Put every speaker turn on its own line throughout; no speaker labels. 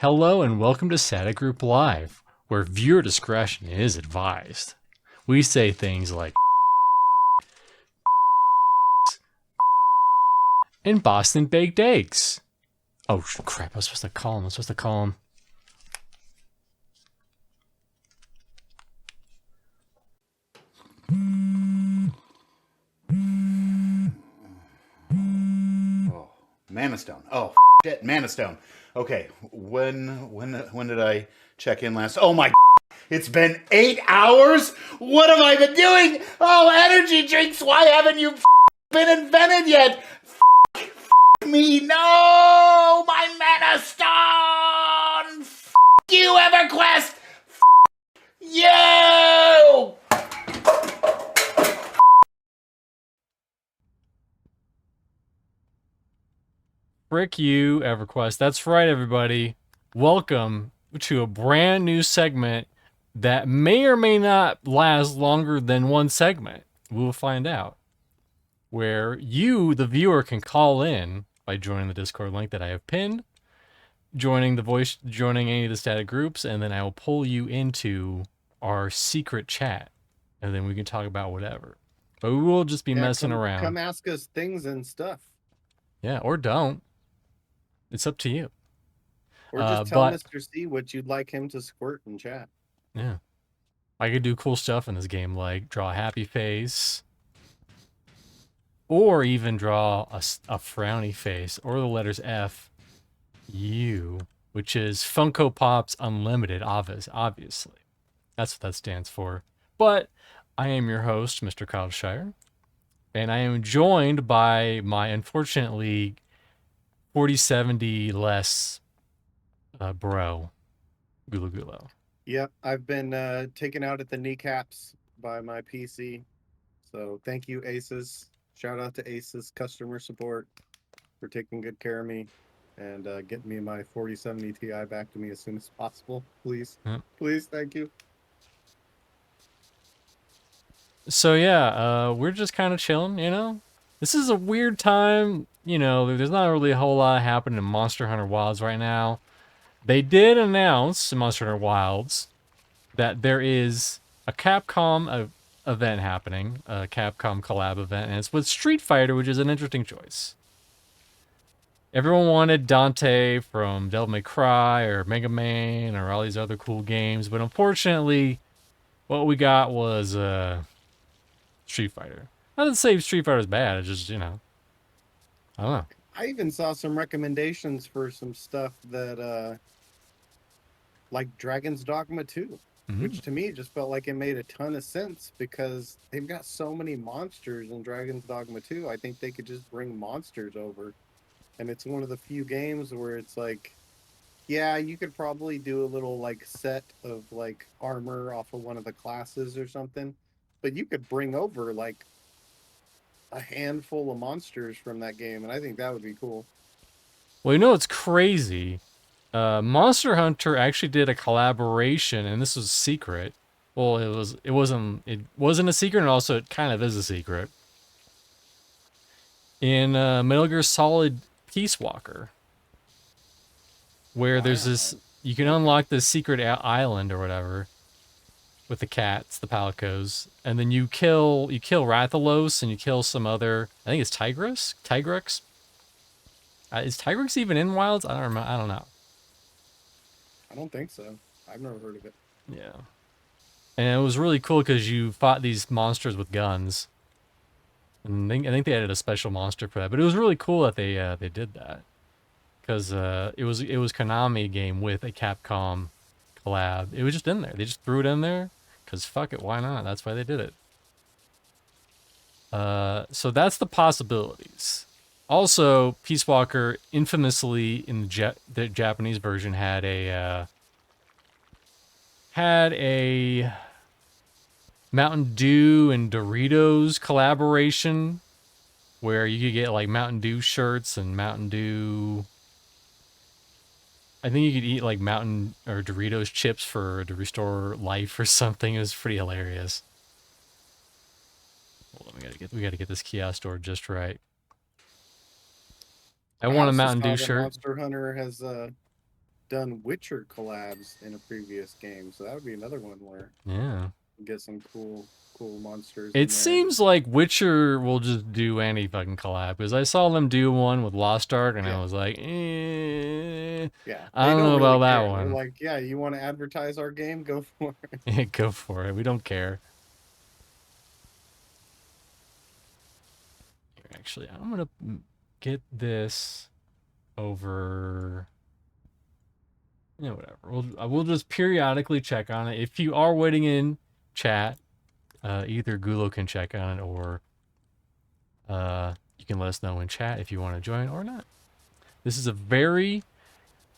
Hello and welcome to staticgroup.live, where viewer discretion is advised. We say things like and Boston baked eggs. Oh crap, I was supposed to call him.
Oh, Mana Stone. Oh, shit, Mana Stone. Okay, when did I check in last? Oh my, it's been 8 hours? What have I been doing? Oh, energy drinks, why haven't you been invented yet? Me, no! My Mana Stone! You, EverQuest! You!
Frick you, EverQuest. That's right, everybody. Welcome to a brand new segment that may or may not last longer than one segment. We'll find out. Where you, the viewer, can call in by joining the Discord link that I have pinned, joining any of the static groups, and then I will pull you into our secret chat, and then we can talk about whatever. But we will just be messing around.
Come ask us things and stuff.
Yeah, or don't. It's up to you.
Or just tell Mr. C what you'd like him to squirt in chat.
Yeah. I could do cool stuff in this game, like draw a happy face, or even draw a frowny face, or the letters F, U, which is Funko Pop's Unlimited, obviously. That's what that stands for. But I am your host, Mr. Kyle Shire, and I am joined by my unfortunately 4070 less bro, Gulu Gulo.
Yep, I've been taken out at the kneecaps by my PC. So thank you, Aces. Shout out to Aces customer support for taking good care of me and getting me my 4070 Ti back to me as soon as possible. Please.
Yep.
Please, thank you.
So yeah, we're just kind of chilling, you know? This is a weird time, you know, there's not really a whole lot happening in Monster Hunter Wilds right now. They did announce in Monster Hunter Wilds that there is a Capcom event happening, a Capcom collab event, and it's with Street Fighter, which is an interesting choice. Everyone wanted Dante from Devil May Cry or Mega Man or all these other cool games, but unfortunately, what we got was Street Fighter. Not to say Street Fighter's bad, it's just, you know, I don't know.
I even saw some recommendations for some stuff that, like Dragon's Dogma 2, which to me just felt like it made a ton of sense because they've got so many monsters in Dragon's Dogma 2. I think they could just bring monsters over. And it's one of the few games where it's like, yeah, you could probably do a little like set of like armor off of one of the classes or something, but you could bring over like a handful of monsters from that game, and I think that would be cool.
Well, you know what's crazy? Monster Hunter actually did a collaboration, and this was secret. Well, it wasn't a secret, and also it kind of is a secret. In Metal Gear Solid Peace Walker, where there's this, you can unlock this secret island or whatever with the cats, the palicos, and then you kill Rathalos and you kill some other, I think it's Tigrex. Is Tigrex even in Wilds? I don't know.
I don't think so. I've never heard of it.
Yeah. And it was really cool because you fought these monsters with guns. And I think they added a special monster for that. But it was really cool that they did that. Because it was Konami game with a Capcom collab. It was just in there. They just threw it in there. Because fuck it, why not? That's why they did it. So that's the possibilities. Also, Peace Walker infamously in the Japanese version had a Mountain Dew and Doritos collaboration where you could get like Mountain Dew shirts and Mountain Dew. I think you could eat like Mountain or Doritos chips to restore life or something. It was pretty hilarious. Hold on, we gotta get this kiosk store just right. I want a Mountain Dew shirt.
Monster Hunter has done Witcher collabs in a previous game, so that would be another one where
Yeah.
you get some cool monsters
It
in there.
seems like Witcher will just do any fucking collab because I saw them do one with Lost Ark and I
Yeah,
was like,
yeah.
I
They
don't
don't
know
really
about that
care. They're
one.
like, yeah, you want to advertise our game? Go for it.
Go for it. We don't care. Here, actually, I'm gonna get this over. Yeah, whatever. We'll just periodically check on it. If you are waiting in chat, either Gulo can check on it or you can let us know in chat if you want to join or not. This is a very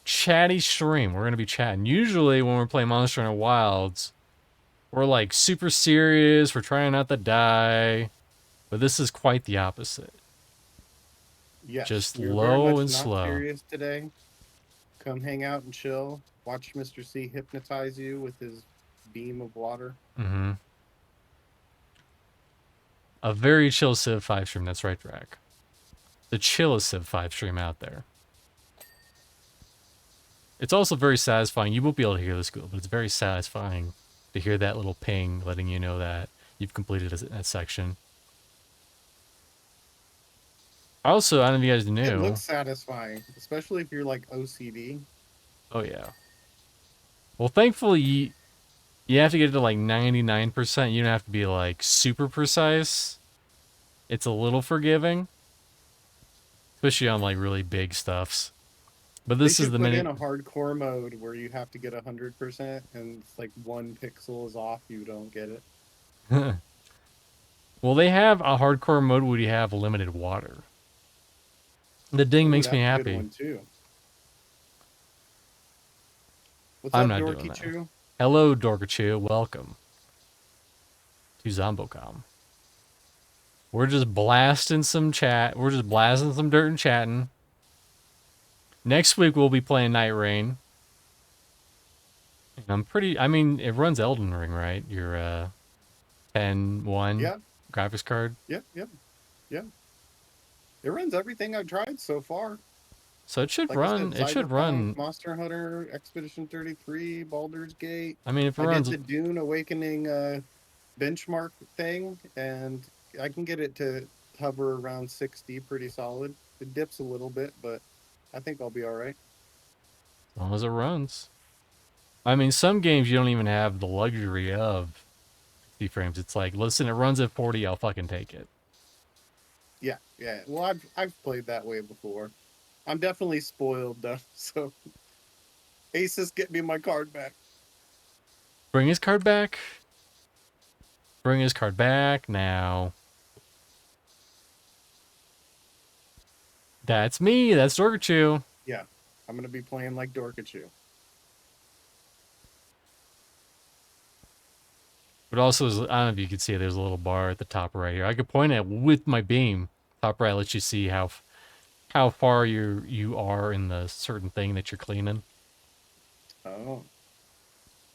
chatty stream. We're gonna be chatting. Usually when we're playing Monster Hunter Wilds, we're like super serious. We're trying not to die, but this is quite the opposite.
Yes,
Just
we were very
low
much
and
not
slow.
serious today. Come hang out and chill. Watch Mr. C hypnotize you with his beam of water.
Mm-hmm. A very chill Civ 5 stream. That's right, Drac. The chillest Civ 5 stream out there. It's also very satisfying. You won't be able to hear this, but it's very satisfying to hear that little ping letting you know that you've completed that section. Also, I don't know if you guys
It
knew.
looks satisfying, especially if you're like OCD.
Oh, yeah. Well, thankfully, you have to get it to like 99%. You don't have to be like super precise. It's a little forgiving, especially on like really big stuffs. But
They
this is
should
the
put in
minute.
a hardcore mode where you have to get 100%, and it's like 1 pixel is off, you don't get it.
Well, they have a hardcore mode where you have limited water. The ding
Ooh,
makes me
that's a good
happy.
one too. What's
I'm
up,
not doing
Dorky
that.
Chew?
Hello, Dorkachu. Welcome to Zombocom. We're just blasting some chat. We're just blasting some dirt and chatting. Next week we'll be playing Night Rain. And I mean, it runs Elden Ring, right? Your 10-1
Yeah,
graphics card.
yeah. It runs everything I've tried so far.
So it should
Like I said,
run. It should
Cyberpunk,
run.
Monster Hunter, Expedition 33, Baldur's Gate.
I mean, if it
I did
runs.
the Dune Awakening benchmark thing, and I can get it to hover around 60 pretty solid. It dips a little bit, but I think I'll be all right.
As long as it runs. I mean, some games you don't even have the luxury of 60 frames. It's like, listen, it runs at 40, I'll fucking take it.
Yeah, yeah. Well, I've played that way before. I'm definitely spoiled though. So, Asus, get me my card back.
Bring his card back. Bring his card back now. That's me. That's Dorkachu.
Yeah, I'm gonna be playing like Dorkachu.
But also, I don't know if you can see it. There's a little bar at the top right here. I could point at with my beam. Top right lets you see how far you are in the certain thing that you're cleaning.
Oh,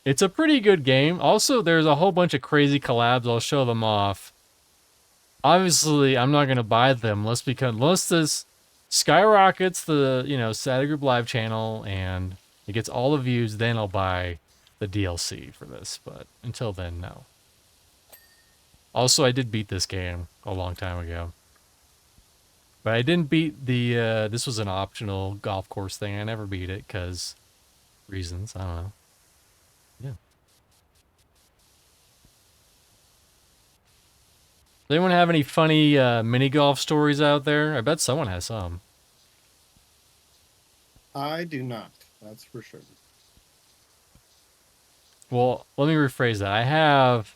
It's a pretty good game. Also, there's a whole bunch of crazy collabs. I'll show them off. Obviously, I'm not gonna buy them unless this skyrockets the staticgroup.live channel and it gets all the views. Then I'll buy the DLC for this. But until then, no. Also, I did beat this game a long time ago. But I didn't beat the, this was an optional golf course thing. I never beat it because reasons. I don't know. Yeah. Does anyone have any funny mini golf stories out there? I bet someone has some.
I do not. That's for sure.
Well, let me rephrase that. I have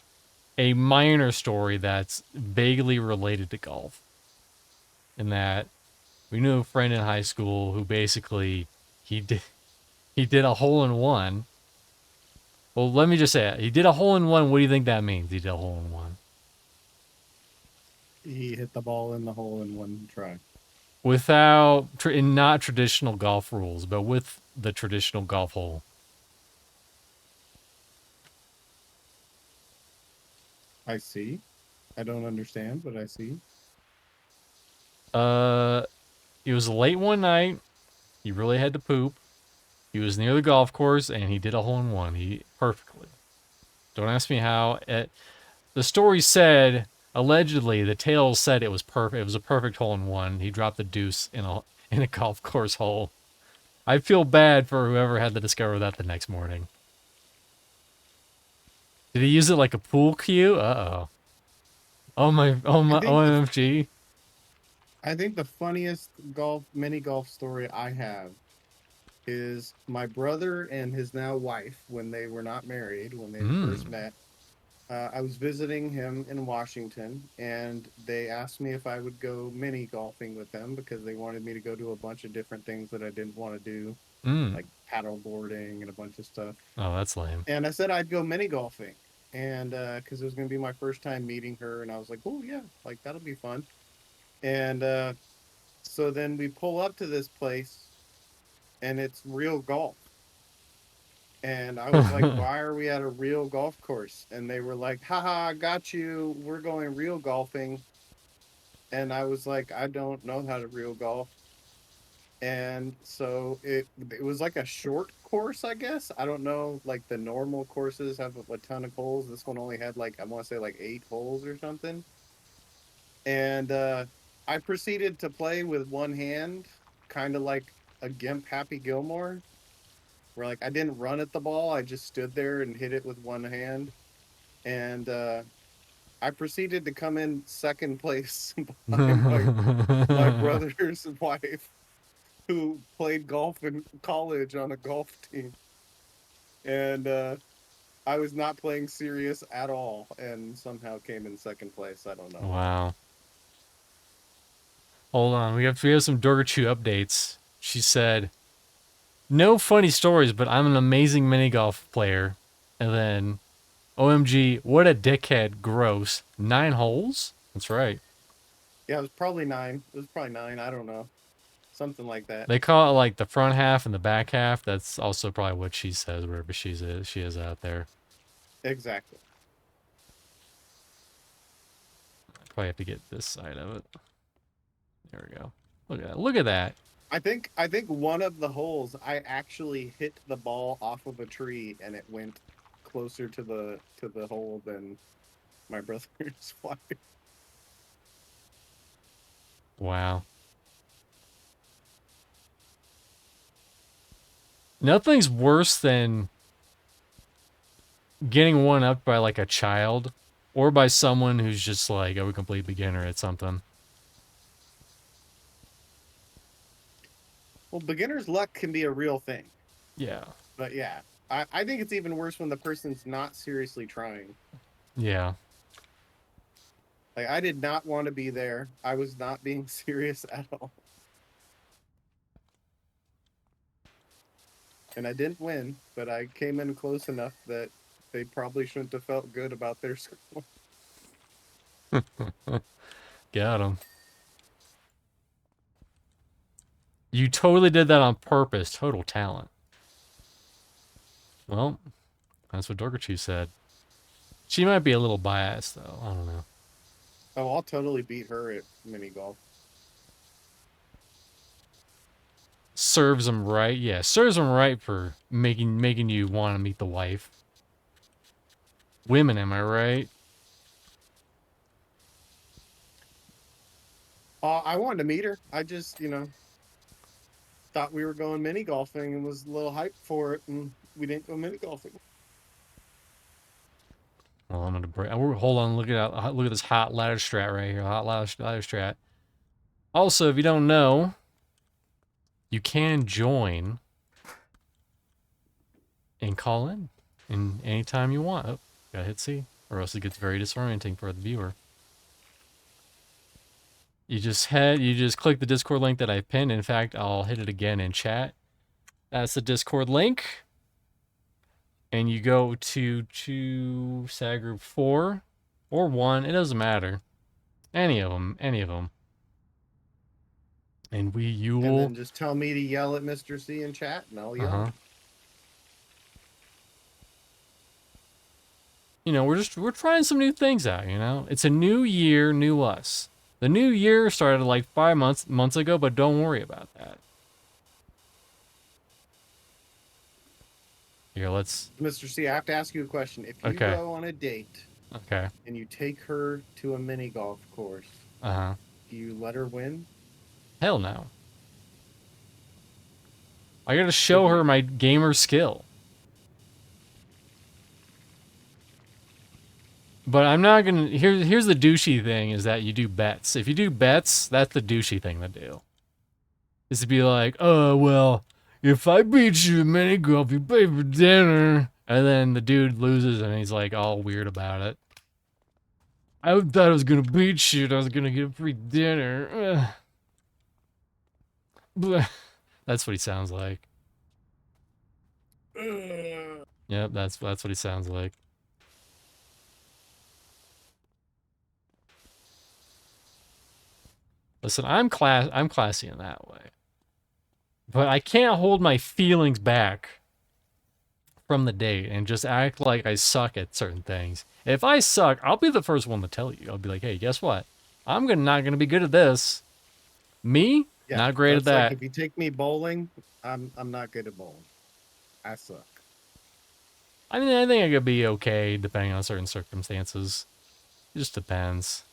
a minor story that's vaguely related to golf. In that we knew a friend in high school who basically he did a hole in one. Well, let me just say it. He did a hole in one. What do you think that means? He did a hole in one.
He hit the ball in the hole in one try.
Without, in not traditional golf rules, but with the traditional golf hole.
I see. I don't understand, but I see.
It was late one night. He really had to poop. He was near the golf course, and he did a hole-in-one. He perfectly. Don't ask me how. The story said, allegedly, the tale said it was perfect. It was a perfect hole-in-one. He dropped the deuce in a golf course hole. I feel bad for whoever had to discover that the next morning. Did he use it like a pool cue? Uh-oh. Oh my,
I think the
OMG.
I think the funniest mini golf story I have is my brother and his now wife when they were not married, when they first
Hmm.
met. I was visiting him in Washington, and they asked me if I would go mini golfing with them because they wanted me to go do a bunch of different things that I didn't want to do,
Hmm.
like paddle boarding and a bunch of stuff.
Oh, that's lame.
And I said I'd go mini golfing, and because it was going to be my first time meeting her, and I was like, oh yeah, like that'll be fun. And so then we pull up to this place, and it's real golf. And I was like, why are we at a real golf course? And they were like, haha, I got you. We're going real golfing. And I was like, I don't know how to real golf. And so it was like a short course, I guess. I don't know. Like the normal courses have a ton of holes. This one only had like, I want to say like 8 holes or something. And I proceeded to play with one hand, kind of like a Gimp Happy Gilmore, where like I didn't run at the ball. I just stood there and hit it with one hand. And I proceeded to come in second place behind my brother's wife, who played golf in college on a golf team. And I was not playing serious at all, and somehow came in second place. I don't know.
Wow. Hold on, we have some Dorgachu updates. She said, "No funny stories, but I'm an amazing mini golf player." And then, OMG, what a dickhead! Gross. 9 holes? That's right.
Yeah, it was probably 9. It was probably 9. I don't know, something like that.
They call it like the front half and the back half. That's also probably what she says wherever she is out there.
Exactly.
Probably have to get this side of it. There we go. Look at that. Look at that.
I think one of the holes I actually hit the ball off of a tree and it went closer to the hole than my brother's wife.
Wow. Nothing's worse than getting one up by like a child or by someone who's just like a complete beginner at something.
Well, beginner's luck can be a real thing.
Yeah.
But yeah, I think it's even worse when the person's not seriously trying.
Yeah.
Like I did not want to be there. I was not being serious at all. And I didn't win, but I came in close enough that they probably shouldn't have felt good about their score.
Got him. You totally did that on purpose. Total talent. Well, that's what Dorgachu said. She might be a little biased, though. I don't know.
Oh, I'll totally beat her at mini golf.
Serves him right. Yeah, serves him right for making you want to meet the wife. Women, am I right?
I wanted to meet her. I just, thought we were going mini golfing and was a little hyped for it, and we didn't go mini golfing.
Well, I'm gonna break. Hold on. Look at this hot ladder strat right here. Hot ladder strat. Also, if you don't know, you can join and call in anytime you want. Oh, gotta hit C, or else it gets very disorienting for the viewer. You just click the Discord link that I pinned. In fact, I'll hit it again in chat. That's the Discord link. And you go to SAG group 4 or 1, it doesn't matter. Any of them. And you
And
will
then just tell me to yell at Mr. C in chat, and I'll yell.
uh-huh. We're trying some new things out, It's a new year, new us. The new year started like 5 months ago, but don't worry about that. Here, let's.
Mr. C, I have to ask you a question. If you
Okay.
go on a date
Okay.
and you take her to a mini golf course,
Uh huh.
do you let her win?
Hell no. I gotta
So
show
do
her
you,
my gamer skill. But I'm not gonna. Here's the douchey thing: is that you do bets. If you do bets, that's the douchey thing to do. Is to be like, oh well, if I beat you in mini golf, you pay for dinner, and then the dude loses and he's like all weird about it. I thought I was gonna beat you and I was gonna get free dinner. That's what he sounds like. Yep, that's what he sounds like. Listen, I'm classy in that way. But I can't hold my feelings back from the date and just act like I suck at certain things. If I suck, I'll be the first one to tell you. I'll be like, hey, guess what? Not gonna be good at this. Me?
yeah,
Not great at
that's like
that.
if you take me bowling, I'm not good at bowling. I suck.
I mean, I think I could be okay depending on certain circumstances. It just depends.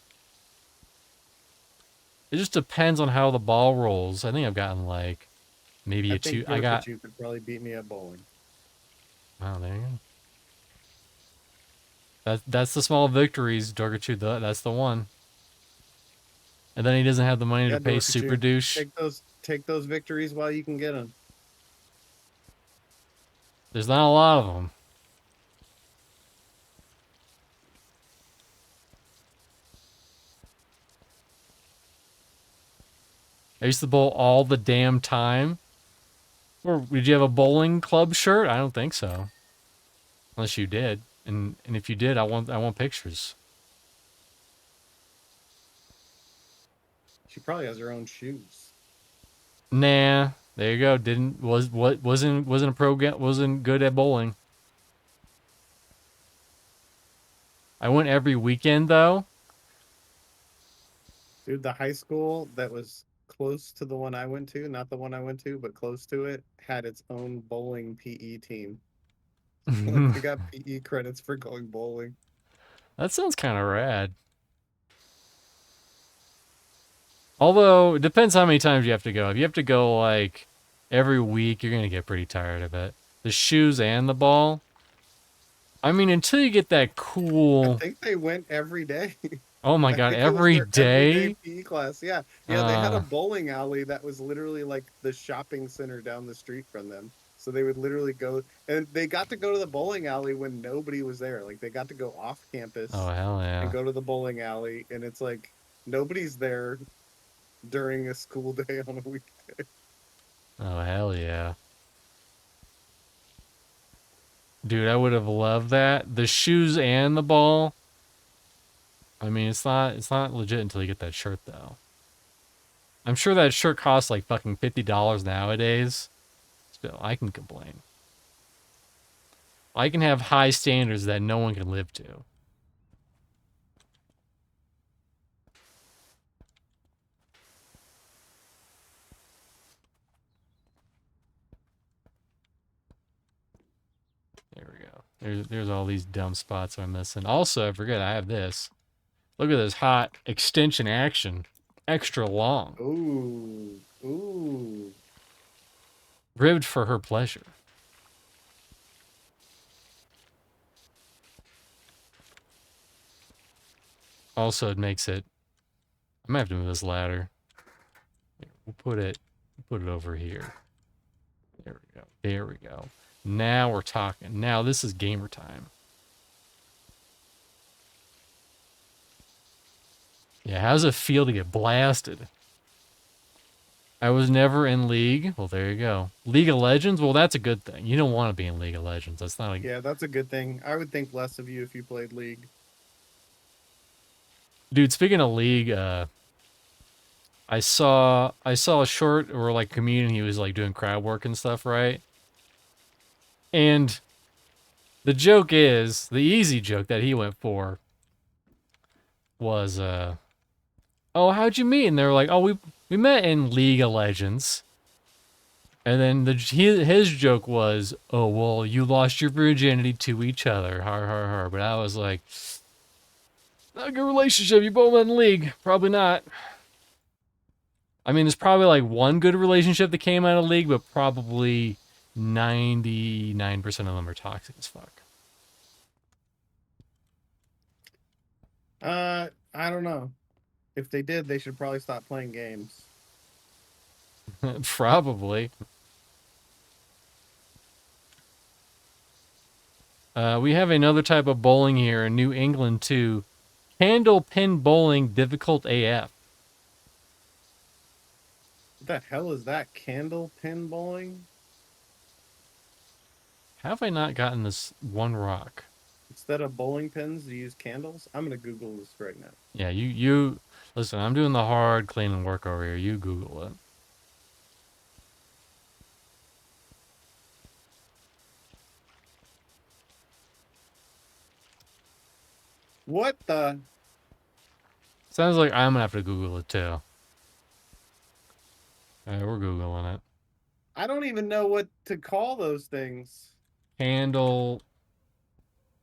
It just depends on how the ball rolls. I think I've gotten like maybe
I
a two.
think
I
dirt
got.
that you could probably beat me at bowling.
Oh, there you go. That's the small victories, Dorgachu. That's the one. And then he doesn't have the money to
Yeah,
pay Super
Dorkachu.
Douche.
Take those victories while you can get them.
There's not a lot of them. I used to bowl all the damn time. Or did you have a bowling club shirt? I don't think so. Unless you did. And if you did, I want pictures.
She probably has her own shoes.
Nah. There you go. Didn't was what wasn't a wasn't good at bowling. I went every weekend though.
Dude, the high school that was close to the one I went to, not the one I went to, but close to it, had its own bowling PE team. Like they got PE credits for going bowling.
That sounds kind of rad. Although, it depends how many times you have to go. If you have to go, like, every week, you're going to get pretty tired of it. The shoes and the ball. I mean, until you get that
I
cool...
think they went every day.
Oh my
I
god,
think it was
every
their everyday
day?
PE class. Yeah. Yeah, they had a
Uh,
bowling alley that was literally like the shopping center down the street from them. So they would literally go and they got to go to the bowling alley when nobody was there. Like they got to go off
oh,
campus
hell
and
yeah.
go to the bowling alley and it's like nobody's there during a school day on a weekday.
Oh, hell yeah. Dude, I would have loved that. The shoes and the ball. I mean, it's not legit until you get that shirt, though. I'm sure that shirt costs like fucking $50 nowadays. Still, I can complain. I can have high standards that no one can live to. There we go. There's all these dumb spots I'm missing. Also, I forget I have this. Look at this hot extension action. Extra long.
Ooh. Ooh.
Ribbed for her pleasure. Also, it makes it... I might have to move this ladder. Here, we'll put it over here. There we go. There we go. Now we're talking. Now this is gamer time. Yeah, how does it feel to get blasted? I was never in League. Well, there you go. League of Legends? Well, that's a good thing. You don't want to be in League of Legends. That's not a...
Yeah, that's a good thing. I would think less of you if you played League.
Dude, speaking of League, I saw a short or like comedian. He was like doing crowd work and stuff, right? And the joke is the easy joke that he went for was, oh, how'd you meet? And they were like, oh, we met in League of Legends. And then his joke was, "Oh well, you lost your virginity to each other." Har har har. But I was like, "Not a good relationship. You both in the league. Probably not." I mean, there's probably like one good relationship that came out of the league, but probably 99% of them are toxic as fuck.
I don't know. If they did, they should probably stop playing games.
Probably. We have another type of bowling here in New England too. Candle pin bowling, difficult AF.
What the hell is that? Candle pin bowling?
How have I not gotten this one rock?
Instead of bowling pins, you use candles? I'm gonna Google this right now.
Yeah, you listen, I'm doing the hard cleaning work over here. You Google it.
What the?
Sounds like I'm gonna have to Google it too. We're Googling it.
I don't even know what to call those things.
Candle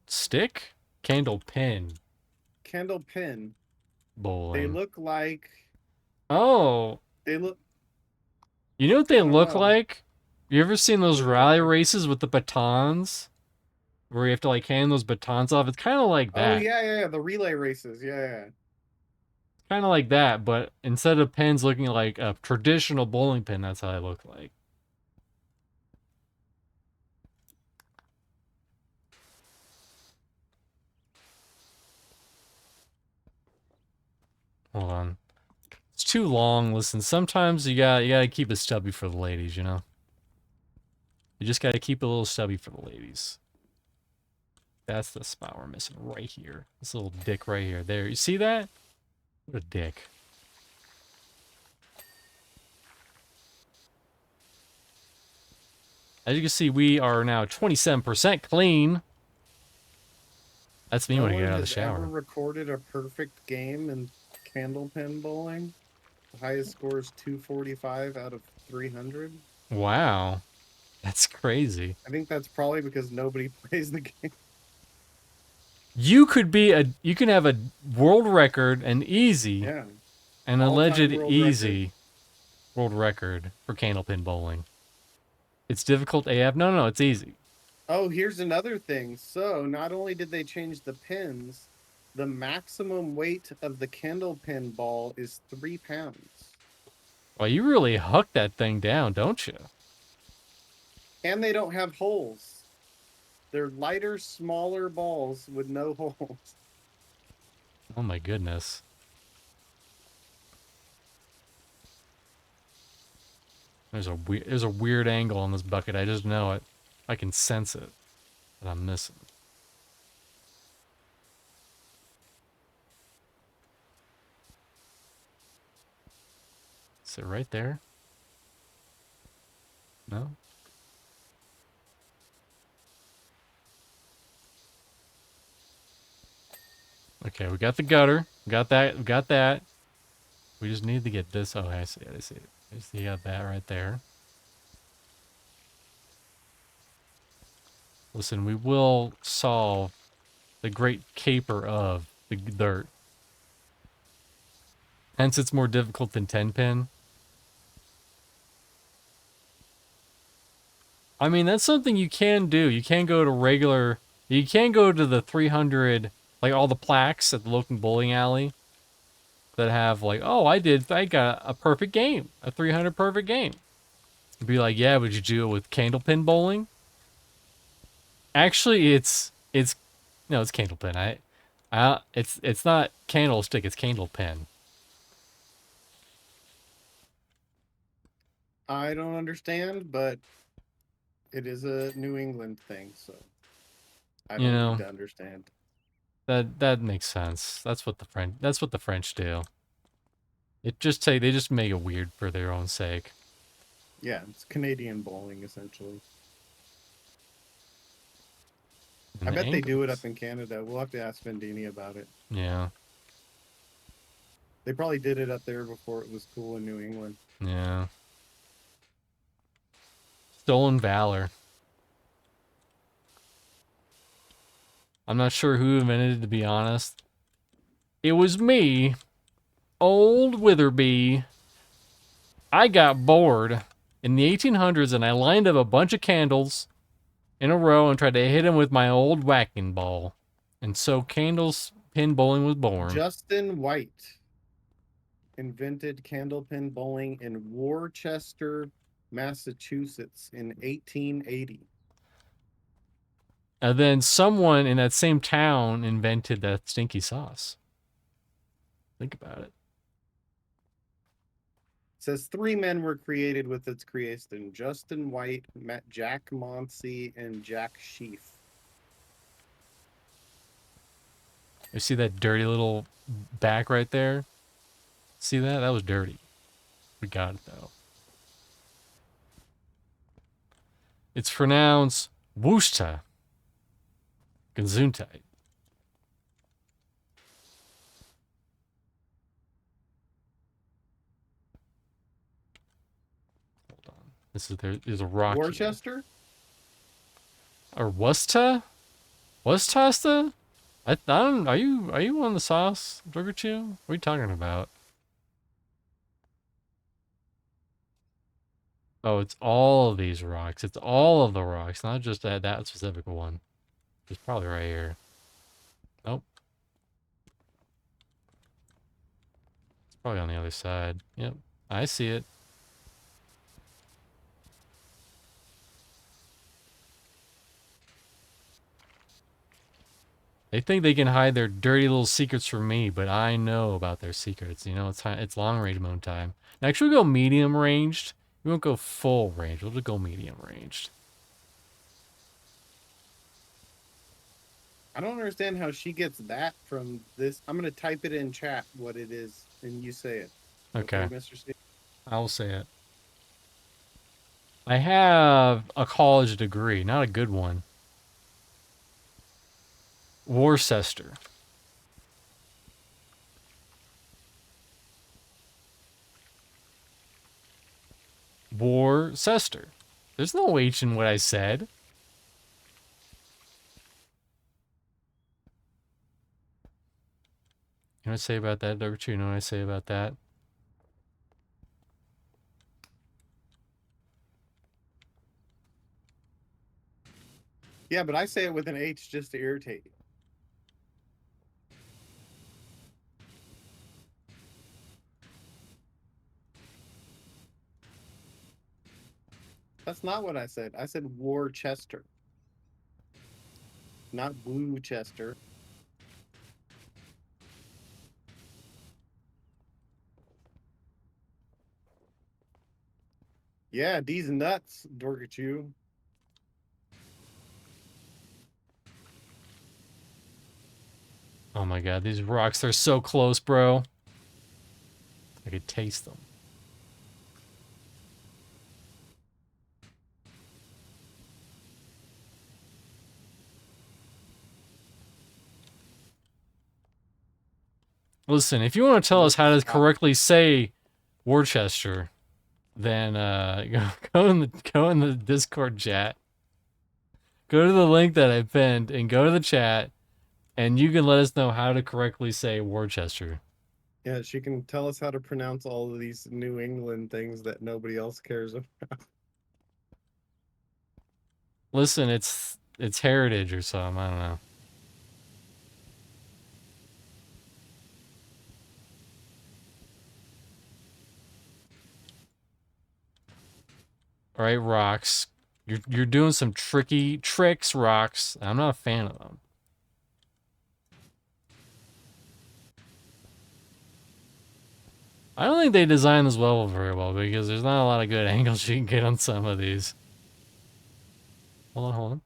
stick? Candle pin
Candle pin. They
bowling.
look like
Oh,
they look.
you know what
I
they
don't
look
know.
like? You ever seen those rally races with the batons? Where you have to like hand those batons off? It's kind of like
Oh
that.
yeah. The relay races. Yeah.
Kind of like that, but instead of pins looking like a traditional bowling pin, that's how they look like. Hold on. It's too long. Listen, sometimes you gotta keep it stubby for the ladies, you know? You just gotta keep it a little stubby for the ladies. That's the spot we're missing right here. This little dick right here. There. You see that? What a dick. As you can see, we are now 27% clean. That's me
No
when I get
one
out of the
has ever
shower.
recorded a perfect game in candle pin bowling. The highest score is 245 out of 300.
Wow. That's crazy.
I think that's probably because nobody plays the game.
You can have a world record, an easy,
Yeah.
an alleged
All-time world record.
easy world record for candlepin bowling. It's difficult AF. No, it's easy.
Oh, here's another thing. So, not only did they change the pins, the maximum weight of the candle pin ball is 3 pounds.
Well, you really huck that thing down, don't you?
And they don't have holes. They're lighter, smaller balls with no holes.
Oh my goodness. There's a weird angle on this bucket. I just know it. I can sense it. That I'm missing. Is it right there? No? Okay, we got the gutter. We got that. We got that. We just need to get this. Oh, I see it. I see it. I see got that right there. Listen, we will solve the great caper of the dirt. Hence, it's more difficult than 10 pin. I mean, that's something you can do. You can go to regular. You can go to the 300, like all the plaques at the local bowling alley that have like, oh, I got a perfect game, a 300 perfect game. Be like, yeah, would you do it with candlepin bowling? Actually, it's no, it's candlepin. It's not candlestick. It's candlepin.
I don't understand, but it is a New England thing, so I
You
don't need
know
to understand.
that makes sense. That's what the French do. They just make it weird for their own sake.
Yeah, it's Canadian bowling essentially.
And
I
the
bet they do it
angles.
up in Canada. We'll have to ask Vendini about it.
Yeah,
They probably did it up there before it was cool in New England.
yeah. Stolen valor. I'm not sure who invented it, to be honest. It was me, old Witherby. I got bored in the 1800s and I lined up a bunch of candles in a row and tried to hit him with my old whacking ball. And so candles pin bowling was born.
Justin White invented candlepin bowling in Worcester, Massachusetts in 1880.
And then someone in that same town invented that stinky sauce. Think about it.
It says 3 men were created with its creation: Justin White, Jack Monsey, and Jack Sheaf.
You see that dirty little back right there? See that? That was dirty. We got it though. It's pronounced Worcester. Gesundheit. Hold on. There's a rock.
Worcester?
Here. Or Worcester? Worcester? I don't. Are you on the sauce, Burger Chew? What are you talking about? Oh, it's all of these rocks. It's all of the rocks, not just that specific one. It's probably right here. Nope. It's probably on the other side. Yep. I see it. They think they can hide their dirty little secrets from me, but I know about their secrets. You know, it's long range mode time. Now, should we go medium ranged? We won't go full range. We'll just go medium ranged.
I don't understand how she gets that from this. I'm going to type it in chat what it is, and you say it.
Okay.
Mr. Steve?
I will say it. I have a college degree, not a good one. Worcester. Worcester. There's no H in what I said. You know what I say about that, Dr. You know what I say about that?
Yeah, but I say it with an H just to irritate you. That's not what I said. I said Worcester, not Worcester. Yeah, these nuts, Dorkachu.
Oh my god, these rocks, they're so close, bro. I could taste them. Listen, if you want to tell us how to correctly say Worcester, then go in the Discord chat. Go to the link that I pinned and go to the chat, and you can let us know how to correctly say Worcester.
Yeah, she can tell us how to pronounce all of these New England things that nobody else cares about.
Listen, it's heritage or something. I don't know. All right, rocks. You're doing some tricky tricks, rocks. I'm not a fan of them. I don't think they designed this level very well because there's not a lot of good angles you can get on some of these. Hold on.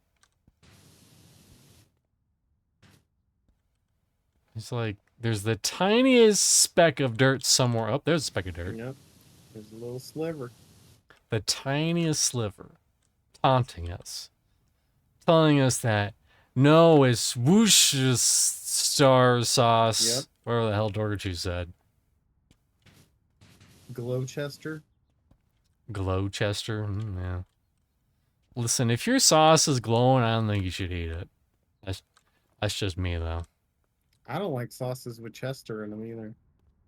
It's like there's the tiniest speck of dirt somewhere. Oh, there's a speck of dirt.
Yep, there's a little sliver.
The tiniest sliver, taunting us, telling us that no, it's whoosh star sauce.
Yep.
Whatever the hell Dorkachu said.
Gloucester.
Gloucester, yeah. Listen, if your sauce is glowing, I don't think you should eat it. That's just me though.
I don't like sauces with Chester in them either.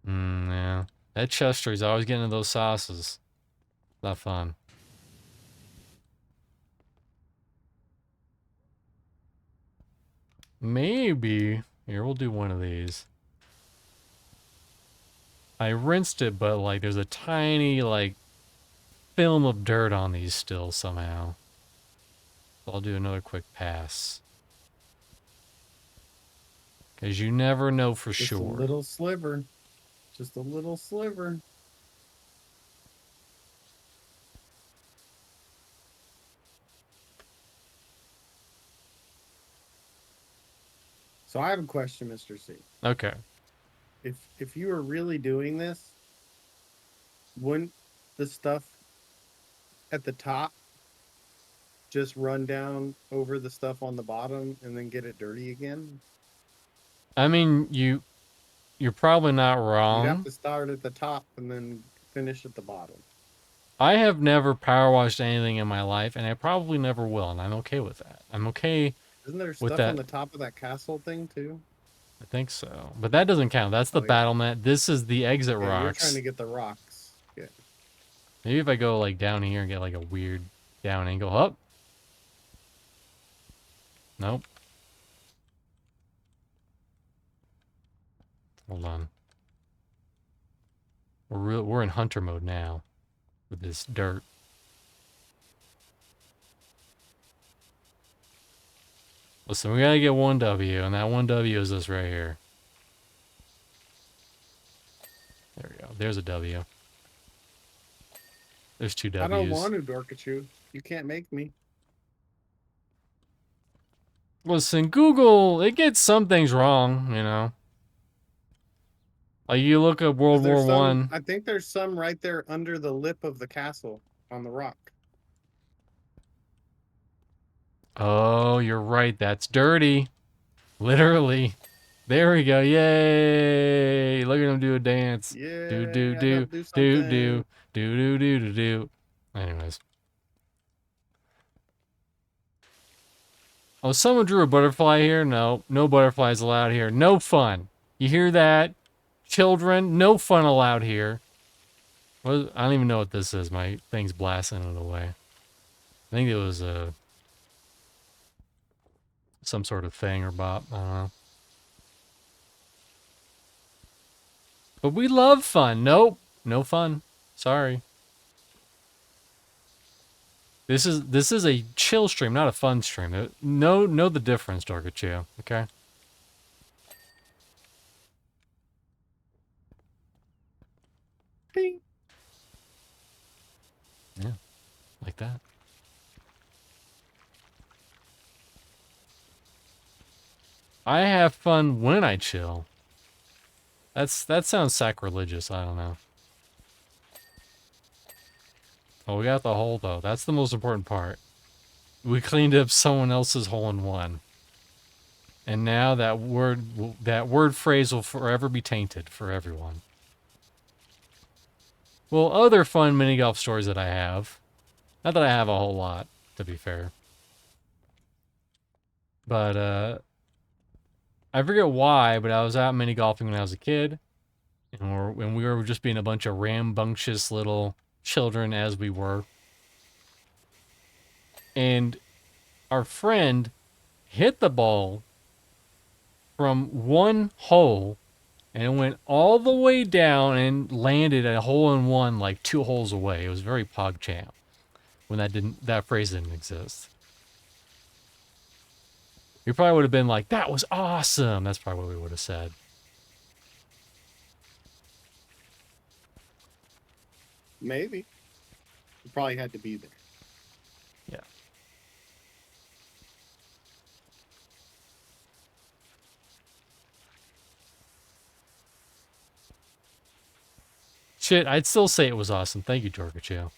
Yeah. That Chester's always getting into those sauces. Not fun. Maybe. Here, we'll do one of these. I rinsed it, but like there's a tiny like film of dirt on these still somehow. So I'll do another quick pass. Because you never know for
Just
sure.
a little sliver. Just a little sliver. So I have a question, Mr. C.
Okay.
If you were really doing this, wouldn't the stuff at the top just run down over the stuff on the bottom and then get it dirty again?
I mean, you're probably not
You'd have
wrong.
to start at the top and then finish at the bottom.
I have never power washed anything in my life, and I probably never will, and I'm okay with that. I'm okay
Isn't there
with
stuff on
that.
the top of that castle thing too?
I think so. But that doesn't count. That's the
Oh, yeah.
battlement. This is the exit
Yeah, you're trying
rocks.
to get the rocks. Yeah.
Maybe if I go like down here and get like a weird down angle. Up. Nope. Hold on. We're in hunter mode now with this dirt. Listen, we gotta get 1W, and that 1W is this right here. There we go. There's a W. There's 2 W's.
I don't want to, Dorkachu. You can't make me.
Listen, Google, it gets some things wrong, you know. Like you look at World War One.
I think there's some right there under the lip of the castle on the rock.
Oh, you're right. That's dirty. Literally. There we go. Yay! Look at him do a dance.
Yeah,
Do do
I gotta
do
do
do
something.
do do do do do do. Anyways. Oh, someone drew a butterfly here? No, no butterflies allowed here. No fun. You hear that? Children, no fun allowed here. What, I don't even know what this is. My thing's blasting it away. I think it was some sort of thing or bop. I don't know. But we love fun. Nope. No fun. Sorry. This is a chill stream, not a fun stream. Know the difference, Dorkachu, okay?
Ding.
Yeah. Like that. I have fun when I chill. That sounds sacrilegious, I don't know. Oh, we got the hole though. That's the most important part. We cleaned up someone else's hole in one. And now that word phrase will forever be tainted for everyone. Well, other fun mini golf stories that I have. Not that I have a whole lot, to be fair. But I forget why, but I was out mini golfing when I was a kid. And we were just being a bunch of rambunctious little children as we were. And our friend hit the ball from one hole and it went all the way down and landed at a hole in one like 2 holes away. It was very PogChamp when that phrase didn't exist. We probably would have been like, that was awesome. That's probably what we would have said.
Maybe. You probably had to be there.
Yeah. Shit, I'd still say it was awesome. Thank you, Jorgacho.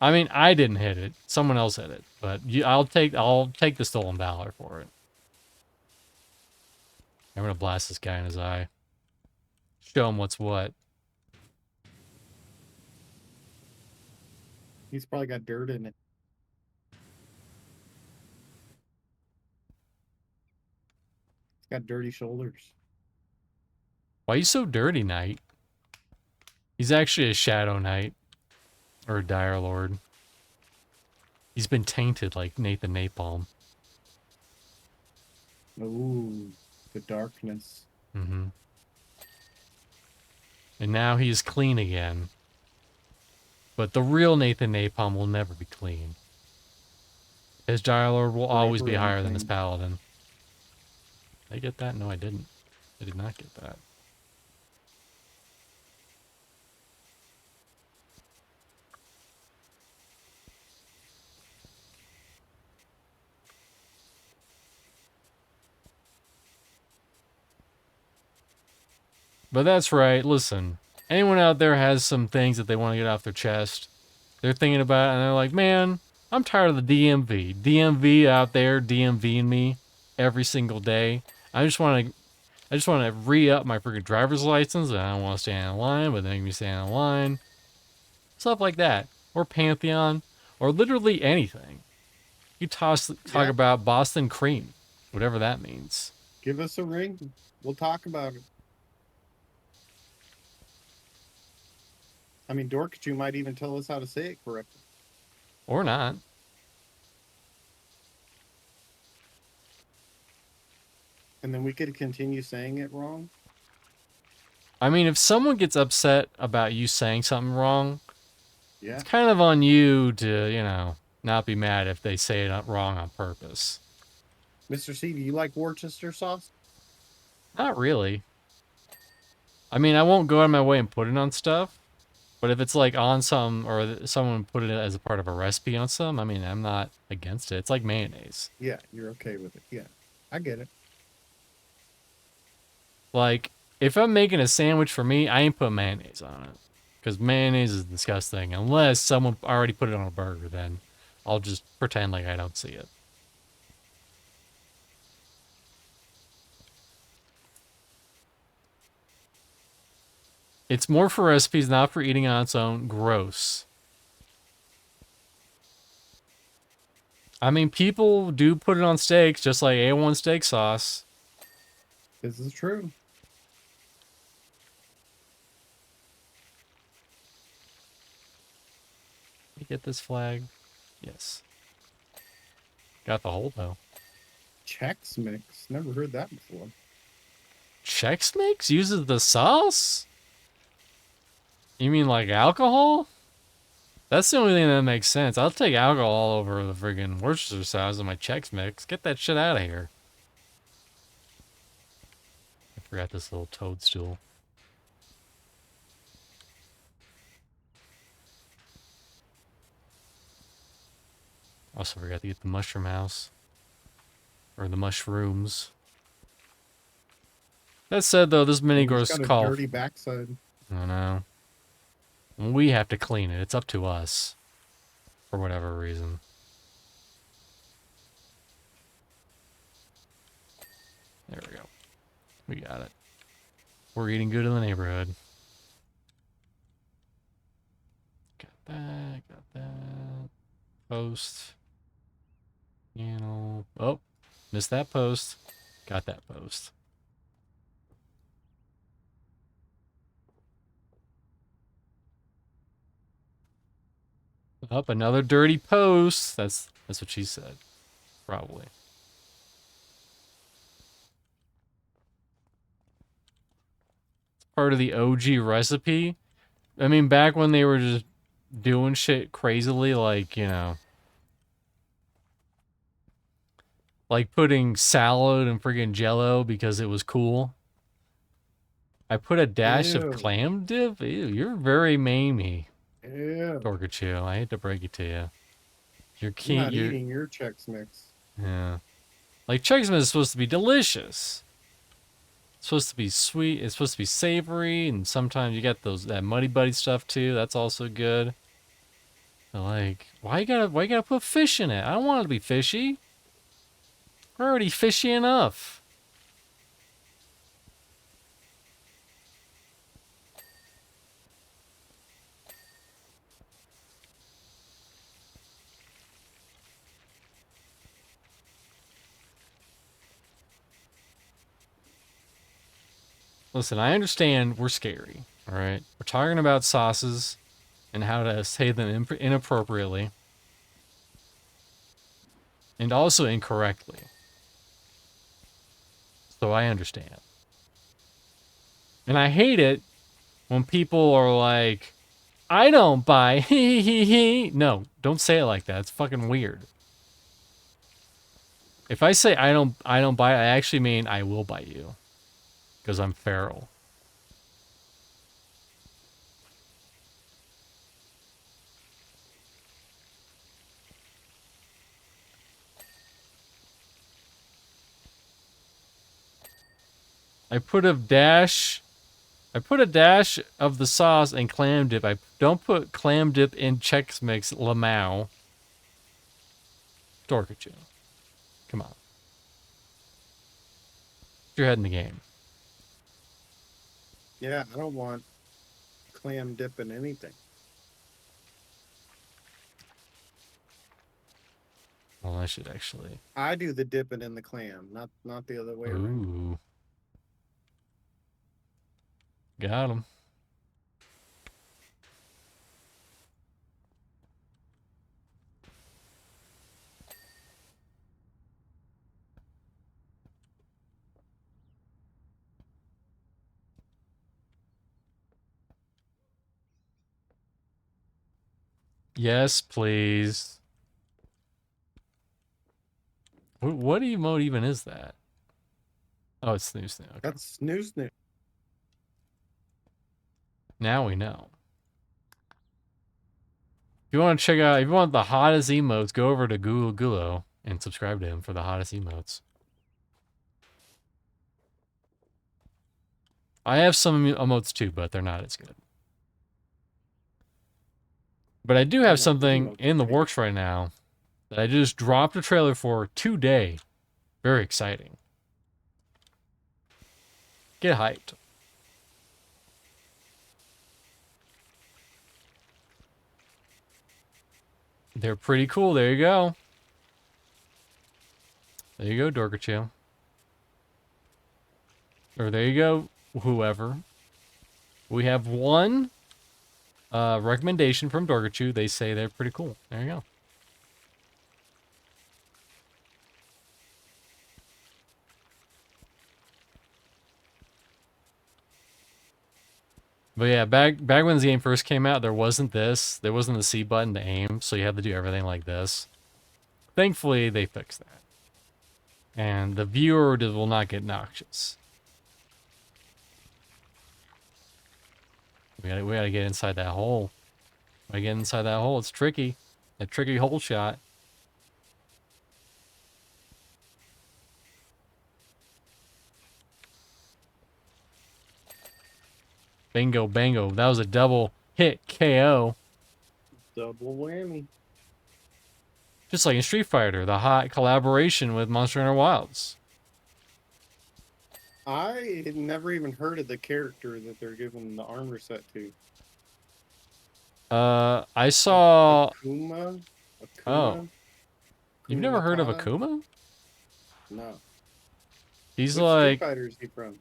I mean, I didn't hit it. Someone else hit it. But I'll take the stolen valor for it. I'm gonna blast this guy in his eye. Show him what's what.
He's probably got dirt in it. Got dirty shoulders.
Why you so dirty, Knight? He's actually a Shadow Knight. Or a Dire Lord. He's been tainted like Nathan Napalm.
Ooh, the darkness.
Mm-hmm. And now he's clean again. But the real Nathan Napalm will never be clean. His Dire Lord will always
Forever
be higher than his
unclean.
Paladin. Did I get that? No, I didn't. I did not get that. But that's right. Listen, anyone out there has some things that they want to get off their chest. They're thinking about it and they're like, man, I'm tired of the DMV. DMV out there DMVing me every single day. I just want to re-up my freaking driver's license, and I don't want to stand in line, but they make me stand in line. Stuff like that. Or Pantheon. Or literally anything. You talk
Yeah,
about Boston cream. Whatever that means.
give us a ring. We'll talk about it. I mean, Dorkachu might even tell us how to say it correctly.
Or not.
And then we could continue saying it wrong.
I mean, if someone gets upset about you saying something wrong,
Yeah.
it's kind of on you to, not be mad if they say it wrong on purpose.
Mr. C, do you like Worcester sauce?
Not really. I mean, I won't go out of my way and put it on stuff, but if it's like on some, or someone put it as a part of a recipe on some, I mean, I'm not against it. It's like mayonnaise.
Yeah, you're okay with it. Yeah, I get it.
Like, if I'm making a sandwich for me, I ain't put mayonnaise on it. Because mayonnaise is disgusting. Unless someone already put it on a burger, then I'll just pretend like I don't see it. It's more for recipes, not for eating on its own. Gross. I mean, people do put it on steaks, just like A1 steak sauce.
This is true.
You get this flag? Yes. Got the hole, though.
Chex Mix. Never heard that before.
Chex Mix uses the sauce? You mean like alcohol? That's the only thing that makes sense. I'll take alcohol over the friggin' Worcestershire sauce in my Chex Mix. Get that shit out of here. I forgot this little toadstool. Also forgot to get the mushroom house. Or the mushrooms. That said, though, this mini
He's
gross
got a
call.
dirty backside.
I know. We have to clean it. It's up to us. For whatever reason. There we go. We got it. We're eating good in the neighborhood. Got that. Got that. Post. Oh, missed that post. Got that post. Up, another dirty post. That's what she said. Probably. It's part of the OG recipe. I mean, back when they were just doing shit crazily, like, like putting salad and friggin' jello because it was cool. I put a dash of
Ew.
clam dip? Ew, you're very mamey,
Ew.
Torkachu. I hate to break it to you.
I'm not eating your Chex Mix.
Yeah. Like, Chex Mix is supposed to be delicious. It's supposed to be sweet. It's supposed to be savory, and sometimes you get that Muddy Buddy stuff too. That's also good. But like, why you gotta put fish in it? I don't want it to be fishy. We're already fishy enough. Listen, I understand we're scary, all right? We're talking about sauces and how to say them inappropriately and also incorrectly. So I understand. And I hate it when people are like, I don't buy, hee hee hee. No, don't say it like that. It's fucking weird. If I say I don't buy, I actually mean I will buy you. Because I'm feral. I put a dash of the sauce in clam dip. I don't put clam dip in Chex Mix Lamau. Dorkachu. Come on. Get your head in the game.
Yeah, I don't want clam dip in anything.
Well, I should actually.
I do the dipping in the clam, not the other way around.
Ooh. Got him. Yes, please. What emote even is that? Oh, it's snoo snoo. Okay.
That's snooze snoo.
Now we know. If you want to check out, if you want the hottest emotes, go over to Google Gulo and subscribe to him for the hottest emotes. I have some emotes too, but they're not as good. But I do have something in the works right now that I just dropped a trailer for today. Very exciting. Get hyped. They're pretty cool. There you go. There you go, Dorkachu. Or there you go, whoever. We have one recommendation from Dorkachu. They say they're pretty cool. There you go. But yeah, back when this game first came out, there wasn't this. There wasn't the C button to aim, so you had to do everything like this. Thankfully, they fixed that. And the viewer will not get noxious. We gotta get inside that hole. We gotta get inside that hole. It's tricky. A tricky hole shot. Bingo, bango. That was a double hit KO.
Double whammy.
Just like in Street Fighter, the hot collaboration with Monster Hunter Wilds.
I had never even heard of the character that they're giving the armor set to.
I saw.
Akuma?
Oh, you've never heard of
Kumata?
Akuma?
No.
He's
Which
like.
Street Fighter is he from?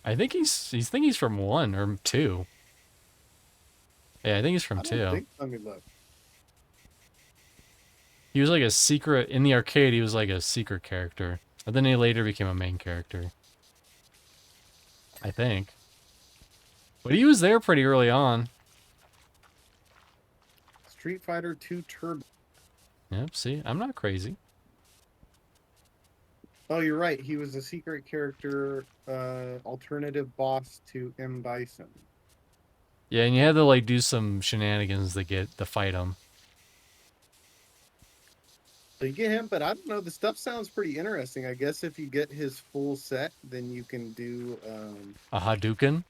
I think he's from 1 or 2. Yeah, I think he's from
I
2.
don't think. Let me look.
He was like a secret in the arcade. He was like a secret character, but then he later became a main character. I think. But he was there pretty early on.
Street Fighter 2 Turbo.
Yep. See, I'm not crazy.
Oh, you're right. He was a secret character, alternative boss to M. Bison.
Yeah, and you had to like do some shenanigans to fight him.
So you get him, but I don't know. The stuff sounds pretty interesting. I guess if you get his full set, then you can do
A Hadouken.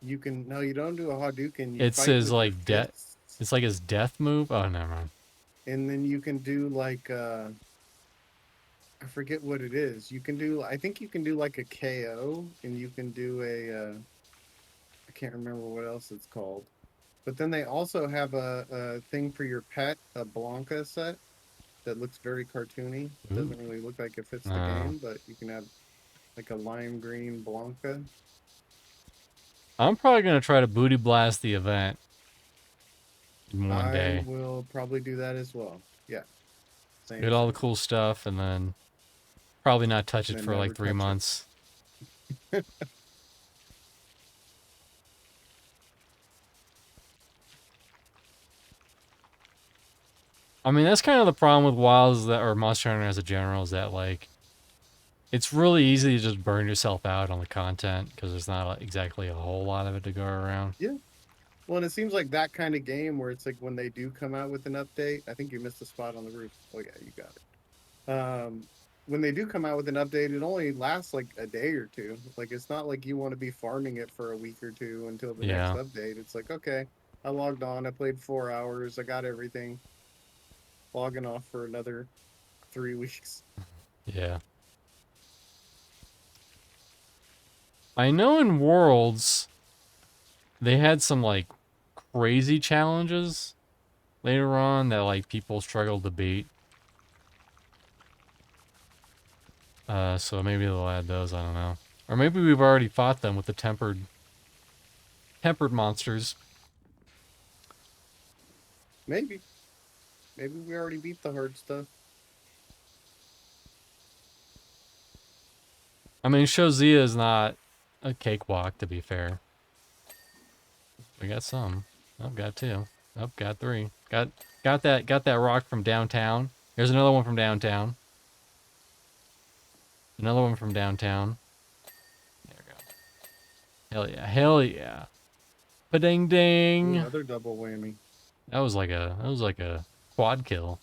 you can no, you don't do a Hadouken. You
It's
fight
his
with your
like death.
fists.
It's like his death move. Oh, never mind.
And then you can do like I forget what it is. You can do I think you can do like a KO, and you can do a I can't remember what else it's called. But then they also have a thing for your pet, a Blanca set that looks very cartoony. It doesn't really look like it fits the game, but you can have like a lime green Blanca.
I'm probably gonna try to booty blast the event in one
I
day.
will probably do that as well. Yeah,
Get
same,
all the
same.
cool stuff and then probably not touch
And
it
then
for like
never
3
touch it.
months. I mean, that's kind of the problem with WoWs that or Monster Hunter as a general is that like it's really easy to just burn yourself out on the content because there's not exactly a whole lot of it to go around.
Yeah. Well, and it seems like that kind of game where it's like when they do come out with an update. I think you missed a spot on the roof. Oh yeah, you got it. When they do come out with an update, it only lasts like a day or two. Like it's not like you want to be farming it for a week or two until the next
Yeah,
update. It's like, okay, I logged on, I played 4 hours, I got everything. Logging off for another 3 weeks.
yeah. I know in Worlds they had some like crazy challenges later on that like people struggled to beat. So maybe they'll add those. I don't know, or maybe we've already fought them with the tempered monsters.
Maybe. Maybe we already beat the hard stuff.
I mean, Shozia is not a cakewalk, to be fair. We got some. I've got two. I've got three. Got that rock from downtown. Here's another one from downtown. Another one from downtown. There we go. Hell yeah. Hell yeah. Ba-ding
Ooh,
ding.
another double whammy.
That was like a quad kill.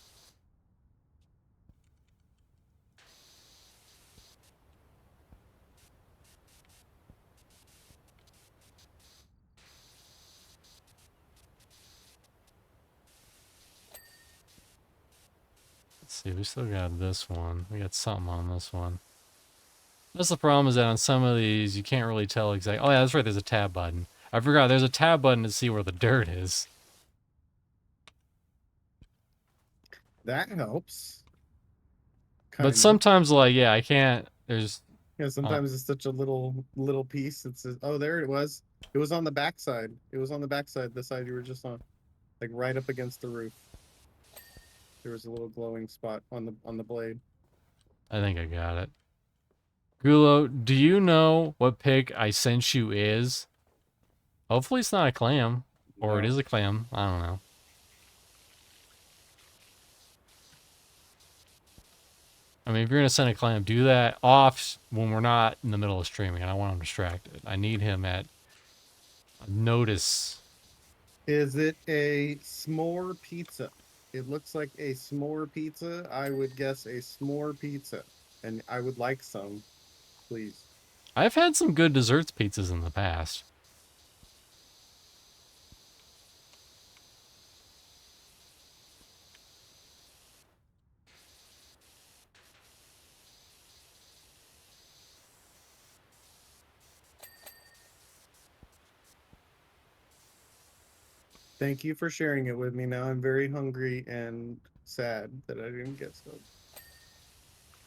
Let's see, we still got this one. We got something on this one. That's the problem, is that on some of these you can't really tell exactly. Oh yeah, that's right, there's a tab button. I forgot there's a tab button to see where the dirt is.
That helps.
But
Kind of.
sometimes, like, yeah, I can't. There's.
Yeah,
Uh,
sometimes it's such a little piece. It says, "Oh, there it was." It was on the backside. It was on the backside, the side you were just on, like right up against the roof. There was a little glowing spot on the blade.
I think I got it. Gulo, do you know what pig I sent you is? Hopefully it's not a clam. Or it
No,
is a clam. I don't know. I mean, if you're going to send a clam, do that off when we're not in the middle of streaming. I don't want him distracted. I need him at notice.
is it a s'more pizza? It looks like a s'more pizza. I would guess a s'more pizza, and I would like some, please.
I've had some good desserts pizzas in the past.
Thank you for sharing it with me. Now I'm very hungry and sad that I didn't get some.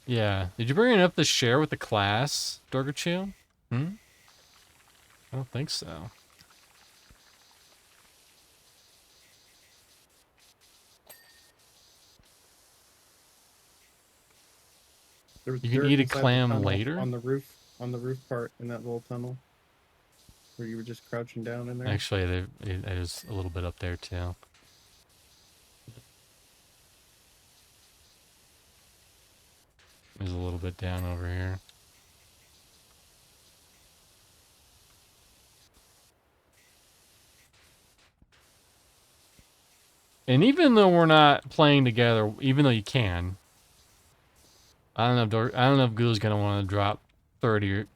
Yeah. Did you bring it up to share with the class, Dorgachu? Hmm? I don't think so.
There was
You can
dirt
eat a
inside the
clam
tunnel
later?
on the roof part in that little tunnel where you were just crouching down in there.
Actually, there's a little bit up there too. There's a little bit down over here. And even though we're not playing together, even though you can, I don't know if Gulu's gonna want to drop $30 or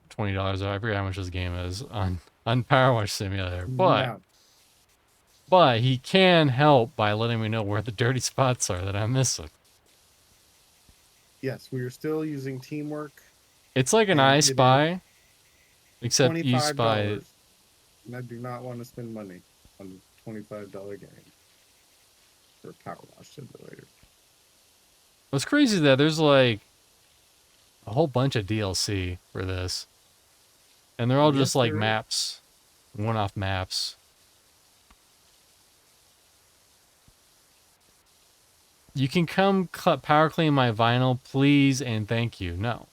$20. I forget how much this game is on Power Wash Simulator, but
No.
he can help by letting me know where the dirty spots are that I'm missing.
Yes, we are still using teamwork,
It's like an
and
I
it is
Spy, except you spy.
$25. And I do not want to spend money on a $25 game for a Power Wash Simulator.
What's crazy is that there's like a whole bunch of DLC for this, and they're all just
Yes,
like
there is.
maps. one-off maps. You can come power clean my vinyl, please and thank you. No.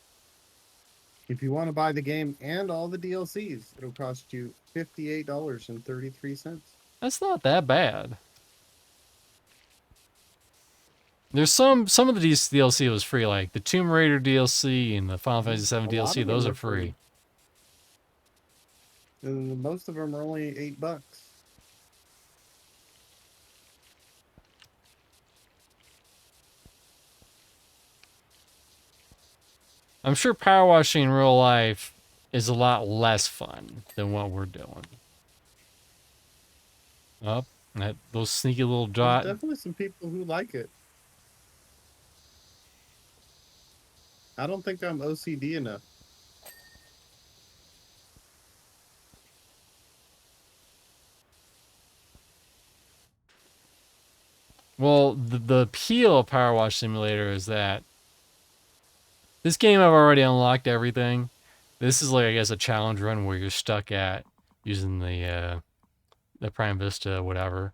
If you want to buy the game and all the DLCs, it'll cost you $58.33.
That's not that bad. There's some of the DLC was free, like the Tomb Raider DLC and the Final Fantasy VII
A lot
DLC.
of them
Those are
free.
free.
And most of them are only $8.
I'm sure power washing in real life is a lot less fun than what we're doing. Up, those sneaky little
There's
dot.
definitely some people who like it. I don't think I'm OCD enough.
Well, the appeal of Power Wash Simulator is that this game I've already unlocked everything. This is like, I guess, a challenge run where you're stuck at using the Prime Vista, whatever.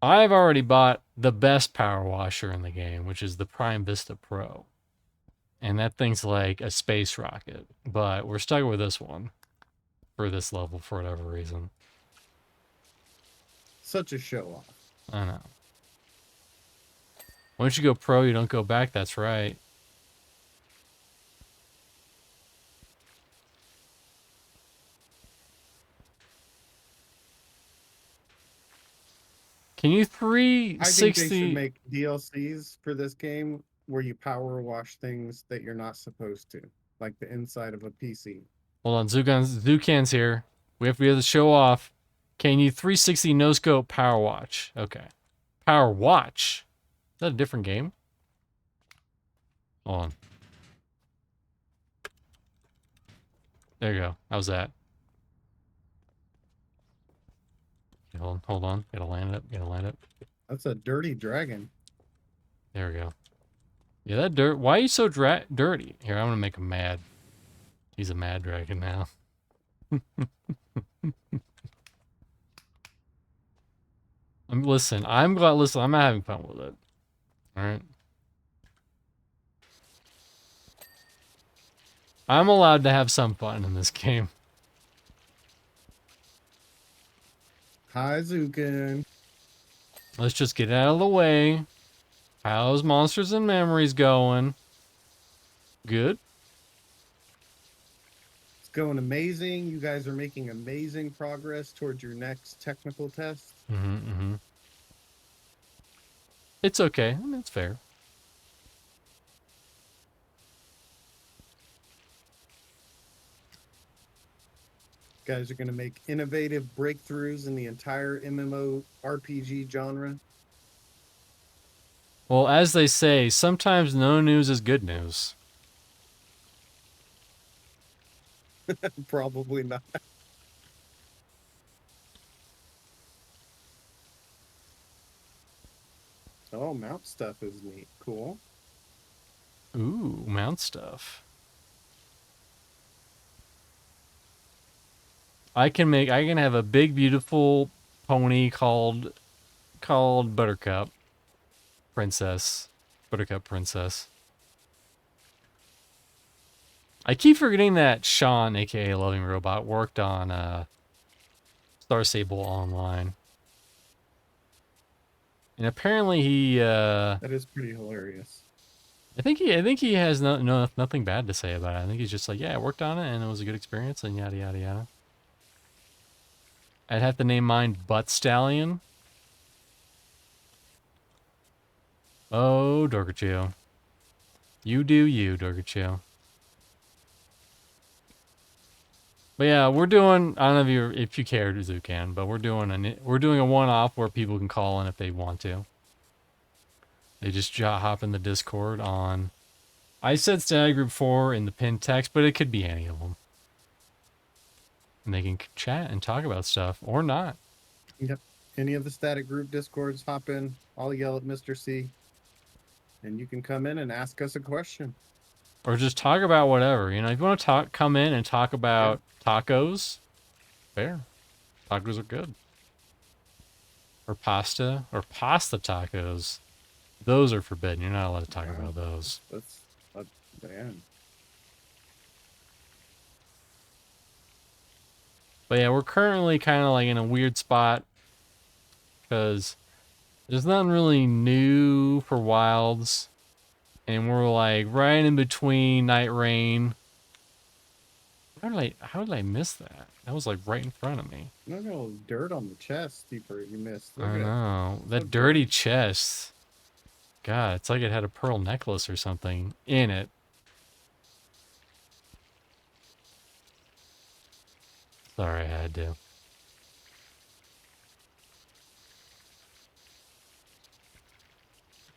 I've already bought the best power washer in the game, which is the Prime Vista Pro. And that thing's like a space rocket. But we're stuck with this one for this level for whatever reason.
Such a show off.
I know. Once you go pro, you don't go back. That's right. Can you 360?
I think they should make DLCs for this game where you power wash things that you're not supposed to, like the inside of a PC.
Hold on, Zukan's here. We have to be able to show off. Can you 360 no scope power watch? Okay. Power watch? Is that a different game? Hold on. There you go. How's that? Hold on. Gotta land it.
That's a dirty dragon.
There we go. Yeah, that dirt. Why are you so dirty? Here, I'm gonna make him mad. He's a mad dragon now. Listen, I'm not having fun with it. Alright. I'm allowed to have some fun in this game.
Hi, Zukin.
Let's just get it out of the way. How's Monsters and Memories going? Good?
It's going amazing. You guys are making amazing progress towards your next technical test.
It's okay. I mean, it's fair.
Guys are going to make innovative breakthroughs in the entire MMO RPG genre.
Well, as they say, sometimes no news is good news.
Probably not. Oh, mount stuff is neat. Cool.
Ooh, mount stuff. I can have a big beautiful pony called Buttercup Princess. Buttercup Princess. I keep forgetting that Sean, aka Loving Robot, worked on Star Sable Online. And apparently he
That is pretty hilarious.
I think he has nothing bad to say about it. I think he's just like, yeah, I worked on it and it was a good experience and yada yada yada. I'd have to name mine Butt Stallion. Oh, Dorgachu. You do you, Dorgachu. But yeah, we're doing, I don't know if you care, Zucan, but we're doing a one-off where people can call in if they want to. They just hop in the Discord on, I said staticgroup 4 in the pinned text, but it could be any of them. And they can chat and talk about stuff, or not.
Yep. Any of the static group Discords, hop in. I'll yell at Mr. C. And you can come in and ask us a question.
Or just talk about whatever. You know, if you want to come in and talk about tacos, fair. Tacos are good. Or pasta tacos. Those are forbidden. You're not allowed to talk about those.
That's man.
But yeah, we're currently kind of like in a weird spot because there's nothing really new for Wilds, and we're like right in between Night Rain. How did I miss that? That was like right in front of me.
Look at all the dirt on the chest you missed. Look
I
at it.
know.
So
That dirty
dirty.
chest. God, it's like it had a pearl necklace or something in it. Sorry, I had to.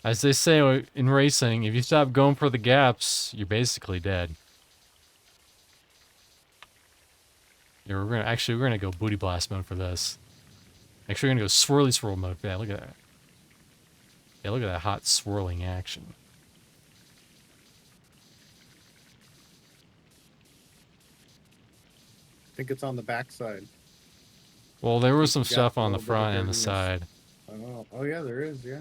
As they say in racing, if you stop going for the gaps, you're basically dead. Yeah, we're gonna go booty blast mode for this. Actually, we're gonna go swirly swirl mode for that. Look at that. Yeah, look at that hot swirling action.
I think it's on the backside.
Well, there was
You
some
got
stuff
a
on the
little bit of
front and the
dirtiness.
side.
Oh yeah, there is. Yeah.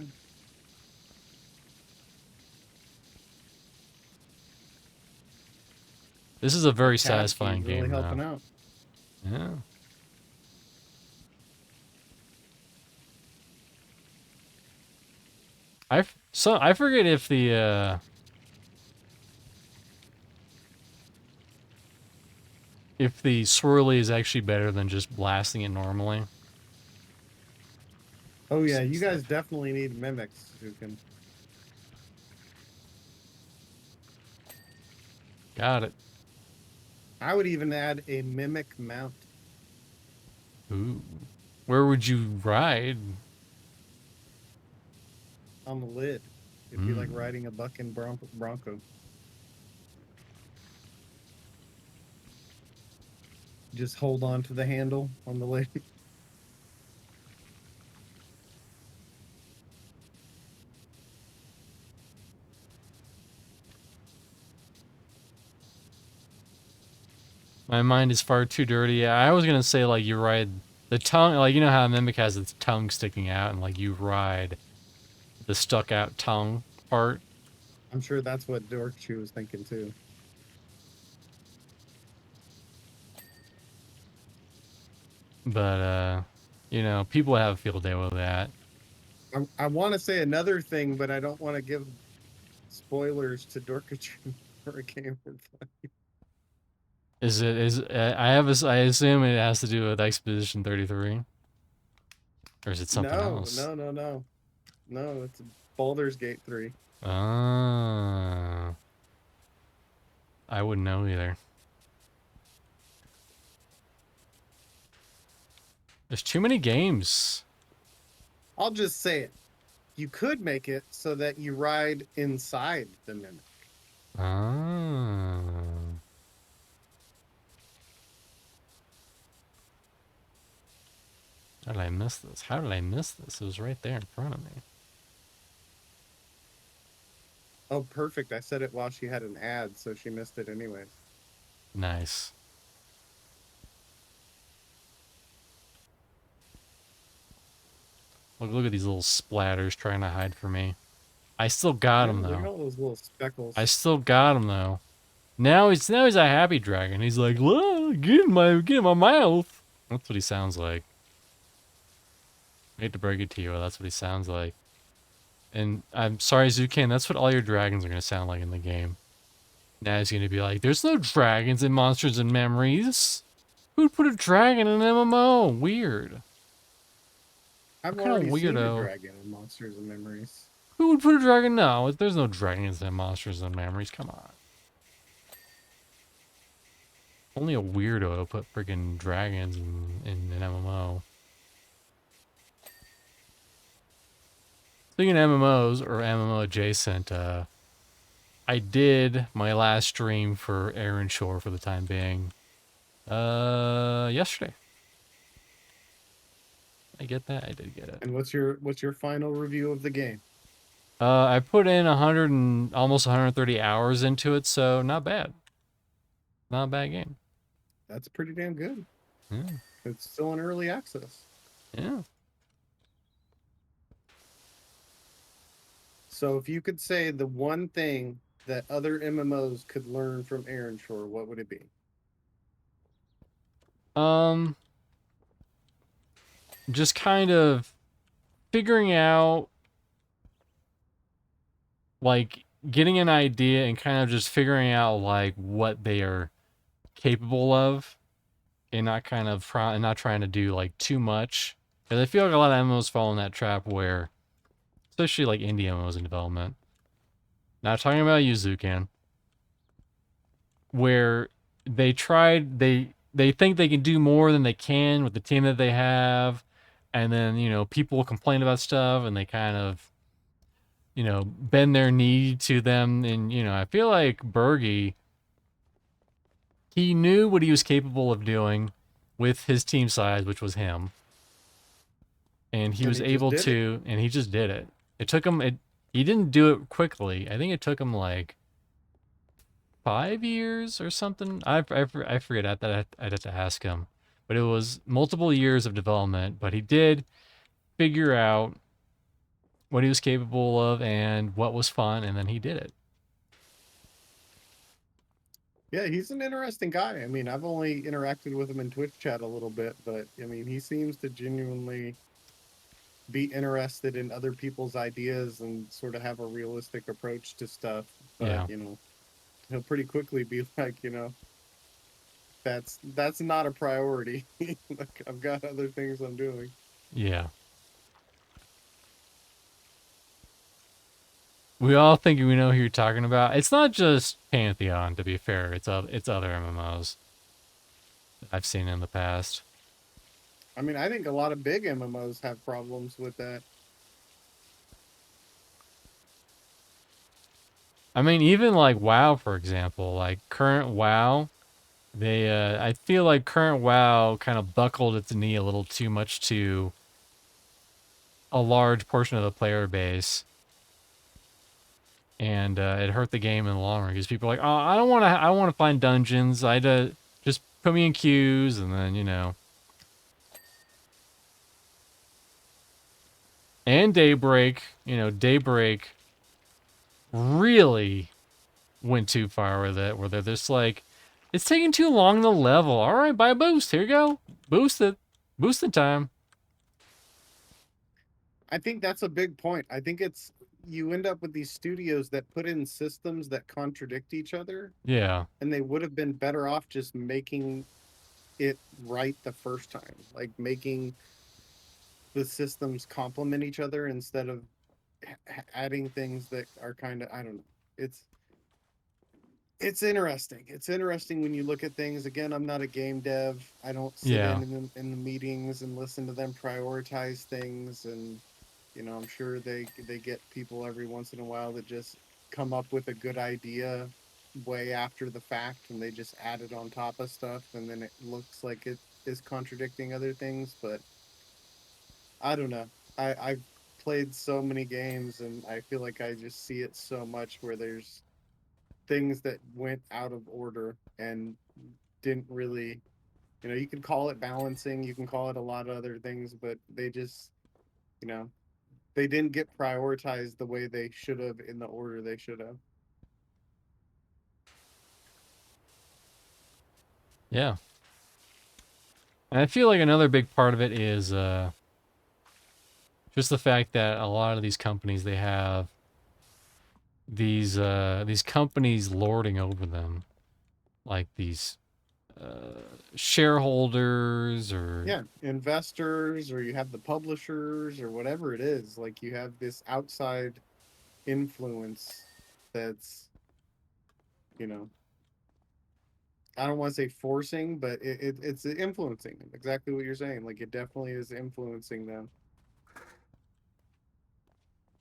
This is a very
Tab key
satisfying
really
game,
helping
though.
out.
Yeah. I forget if the swirly is actually better than just blasting it normally.
Oh yeah, you guys definitely need mimics who can.
Got it.
I would even add a mimic mount.
Ooh. Where would you ride?
On the lid. It'd be like riding a bucking bronco. Just hold on to the handle on the lid.
My mind is far too dirty. Yeah, I was gonna say like you ride the tongue, like you know how a mimic has its tongue sticking out, and like you ride the stuck out tongue part.
I'm sure that's what Dorkchu was thinking too.
But you know, people have a field day with that.
I want to say another thing, but I don't want to give spoilers to Dorkchu for a game for fun.
I assume it has to do with Expedition 33, or is it something else?
No, it's Baldur's Gate 3.
Ah, I wouldn't know either. There's too many games.
I'll just say it. You could make it so that you ride inside the mimic.
Ah. How did I miss this? How did I miss this? It was right there in front of me.
Oh, perfect. I said it while she had an ad, so she missed it anyways.
Nice. Look at these little splatters trying to hide from me. I still got him,
Look at
though.
all those little speckles.
I still got him, though. Now he's a happy dragon. He's like, get in my mouth. That's what he sounds like. I hate to break it to you, but that's what he sounds like. And I'm sorry, Zukan, that's what all your dragons are going to sound like in the game. Now he's going to be like, there's no dragons in Monsters and Memories. Who'd put a dragon in an MMO? Weird.
I've
What kind of
already seen a
weirdo?
dragon in Monsters and Memories.
Who would put a dragon? No, there's no dragons in Monsters and Memories. Come on. Only a weirdo would put freaking dragons in an MMO. Speaking of MMOs, or MMO adjacent, I did my last stream for Aaron Shore for the time being. Yesterday. I get that? I did get it.
And what's your final review of the game?
I put in 100 and almost 130 hours into it, so not bad. Not a bad game.
That's pretty damn good.
Yeah.
It's still in early access.
Yeah.
So if you could say the one thing that other MMOs could learn from Aaron Shore, what would it be?
Um, just kind of figuring out, like, getting an idea and kind of just figuring out like what they are capable of, and not kind of not trying to do like too much. Because I feel like a lot of MMOs fall in that trap where, especially like indie MMOs in development. Not talking about Yuzukan, where they think they can do more than they can with the team that they have, and then people complain about stuff and they kind of bend their knee to them. And I feel like Bergie, he knew what he was capable of doing with his team size, which was him, and he
And
was
he just
able
did it.
to, and he just did it. It took him. He didn't do it quickly. I think it took him like 5 years or something. I forget. I'd have to ask him, but it was multiple years of development. But he did figure out what he was capable of and what was fun, and then he did it.
Yeah, he's an interesting guy. I mean, I've only interacted with him in Twitch chat a little bit, but I mean, he seems to genuinely be interested in other people's ideas and sort of have a realistic approach to stuff. But,
Yeah,
he'll pretty quickly be like, that's not a priority. Like, I've got other things I'm doing.
yeah. We all think we know who you're talking about. It's not just Pantheon, to be fair. It's other MMOs I've seen in the past.
I mean, I think a lot of big MMOs have problems with that.
I mean, even like WoW, for example, like current WoW, they I feel like current WoW kind of buckled its knee a little too much to a large portion of the player base, and it hurt the game in the long run because people are like, oh, I want to find dungeons. Just put me in queues, and then and Daybreak, Daybreak really went too far with it, where they're just like, it's taking too long to level. All right, buy a boost. Here you go, boost it, boost the time.
I think that's a big point. I think it's you end up with these studios that put in systems that contradict each other,
Yeah,
and they would have been better off just making it right the first time, like making the systems complement each other instead of adding things that are kind of, I don't know. It's it's interesting. It's interesting when you look at things. Again, I'm not a game dev. I don't sit
yeah,
in the meetings and listen to them prioritize things. And I'm sure they get people every once in a while that just come up with a good idea way after the fact, and they just add it on top of stuff, and then it looks like it is contradicting other things. But I don't know. I've played so many games, and I feel like I just see it so much where there's things that went out of order and didn't really, you can call it balancing, you can call it a lot of other things, but they just, you know, they didn't get prioritized the way they should have in the order they should have.
yeah. And I feel like another big part of it is just the fact that a lot of these companies, they have these companies lording over them, like these shareholders or
Yeah, investors, or you have the publishers, or whatever it is. Like, you have this outside influence that's, you know, I don't want to say forcing, but it's influencing them. Exactly what you're saying. Like, it definitely is influencing them.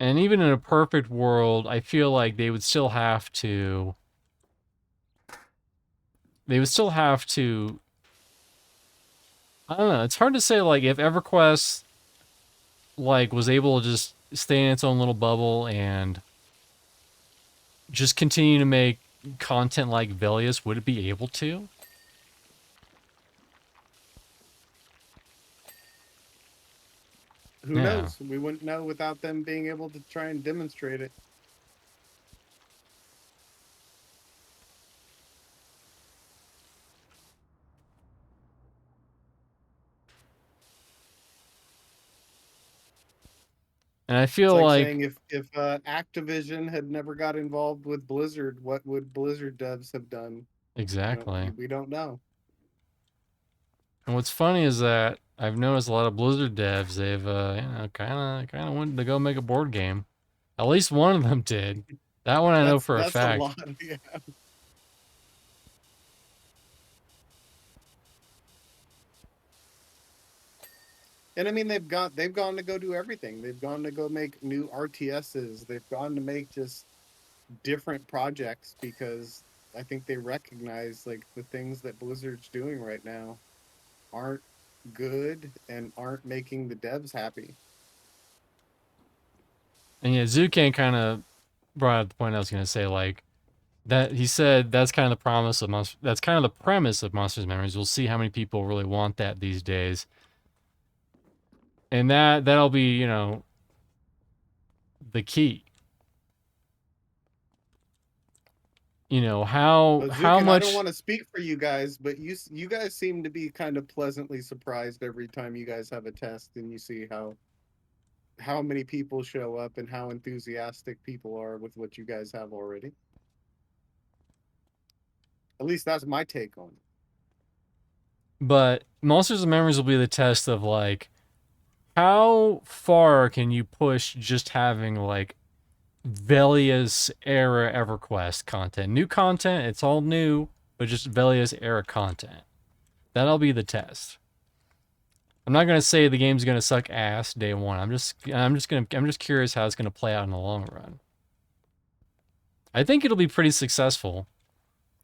and even in a perfect world, I feel like they would still have to I don't know, it's hard to say like if EverQuest like was able to just stay in its own little bubble and just continue to make content like Velious, would it be able to?
Who
Yeah.
knows? We wouldn't know without them being able to try and demonstrate it.
And I
It's
feel
like
like
saying if Activision had never got involved with Blizzard, what would Blizzard devs have done? You know,
exactly.
we don't know.
And what's funny is that I've noticed a lot of Blizzard devs, they've kind of wanted to go make a board game. At least one of them did. That one I know for a
That's a
fact.
lot. Yeah. And I mean, they've gone to go do everything. They've gone to go make new RTSs. They've gone to make just different projects because I think they recognize like the things that Blizzard's doing right now aren't good and aren't making the devs happy.
And yeah, Zucan kind of brought up the point I was gonna say, like that he said that's kind of the promise of Monster. That's kind of the premise of Monsters Memories. We'll see how many people really want that these days, and that'll be the key. How
Zukin, I don't
much.
want to speak for you guys, but you guys seem to be kind of pleasantly surprised every time you guys have a test and you see how many people show up and how enthusiastic people are with what you guys have already. At least that's my take on it.
But Monsters of Memories will be the test of like how far can you push just having like Velia's era EverQuest content. New content, it's all new, but just Velia's era content. That'll be the test. I'm not gonna say the game's gonna suck ass day one. I'm just curious how it's gonna play out in the long run. I think it'll be pretty successful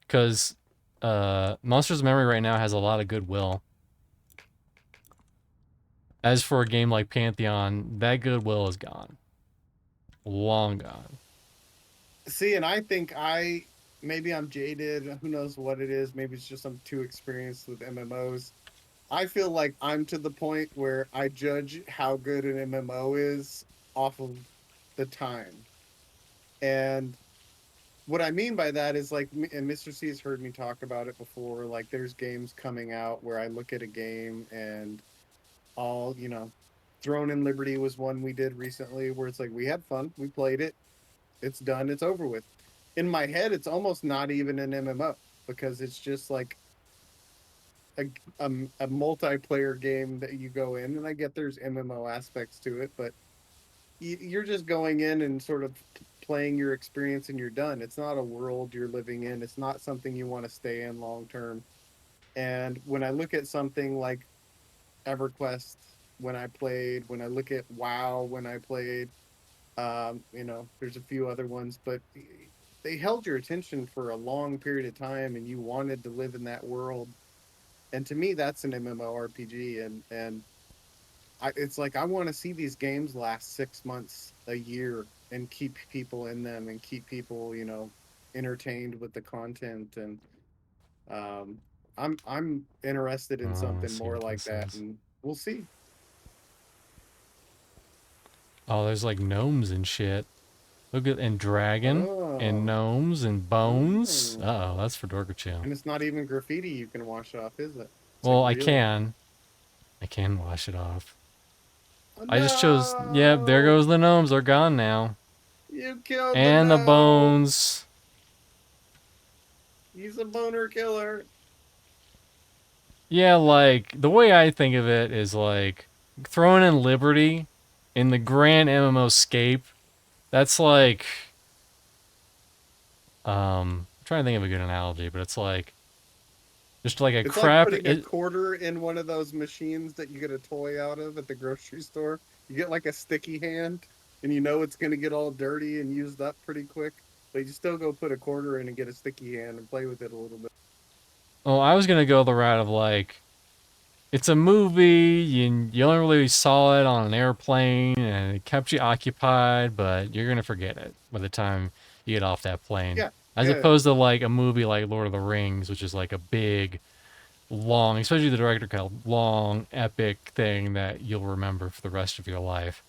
because Monsters of Memory right now has a lot of goodwill. As for a game like Pantheon, that goodwill is gone. Long gone.
See, and I think maybe I'm jaded. Who knows what it is? Maybe it's just I'm too experienced with MMOs. I feel like I'm to the point where I judge how good an MMO is off of the time. And what I mean by that is like, and Mr. C has heard me talk about it before. Like, there's games coming out where I look at a game and Throne and Liberty was one we did recently where it's like we had fun, we played it, it's done, it's over with. In my head, it's almost not even an MMO because it's just like a, a multiplayer game that you go in, and I get there's MMO aspects to it, but you're just going in and sort of playing your experience and you're done. It's not a world you're living in. It's not something you want to stay in long term. And when I look at something like EverQuest, when I look at WoW, when I played, there's a few other ones, but they held your attention for a long period of time, and you wanted to live in that world. And to me, that's an MMORPG, and it's like I want to see these games last 6 months, a year, and keep people in them and keep people, entertained with the content. And um, I'm interested in
Oh,
something
let's see
more
what
like
this
that,
is.
and we'll see.
Oh, there's like gnomes and shit. Look at and dragon and
Oh,
gnomes and bones. Uh oh,
oh,
that's for Dorkachill.
and it's not even graffiti you can wash off, is it? It's like
Well,
real.
I can wash it off.
Oh,
I just chose. Yep, there
no,
goes the gnomes. They're gone now,
you killed the
and the
gnome.
bones.
He's a boner killer.
Yeah, like the way I think of it is like throwing in Liberty in the grand MMO scape. That's like I'm trying to think of a good analogy, but it's like just like a
It's like
crap.
putting a quarter in one of those machines that you get a toy out of at the grocery store. You get like a sticky hand, and you know it's going to get all dirty and used up pretty quick, but you still go put a quarter in and get a sticky hand and play with it a little bit.
Oh, I was gonna go the route of like it's a movie. You only really saw it on an airplane, and it kept you occupied, but you're gonna forget it by the time you get off that plane.
Yeah,
As
yeah.
opposed to like a movie like Lord of the Rings, which is like a big long, especially the director cut, long, epic thing that you'll remember for the rest of your life.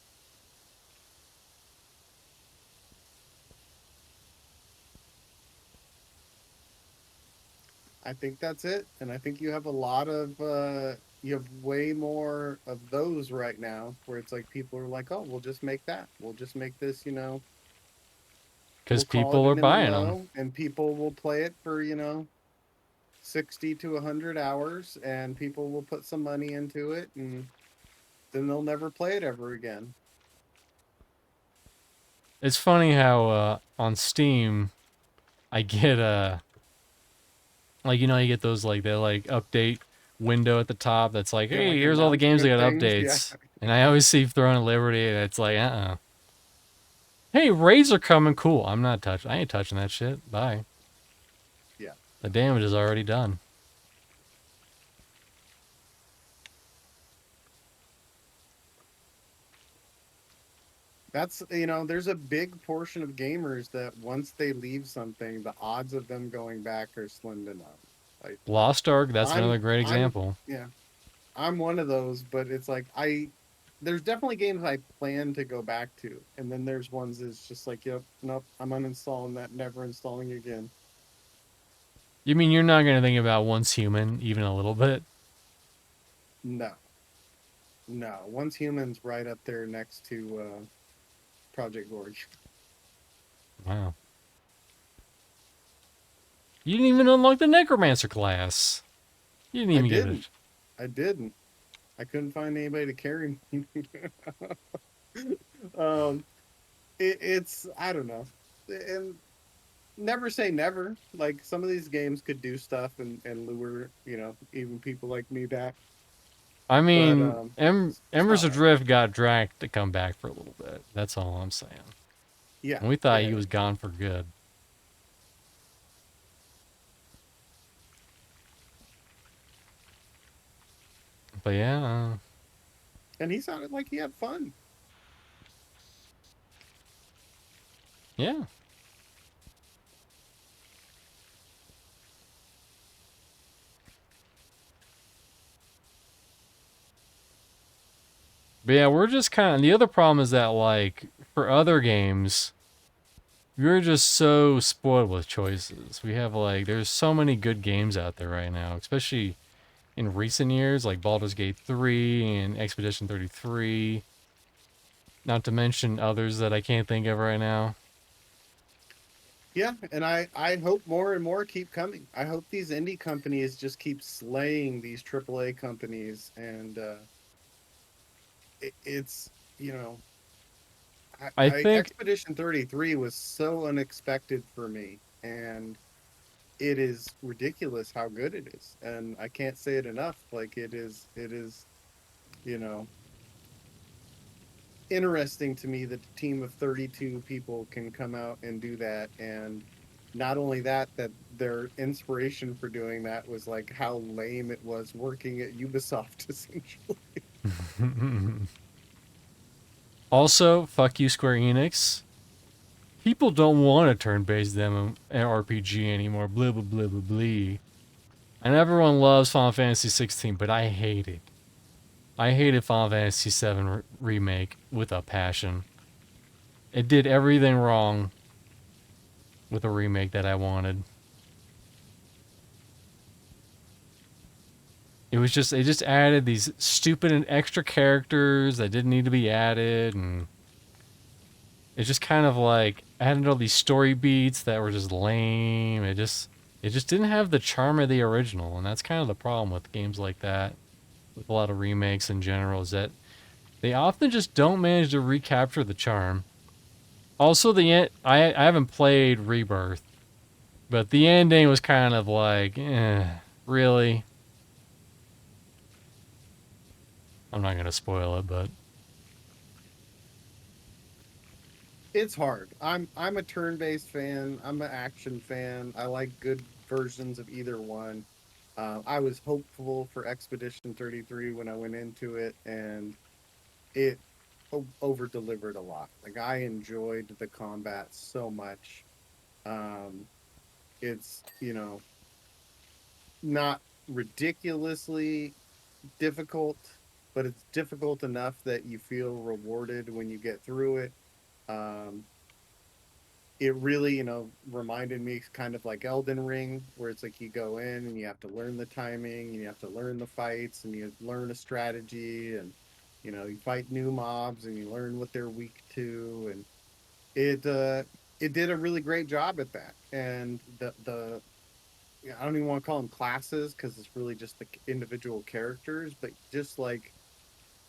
I think that's it, and I think you have a lot of you have way more of those right now, where it's like people are like, oh, we'll just make that, we'll just make this,
Because
we'll call it
people are
an
buying them.
MMO, and people will play it for 60 to 100 hours, and people will put some money into it, and then they'll never play it ever again.
It's funny how on Steam, I get like you get those like they like update window at the top that's like,
Yeah,
hey,
like
here's all the games that
announcement
got
things. Yeah,
updates, and I always see Throne of Liberty, and it's like, hey, raids are coming, cool. I'm not touching. I ain't touching that shit. Bye.
yeah.
The damage is already done.
That's there's a big portion of gamers that once they leave something, the odds of them going back are slim to none. Like
Lost Ark, that's
I'm
another great
I'm
example.
yeah, I'm one of those, but it's like there's definitely games I plan to go back to, and then there's ones that's just like, yep, nope, I'm uninstalling that, never installing again.
You mean you're not gonna think about Once Human even a little bit?
No, no. Once Humans right up there next to Project Gorge.
Wow. You didn't even unlock the Necromancer class. You didn't
I
even give
didn't.
it.
I didn't. I couldn't find anybody to carry me. um, it's I don't know, and never say never. Like some of these games could do stuff and lure even people like me back,
I
but
mean,
it's
Embers
not
of
right now.
Drift got dragged to come back for a little bit. That's all I'm saying.
Yeah,
And we thought
yeah,
he
yeah.
was gone for good. But yeah,
And he sounded like he had fun.
yeah. But yeah, we're just kind of. The other problem is that, like, for other games, we're just so spoiled with choices. We have, like, there's so many good games out there right now, especially in recent years, like Baldur's Gate 3 and Expedition 33. Not to mention others that I can't think of right now.
Yeah, and I hope more and more keep coming. I hope these indie companies just keep slaying these AAA companies, and it's you know
I
I
think
Expedition 33 was so unexpected for me, and it is ridiculous how good it is, and I can't say it enough. Like it is you know interesting to me that a team of 32 people can come out and do that, and not only that, that their inspiration for doing that was like how lame it was working at Ubisoft essentially.
also, fuck you, Square Enix. People don't want a turn-based demo RPG anymore. Blah blah blah blah blah. And everyone loves Final Fantasy 16, but I hate it. I hated Final Fantasy 7 remake with a passion. It did everything wrong with a remake that I wanted. It just added these stupid and extra characters that didn't need to be added, and it just kind of like added all these story beats that were just lame. It just didn't have the charm of the original, and that's kind of the problem with games like that, with a lot of remakes in general, is that they often just don't manage to recapture the charm. Also, I haven't played Rebirth, but the ending was kind of like, really? I'm not gonna spoil it, but
It's hard. I'm a turn-based fan. I'm an action fan. I like good versions of either one. I was hopeful for Expedition 33 when I went into it, and it over delivered a lot. Like I enjoyed the combat so much. It's not ridiculously difficult, but it's difficult enough that you feel rewarded when you get through it. Um, it really, reminded me kind of like Elden Ring, where it's like you go in and you have to learn the timing, and you have to learn the fights, and you learn a strategy, and you fight new mobs, and you learn what they're weak to, and it did a really great job at that. And the yeah, I don't even want to call them classes because it's really just the individual characters, but just like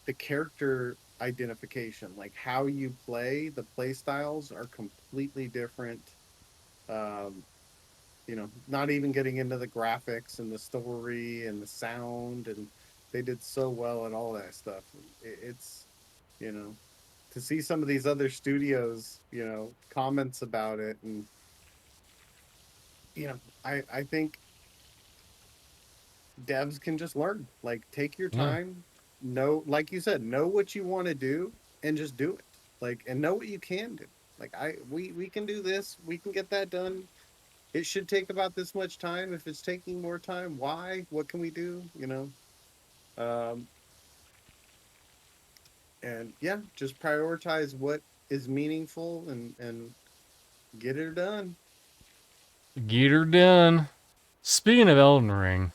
the character identification, like how you play, the play styles are completely different. Um, not even getting into the graphics and the story and the sound, and they did so well at all that stuff. It's, you know, to see some of these other studios, comments about it, and I think devs can just learn. Like, take your
Yeah.
time, know, like you said, know what you want to do and just do it. Like, and know what you can do. Like, we can do this, we can get that done. It should take about this much time. If it's taking more time, why? What can we do? Um, and yeah, just prioritize what is meaningful and get it done.
Get her done. Speaking of Elden Ring,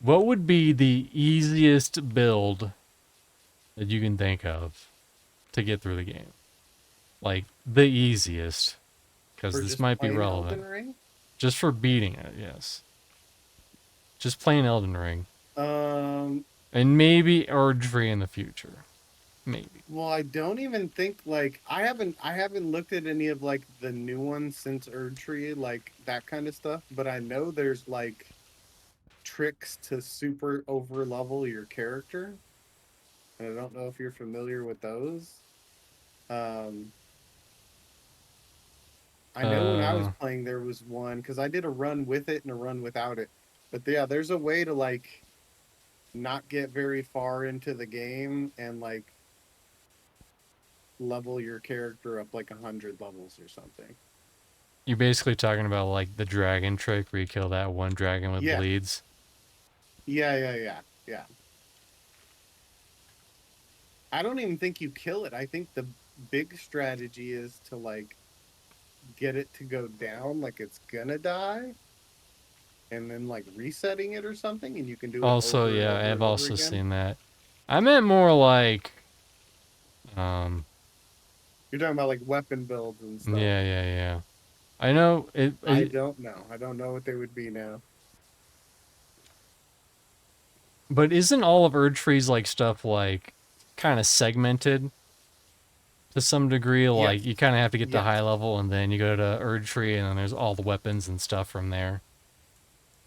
what would be the easiest build that you can think of to get through the game? Like, the easiest. Because
For
this
just
might be
plain Elden
relevant.
Ring.
Just for beating it, yes. Just plain Elden Ring.
Um,
And maybe Erdtree in the future. Maybe.
Well, I don't even think like I haven't looked at any of like the new ones since Erdtree, like that kind of stuff, but I know there's like tricks to super over level your character. And I don't know if you're familiar with those. Um I know when I was
Uh,
playing there was one because I did a run with it and a run without it. But yeah, there's a way to like not get very far into the game and like level your character up like 100 levels or something.
you're basically talking about, like, the dragon trick where you kill that one dragon with
Yeah,
bleeds.
yeah. I don't even think you kill it. I think the big strategy is to like get it to go down like it's gonna die and then like resetting it or something, and you can do it
Also,
over and
yeah,
over
I've
and over
also
again.
seen that. I meant more like, um,
You're talking about like weapon builds and stuff.
yeah. I know
I don't know. I don't know what they would be now.
but isn't all of Erdtree's like stuff like kind of segmented to some degree? Like you
Yes.
kind of have to get to high
Yes.
level and then you go to Erdtree and then there's all the weapons and stuff from there.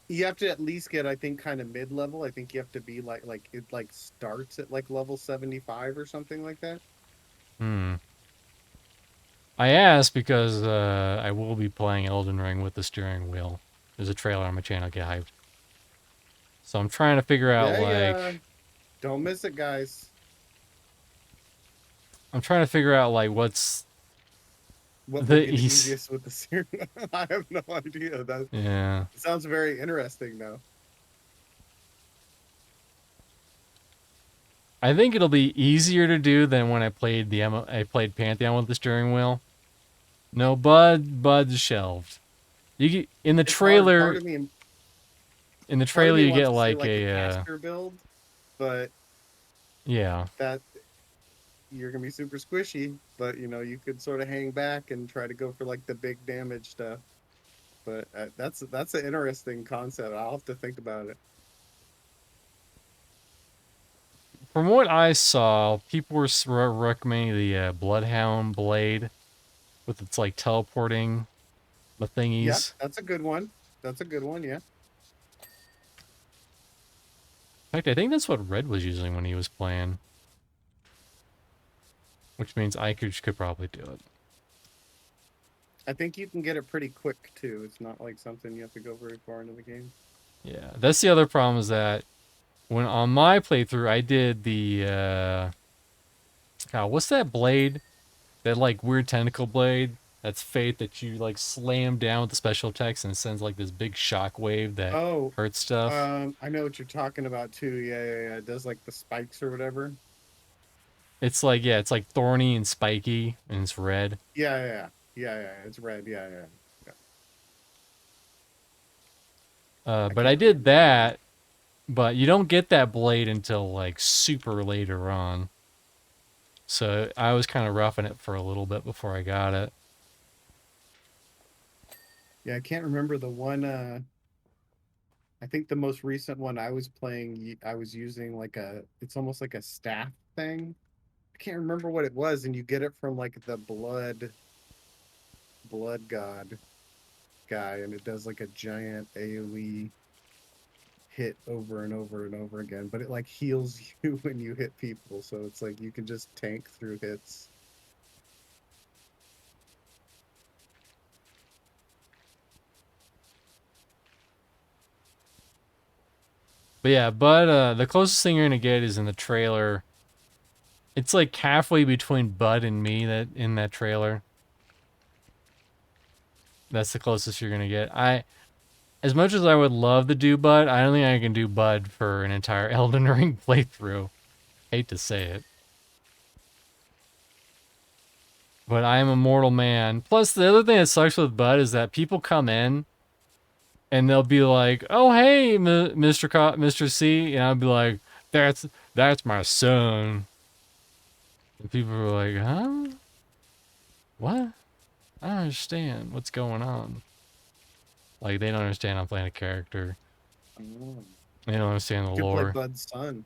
You have to at least get, I think, kind of mid level. I think you have to be like it like starts at like level 75 or something like that.
Hmm. I asked because I will be playing Elden Ring with the steering wheel. There's a trailer on my channel. Get hyped. So I'm trying to figure out
They
like
don't miss it, guys.
what's
What will
the
be the
east.
easiest with the series? I have no idea. That
Yeah.
sounds very interesting, though.
I think it'll be easier to do than when I played I played Pantheon with the steering wheel. No, Bud's shelved. You get
It's hard.
in the
Part of
trailer
me
you get
wants to say
like
like a
a
caster build, but
yeah.
that you're gonna be super squishy. But you could sort of hang back and try to go for like the big damage stuff. But that's an interesting concept. I'll have to think about it.
From what I saw, people were recommending the Bloodhound blade with its like teleporting the
Yeah,
thingies.
that's a good one. That's a good one. Yeah.
In fact, I think that's what Red was using when he was playing, which means I could probably do it.
I think you can get it pretty quick too. It's not like something you have to go very far into the game.
Yeah, that's the other problem is that when on my playthrough I did the God, what's that blade? That like weird tentacle blade. That's fate that you like slam down with the special text and it sends like this big shock wave that
Oh,
hurts stuff.
I know what you're talking about too. Yeah, yeah, yeah. It does like the spikes or whatever.
It's like, yeah, it's like thorny and spiky and it's red.
Yeah, yeah, yeah, yeah, yeah. It's red. Yeah, yeah, yeah. I
But I
can't
did
remember what it is.
that, but you don't get that blade until like super later on. So I was kind of roughing it for a little bit before I got it.
Yeah, I can't remember the one. I think the most recent one I was playing, I was using like it's almost like a staff thing. I can't remember what it was, and you get it from like the blood god guy, and it does like a giant AoE hit over and over and over again. But it like heals you when you hit people, so it's like you can just tank through hits.
But yeah, the closest thing you're gonna get is in the trailer. It's like halfway between Bud and me that in that trailer. That's the closest you're gonna get. As much as I would love to do Bud, I don't think I can do Bud for an entire Elden Ring playthrough. Hate to say it. But I am a mortal man. Plus, the other thing that sucks with Bud is that people come in and they'll be like, "Oh, hey, Mr. C," and I'll be like, "That's my son." And people are like, "Huh? What? I don't understand what's going on." Like, they don't understand I'm playing a character.
Oh.
They don't understand the
You could play
lore.
Bud's son.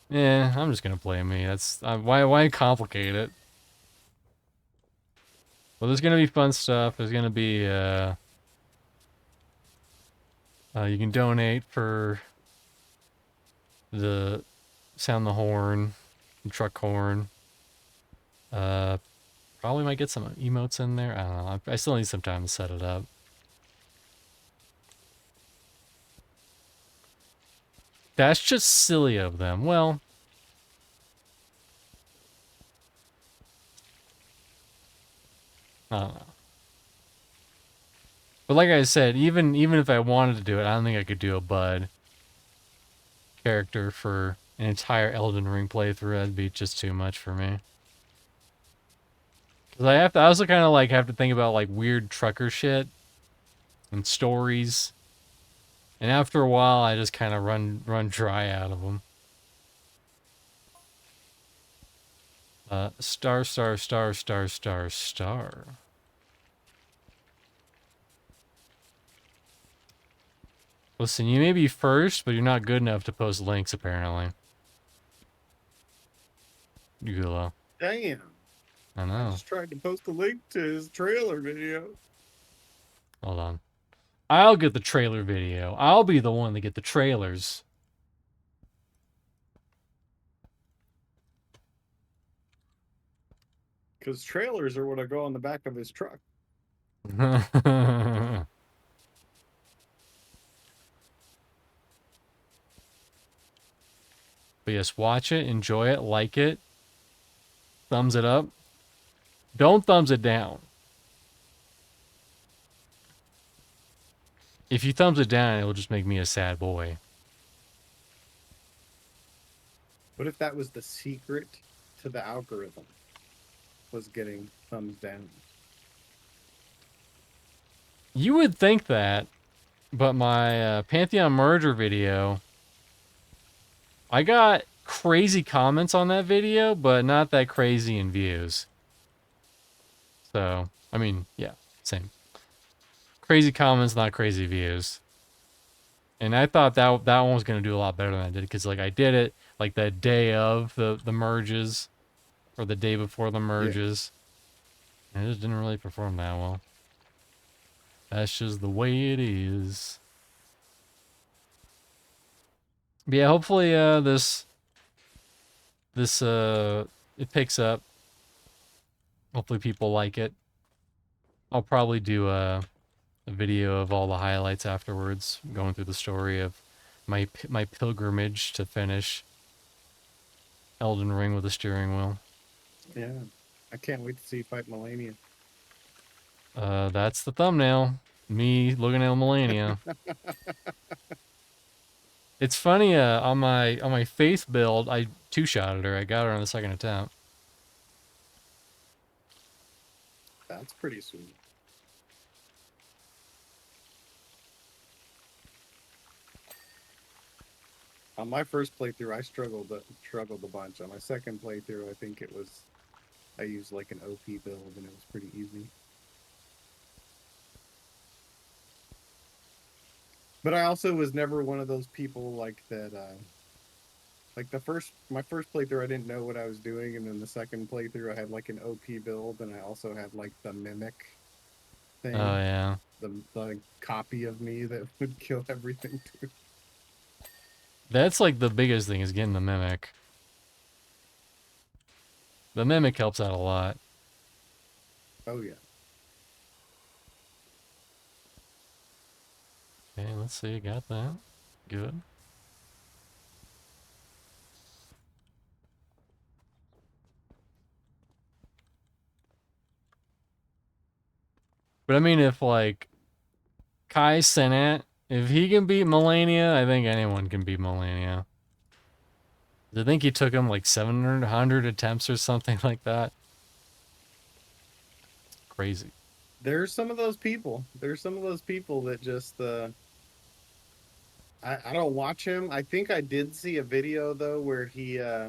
Yeah, I'm just gonna play me. That's why complicate it? Well, there's gonna be fun stuff. There's gonna be you can donate for the sound the horn, the truck horn. Uh, Probably might get some emotes in there. I don't know. I still need some time to set it up. That's just silly of them. Well, I don't know. But like I said, even if I wanted to do it, I don't think I could do a Bud character for an entire Elden Ring playthrough. That'd be just too much for me. Cause I also kind of like have to think about like weird trucker shit and stories. And after a while, I just kind of run dry out of them. Star, star, star, star, star, star. Listen, you may be first, but you're not good enough to post links, apparently. Gulo.
Damn.
I
I
know.
just tried to post a link to his trailer video.
Hold on. I'll get the trailer video. I'll be the one to get the trailers.
Because trailers are what I go on the back of his truck.
But yes, watch it, enjoy it, like it, thumbs it up. Don't thumbs it down. If you thumbs it down, it'll just make me a sad boy.
What if that was the secret to the algorithm? Was getting thumbs down.
You would think that, but my Pantheon merger video, I got crazy comments on that video, but not that crazy in views. So, I mean, yeah, same. Crazy comments, not crazy views. And I thought that one was going to do a lot better than I did, because like I did it like the day of the merges, or the day before the merges. Yeah. And it just didn't really perform that well. That's just the way it is. But yeah, hopefully this it picks up. Hopefully people like it. I'll probably do a video of all the highlights afterwards, going through the story of my pilgrimage to finish Elden Ring with a steering wheel.
Yeah. I can't wait to see you fight Melania.
That's the thumbnail. Me looking at Melania. It's funny, on my Faith build, I two-shotted her. I got her on the second attempt.
That's pretty sweet. On my first playthrough, I struggled a bunch. On my second playthrough, I think I used like an OP build and it was pretty easy. But I also was never one of those people like that. Like my first playthrough, I didn't know what I was doing, and then the second playthrough, I had like an OP build, and I also had like the mimic
Oh
thing,
yeah.
the copy of me that would kill everything too.
That's like the biggest thing is getting the mimic. The mimic helps out a lot.
Oh yeah.
Okay, let's see, got that. Good. But I mean, if like Kai Cenat, if he can beat Melania, I think anyone can beat Melania. I think he took him like 700 attempts or something like that. Crazy.
There's some of those people. There's some of those people that just I don't watch him. I think I did see a video though where he I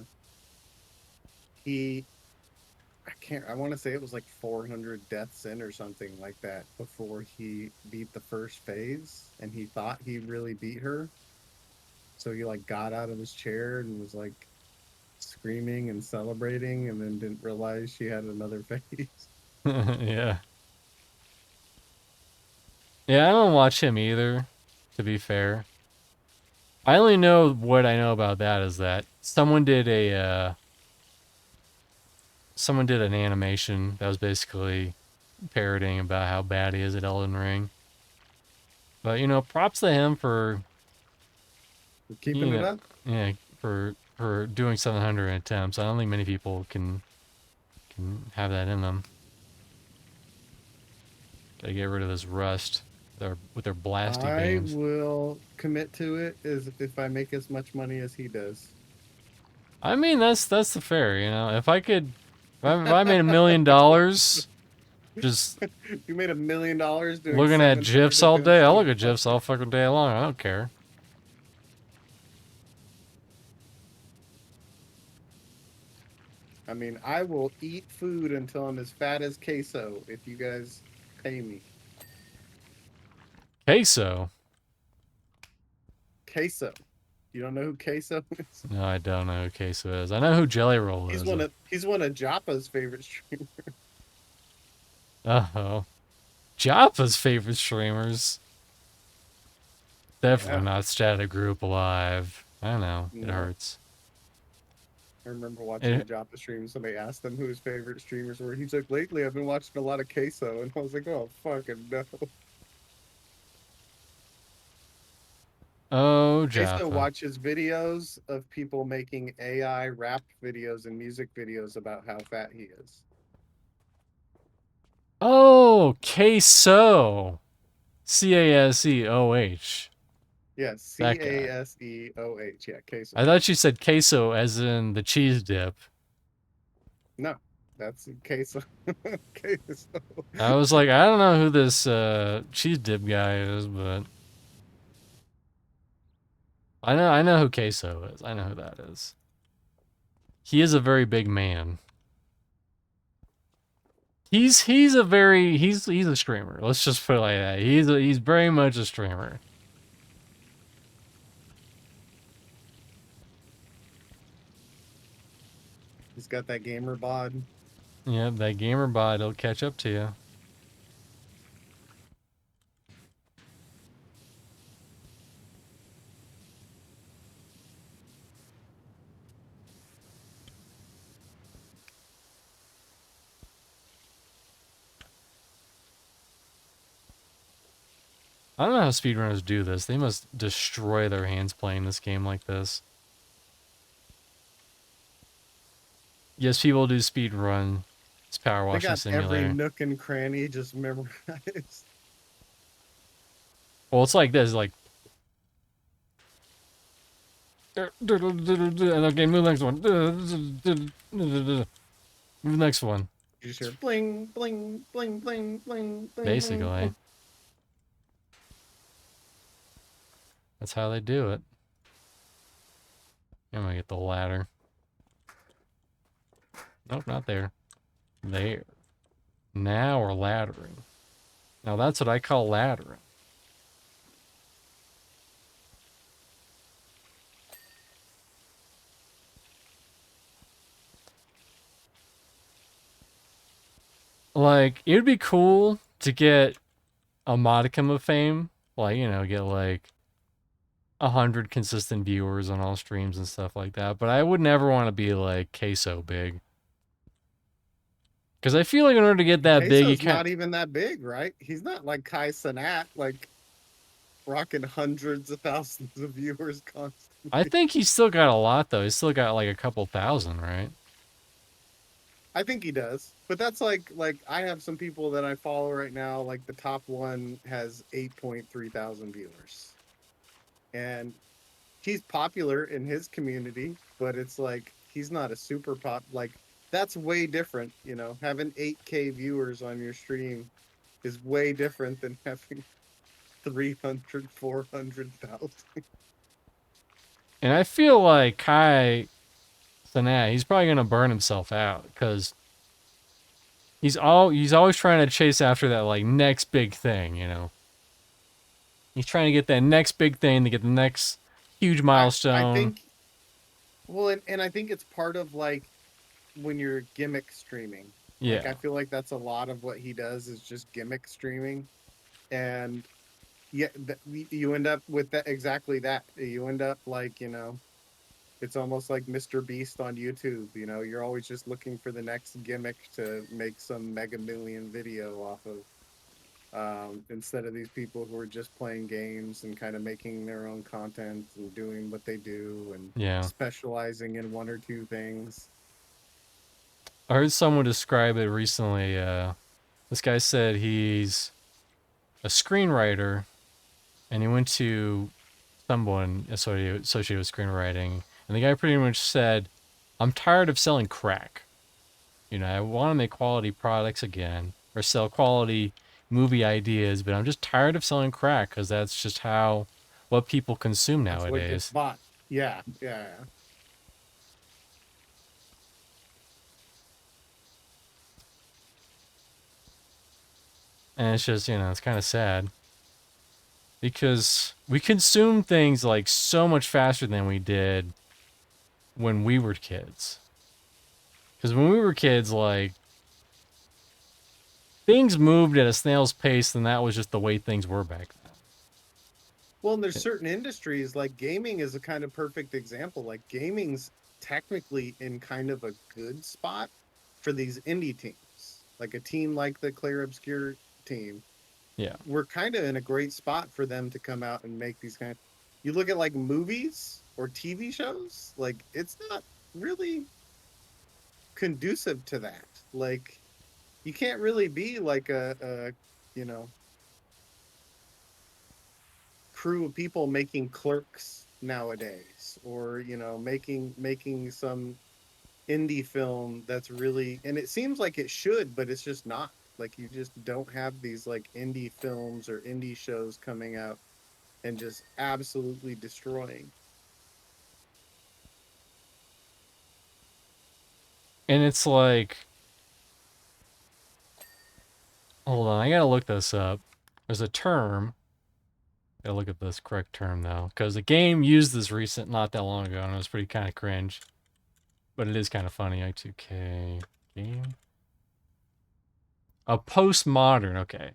want to say it was like 400 deaths in or something like that before he beat the first phase, and he thought he really beat her. So he like got out of his chair and was like screaming and celebrating, and then didn't realize she had another phase.
Yeah. Yeah, I don't watch him either, to be fair. I only know what I know about that is that someone did an animation that was basically parroting about how bad he is at Elden Ring. But you know, props to him for
We're keeping
you
it
know,
up.
yeah, for doing 700 attempts. I don't think many people can have that in them. Gotta get rid of this rust with their blasty
I
beams.
will commit to it as if I make as much money as he does.
I mean, that's the fair, you know. If I made $1 million, just
You made $1 million doing
looking at
700
GIFs all day,
attempts
I'll
to
look at GIFs all fucking day long. I don't care.
I mean, I will eat food until I'm as fat as queso if you guys pay me.
Queso.
Queso. You don't know who queso is?
No, I don't know who queso is. I know who Jelly Roll is.
He's one of Joppa's favorite streamers.
Oh, Joppa's favorite streamers. Definitely
Yeah.
not Static Group Live. I know it
No.
hurts.
I remember watching a
It,
Joppa stream and somebody asked him who his favorite streamers were. He's like, lately I've been watching a lot of queso, and I was like, oh fucking no.
oh,
Queso
Joppa.
watches videos of people making AI rap videos and music videos about how fat he is.
Oh, Queso. Caseoh.
Yeah,
That guy.
Caseoh. Yeah, queso.
I thought you said queso as in the cheese dip.
No, that's queso. Queso.
I was like, I don't know who this cheese dip guy is, but I know who queso is. I know who that is. He is a very big man. He's a streamer. Let's just put it like that. He's very much a streamer.
He's got that gamer bod.
Yeah, that gamer bot, he'll catch up to you. I don't know how speedrunners do this. They must destroy their hands playing this game like this. Yes, people do speedrun It's Power
They
Washing
got every
Simulator.
nook and cranny just memorized.
Well, it's like this, like. And okay, move the next one. Move the next one.
You just hear bling, bling, bling, bling, bling, bling, bling,
Basically,
bling.
that's how they do it. I'm gonna get the ladder. Nope, not there. There. Now we're laddering. Now that's what I call laddering. Like, it would be cool to get a modicum of fame. Like, you know, get like 100 consistent viewers on all streams and stuff like that. But I would never want to be like Queso big. Because I feel like in order to get that big, you
Queso's
can't.
not even that big, right? He's not like Kai Cenat, like rocking hundreds of thousands of viewers constantly.
I think he's still got a lot, though. He's still got like a couple thousand, right?
I think he does, but that's like I have some people that I follow right now. Like the top one has 8.3 thousand viewers, and he's popular in his community, but it's like he's not a super pop. Like that's way different, you know. Having 8K viewers on your stream is way different than having 300, 400,000.
And I feel like Kai Cenat, he's probably gonna burn himself out because he's always trying to chase after that like next big thing, you know. He's trying to get that next big thing to get the next huge
I
milestone.
think well, and I think it's part of like when you're gimmick streaming. Like
Yeah.
I feel like that's a lot of what he does is just gimmick streaming, and yeah, you end up with that exactly that. You end up like it's almost like Mr. Beast on YouTube. You know, you're always just looking for the next gimmick to make some mega million video off of. Instead of these people who are just playing games and kind of making their own content and doing what they do and
Yeah.
specializing in one or two things.
I heard someone describe it recently. This guy said he's a screenwriter and he went to someone associated with screenwriting, and the guy pretty much said, I'm tired of selling crack. You know, I want to make quality products again or sell quality movie ideas, but I'm just tired of selling crack because that's just what people consume
That's what gets
nowadays.
bought. Yeah, yeah.
And it's just, it's kind of sad because we consume things like so much faster than we did when we were kids. Because when we were kids, like, things moved at a snail's pace, and that was just the way things were back then.
Well, and there's certain industries like gaming is a kind of perfect example. Like gaming's technically in kind of a good spot for these indie teams. Like a team like the Claire Obscure team.
Yeah.
We're kind of in a great spot for them to come out and make these you look at like movies or TV shows, like it's not really conducive to that. Like you can't really be like a you know crew of people making Clerks nowadays, or making some indie film that's really, and it seems like it should, but it's just not. Like you just don't have these like indie films or indie shows coming out and just absolutely destroying.
And it's like, hold on, I gotta look this up. There's a term. Gotta look at this correct term though, because the game used this not that long ago, and it was pretty kind of cringe. But it is kind of funny. I2K game. A postmodern, okay.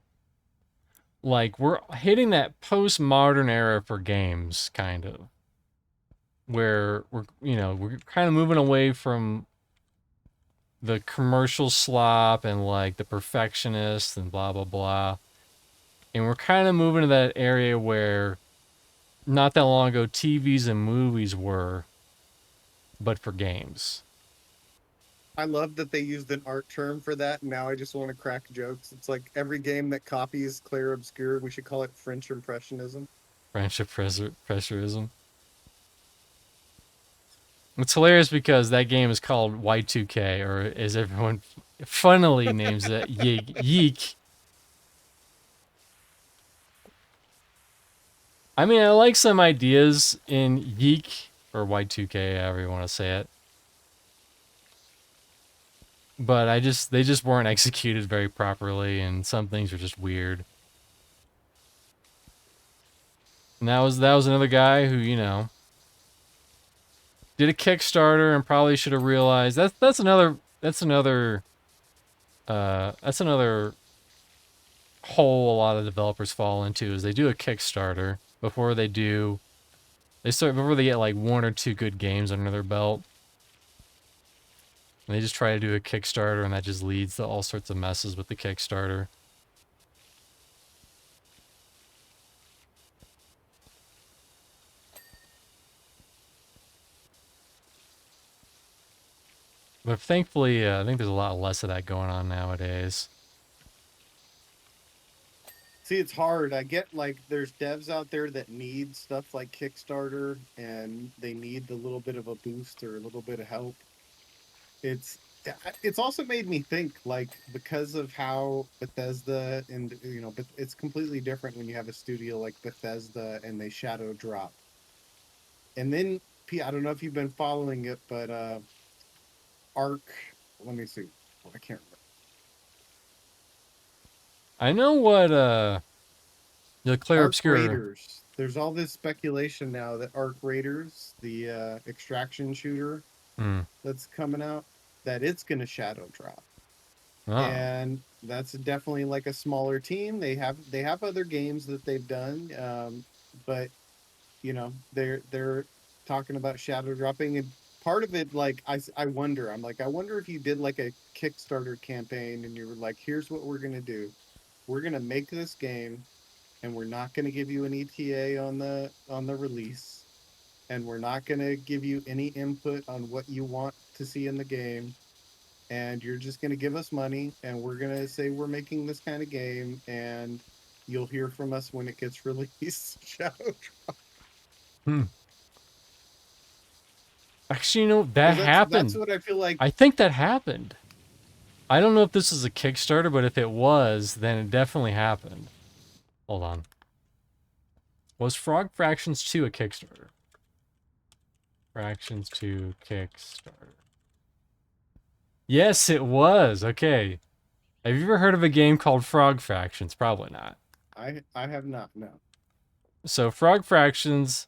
Like, we're hitting that postmodern era for games, kind of. Where we're kind of moving away from the commercial slop and like the perfectionist and blah blah blah. And we're kind of moving to that area where not that long ago TVs and movies were, but for games.
I love that they used an art term for that. And now I just want to crack jokes. It's like every game that copies Clair Obscur, we should call it French Impressionism.
Friendship pressurism. It's hilarious because that game is called Y2K, or as everyone funnily names it, Yeek. I mean, I like some ideas in Yeek, or Y2K, however you want to say it. But they just weren't executed very properly, and some things are just weird. And that was another guy who, you know, did a Kickstarter and probably should have realized that's another hole a lot of developers fall into is they do a Kickstarter before they get like one or two good games under their belt. And they just try to do a Kickstarter, and that just leads to all sorts of messes with the Kickstarter. But thankfully, I think there's a lot less of that going on nowadays.
See, it's hard. I get like there's devs out there that need stuff like Kickstarter and they need the little bit of a boost or a little bit of help. It's it's also made me think like because of how Bethesda and but it's completely different when you have a studio like Bethesda and they shadow drop. And then I don't know if you've been following it, but Arc, let me see. I can't remember.
I know what the Clair
Arc
Obscur.
Raiders. There's all this speculation now that Arc Raiders, the extraction shooter
Hmm.
that's coming out, that it's going to shadow drop.
Oh.
And that's definitely like a smaller team. They have other games that they've done, but they're talking about shadow dropping. And part of it, like I wonder, I wonder if you did like a Kickstarter campaign and you were like, here's what we're going to do. We're going to make this game and we're not going to give you an ETA on the release, and we're not going to give you any input on what you want to see in the game, and you're just going to give us money, and we're going to say we're making this kind of game, and you'll hear from us when it gets released. Shadow Drop.
Hmm. Actually, you know, that
Because that's
happened.
what I feel like.
I think that happened. I don't know if this is a Kickstarter, but if it was, then it definitely happened. Hold on. Was Frog Fractions 2 a Kickstarter? Fractions 2 Kickstarter. Yes, it was. Okay. Have you ever heard of a game called Frog Fractions? Probably not.
I have not, no.
So Frog Fractions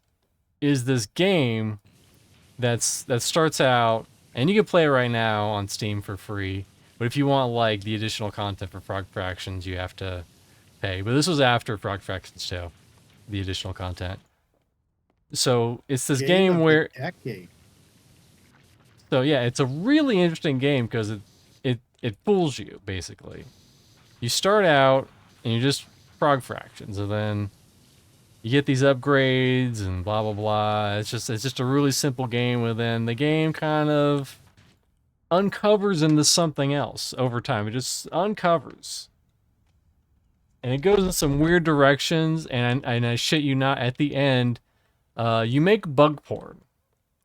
is this game that starts out, and you can play it right now on Steam for free. But if you want like the additional content for Frog Fractions, you have to pay. But this was after Frog Fractions 2, the additional content. So it's this
Game
game
of the
where,
decade.
so yeah, it's a really interesting game because it fools you basically. You start out and you're just Frog Fractions, and then you get these upgrades and blah blah blah. It's just a really simple game, and then the game kind of uncovers into something else over time. It just uncovers. And it goes in some weird directions, and I shit you not, at the end, you make bug porn.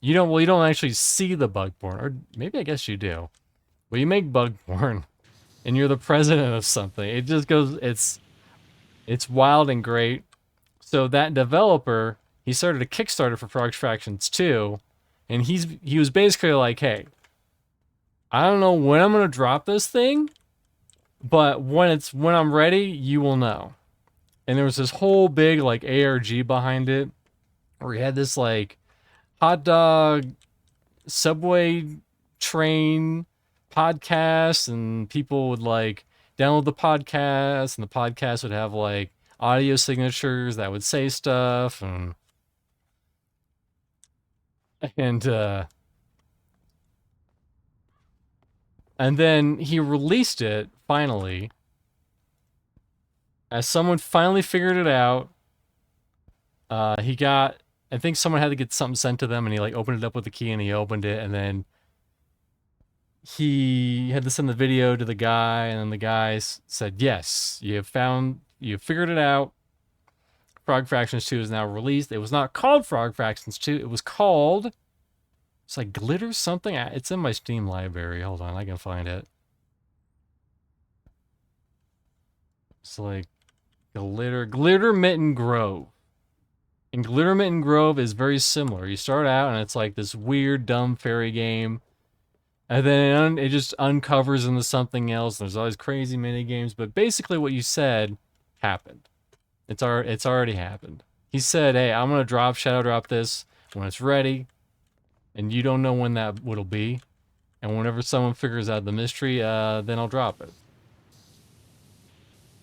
You don't actually see the bug porn, or maybe I guess you do. But you make bug porn, and you're the president of something. It just goes, it's wild and great. So that developer, he started a Kickstarter for Frog Fractions 2, and he was basically like, hey, I don't know when I'm gonna drop this thing, but when I'm ready, you will know. And there was this whole big like ARG behind it, where he had this like hot dog subway train podcast, and people would like download the podcast, and the podcast would have like audio signatures that would say stuff, and and then he released it finally. As someone finally figured it out, he got, I think someone had to get something sent to them, and he like opened it up with the key, and he opened it, and then he had to send the video to the guy, and then the guy said, "Yes, you figured it out. Frog Fractions 2 is now released. It was not called Frog Fractions 2. It was called, it's like Glitter something. It's in my Steam library. Hold on, I can find it. It's like Glitter Mitten Grove. And Glitter Mitten Grove is very similar. You start out and it's like this weird, dumb fairy game. And then it just uncovers into something else. There's all these crazy mini games. But basically what you said happened. It's already happened. He said, hey, I'm going to shadow drop this when it's ready. And you don't know when that will be. And whenever someone figures out the mystery, then I'll drop it.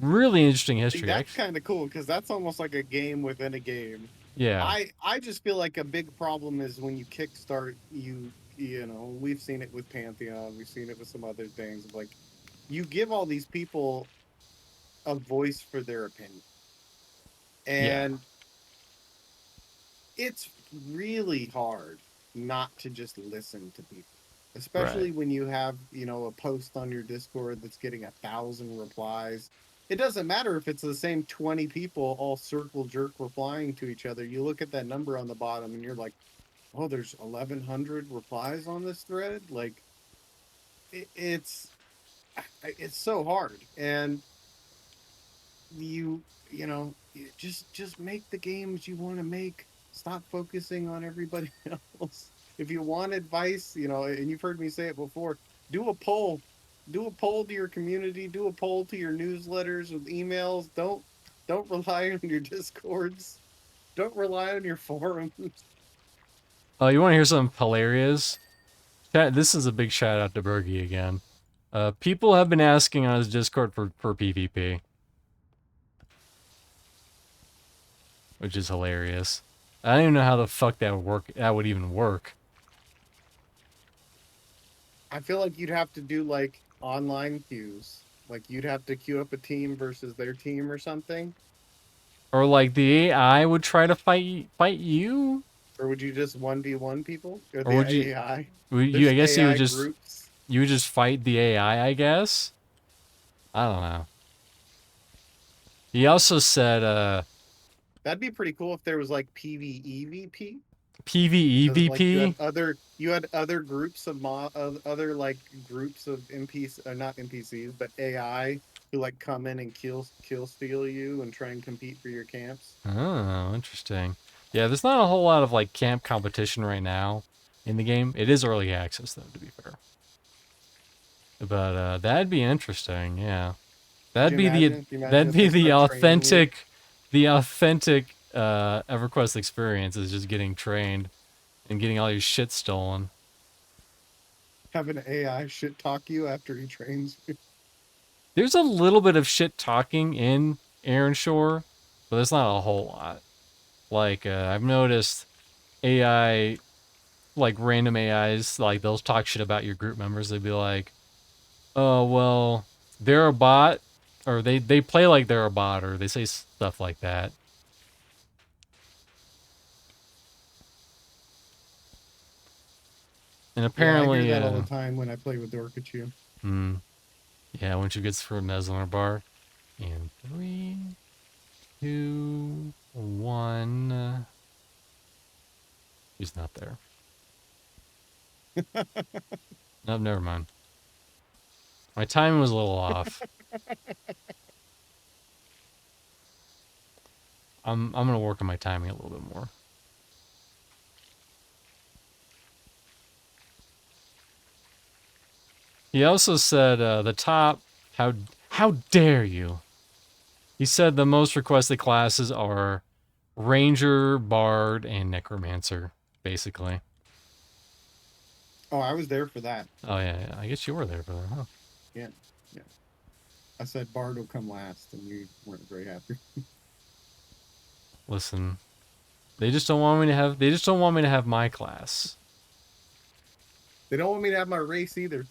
Really interesting history.
See, that's kind of cool because that's almost like a game within a game.
Yeah.
I just feel like a big problem is when you kickstart, you know, we've seen it with Pantheon, we've seen it with some other things. Like, you give all these people a voice for their opinion, and it's really hard not to just listen to people, especially when you have, you know, a post on your Discord that's getting 1,000 replies. It doesn't matter if it's the same 20 people all circle jerk replying to each other. You look at that number on the bottom and you're like, oh, there's 1,100 replies on this thread. Like, it's so hard. And you know, just make the games you want to make. Stop focusing on everybody else. If you want advice, you know, and you've heard me say it before, do a poll. Do a poll to your community. Do a poll to your newsletters with emails. Don't rely on your Discords. Don't rely on your forums.
Oh, you want to hear something hilarious? This is a big shout out to Bergie again. People have been asking on his Discord for PvP. Which is hilarious. I don't even know how the fuck that would work. That would even work.
I feel like you'd have to do like online queues. Like you'd have to queue up a team versus their team or something.
Or like the AI would try to fight you?
Or would you just 1v1 people?
Or would you
AI?
I guess you would just
groups.
You would just fight the AI, I guess? I don't know. He also said
that'd be pretty cool if there was like PvEVP.
PvEVP?
Like you had other groups of other like groups of NPCs, not NPCs, but AI who like come in and kill steal you and try and compete for your camps.
Oh, interesting. Yeah, there's not a whole lot of like camp competition right now in the game. It is early access though, to be fair. But that'd be interesting, yeah. That'd be the authentic EverQuest experience, is just getting trained and getting all your shit stolen.
Have an AI shit talk you after he trains you.
There's a little bit of shit talking in Aaron Shore, but there's not a whole lot. Like I've noticed AI, like random AIs, like they'll talk shit about your group members. They'd be like, "Oh well, they're a bot," or they play like they're a bot, or they say stuff like that. And apparently,
I hear that all the time when I play with Dorkachu.
Yeah, when she gets for a Mesmer bar. And 3, 2, 1. He's not there. Nope, never mind. My timing was a little off. I'm gonna work on my timing a little bit more. He also said the top. How dare you? He said the most requested classes are Ranger, Bard, and Necromancer, basically.
Oh, I was there for that.
Oh yeah. I guess you were there for that, huh?
Yeah. I said Bard will come last, and you weren't very happy.
Listen, they just don't want me to have. They just don't want me to have my class.
They don't want me to have my race either.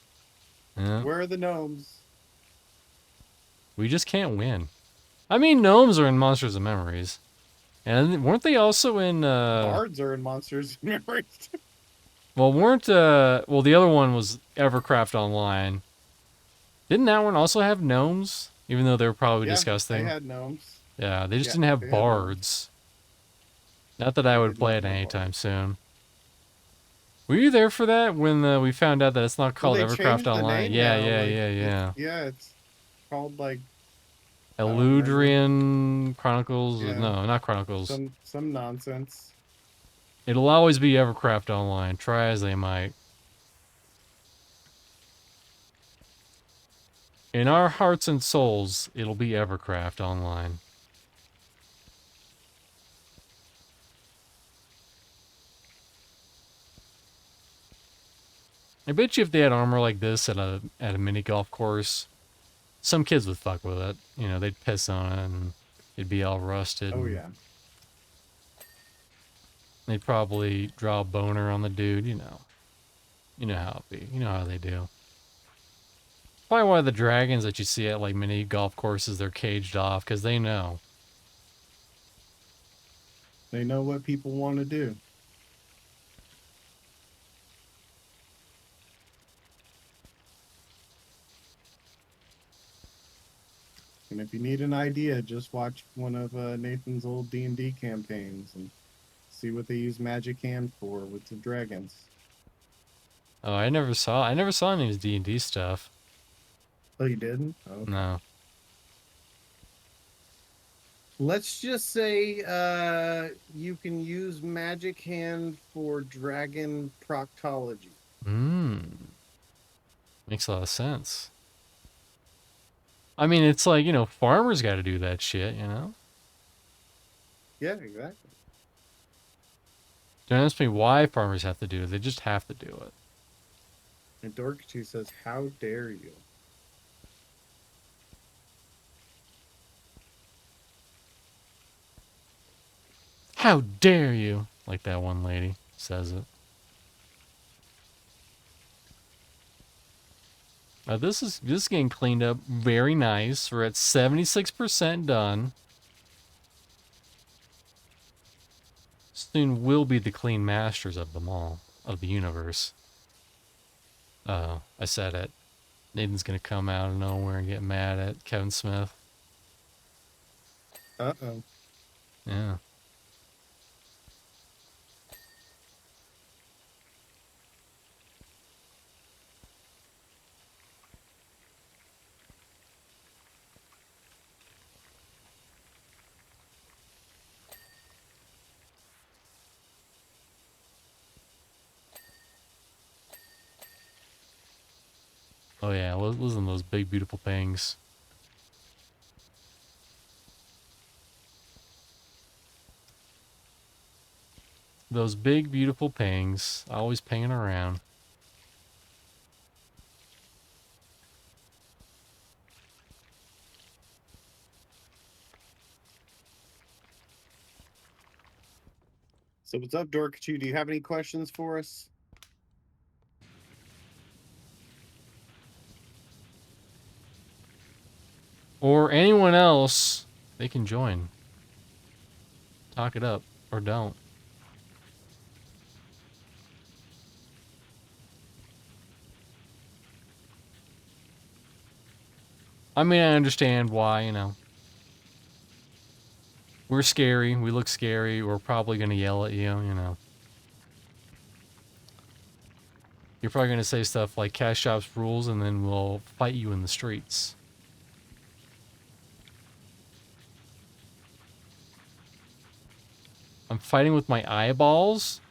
Yeah.
Where are the gnomes?
We just can't win. I mean, gnomes are in Monsters of Memories, and weren't they also in?
Bards are in Monsters of Memories.
Well, weren't well the other one was Evercraft Online. Didn't that one also have gnomes? Even though they were probably
Yeah, they
disgusting.
had gnomes.
Yeah, they just
Yeah,
didn't have
they had gnomes.
bards. Not that I
They
would
did
play
not
it
have bars.
anytime soon. Were you there for that when we found out that it's not
When
called
they
Evercraft
changed the
Online?
name
Yeah,
now,
yeah,
like
yeah,
it's
yeah.
yeah, it's called like I don't remember.
Eludrian Chronicles?
Yeah,
No, not Chronicles.
some nonsense.
It'll always be Evercraft Online. Try as they might. In our hearts and souls, it'll be Evercraft Online. I bet you if they had armor like this at a mini golf course, some kids would fuck with it. You know, they'd piss on it and it'd be all rusted
Oh
and
yeah.
they'd probably draw a boner on the dude, you know. You know how it be. You know how they do. Probably why the dragons that you see at like mini golf courses, they're caged off because they know.
They know what people want to do. And if you need an idea, just watch one of Nathan's old D&D campaigns and see what they use magic hand for with the dragons.
Oh, I never saw any of his D&D stuff.
Oh, you didn't? Oh, okay.
No.
Let's just say you can use magic hand for dragon proctology.
Makes a lot of sense. I mean, it's like, you know, farmers got to do that shit, you know?
Yeah, exactly.
Don't ask me why farmers have to do it. They just have to do it.
And Dorkitu says, "How dare you?"
How dare you? Like that one lady says it. This is getting cleaned up very nice. We're at 76% done. Soon we'll be the clean masters of them all, of the universe. I said it. Nathan's gonna come out of nowhere and get mad at Kevin Smith.
Uh-oh.
Yeah. Oh yeah, listen to those big beautiful things. Those big beautiful pings, always pinging around.
So what's up, Dorkitu? Do you have any questions for us?
Or anyone else, they can join. Talk it up, or don't. I mean, I understand why, you know. We're scary, we look scary, we're probably gonna yell at you, you know. You're probably gonna say stuff like Cash Shop's rules and then we'll fight you in the streets. I'm fighting with my eyeballs?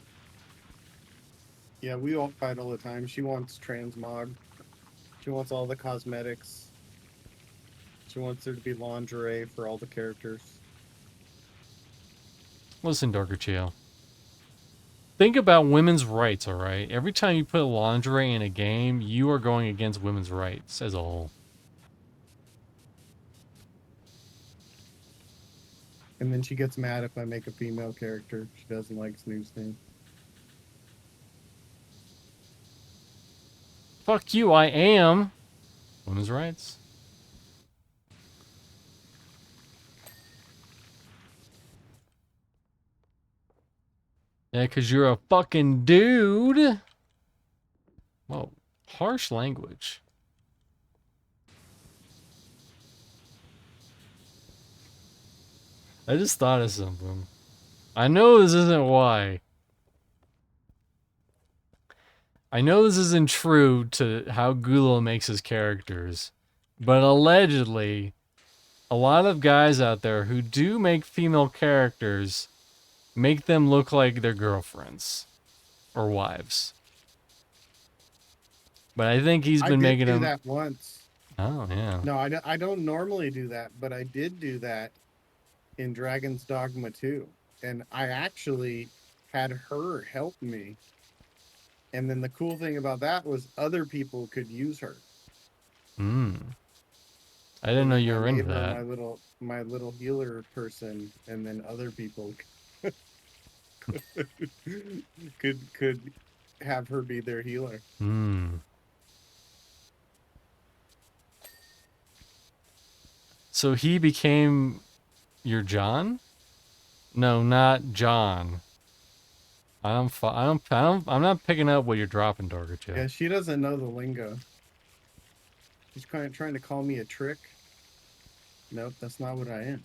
Yeah, we all fight all the time. She wants transmog. She wants all the cosmetics. She wants there to be lingerie for all the characters.
Listen, Darker Chill. Think about women's rights, alright? Every time you put lingerie in a game, you are going against women's rights as a whole.
And then she gets mad if I make a female character. She doesn't like Snoop's name.
Fuck you, I am women's rights. Yeah, 'cause you're a fucking dude. Whoa, harsh language. I just thought of something. I know this isn't why. I know this isn't true to how Gulo makes his characters, but allegedly, a lot of guys out there who do make female characters make them look like their girlfriends or wives. But I think he's
I
been
did
making
do
them.
that once.
Oh yeah.
No, I don't normally do that, but I did do that in Dragon's Dogma 2. And I actually had her help me. And then the cool thing about that was other people could use her.
Hmm. I
So
didn't know
then
you
I
were into
made her
that.
my little healer person, and then other people could have her be their healer.
Hmm. So he became your John? No, not John. I'm not picking up what you're dropping, Dorgacho.
Yeah, she doesn't know the lingo. She's kind of trying to call me a trick. Nope, that's not what I am.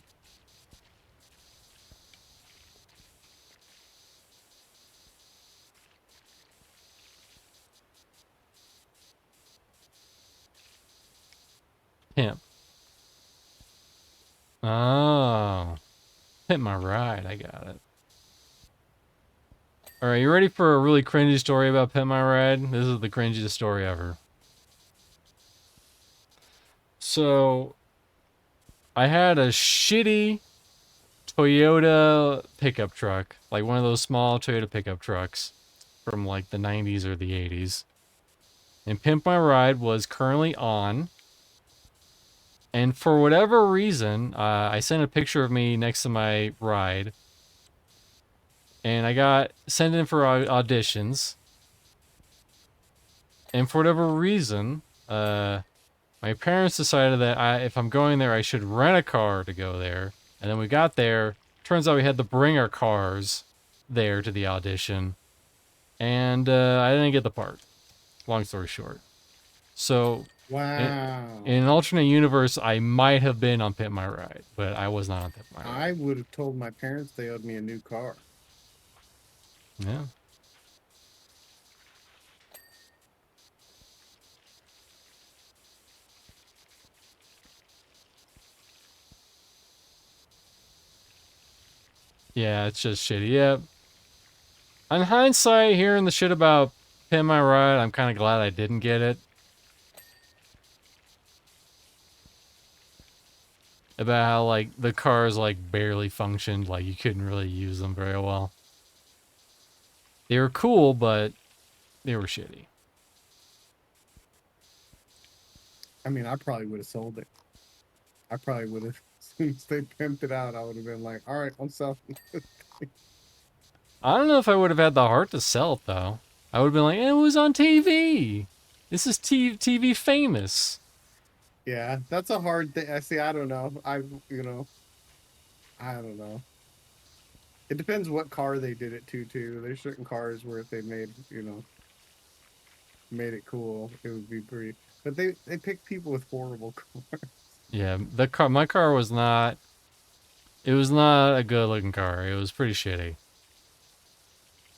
Pimp. Oh. Hit my ride. I got it. Alright, you ready for a really cringy story about Pimp My Ride? This is the cringiest story ever. So, I had a shitty Toyota pickup truck. Like one of those small Toyota pickup trucks from like the 90s or the 80s. And Pimp My Ride was currently on. And for whatever reason, I sent a picture of me next to my ride. And I got sent in for auditions. And for whatever reason, my parents decided that if I'm going there, I should rent a car to go there. And then we got there. Turns out we had to bring our cars there to the audition. And I didn't get the part. Long story short. So, in
Wow.
an alternate universe, I might have been on Pimp My Ride, but I was not on Pimp My
I
Ride.
would have told my parents they owed me a new car.
Yeah. Yeah, it's just shitty. Yeah. On hindsight, hearing the shit about Pimp My Ride, I'm kind of glad I didn't get it. About how, like, the cars, like, barely functioned. Like, you couldn't really use them very well. They were cool, but they were shitty.
I mean, I probably would have sold it. I probably would have, as soon as they pimped it out, I would have been like, all right, I'm selling.
I don't know if I would have had the heart to sell it, though. I would have been like, it was on TV. This is TV famous.
Yeah, that's a hard thing. I see. I don't know. I don't know. It depends what car they did it to, too. There's certain cars where if they made it cool, it would be pretty. But they pick people with horrible cars.
Yeah, my car was not, it was not a good looking car. It was pretty shitty.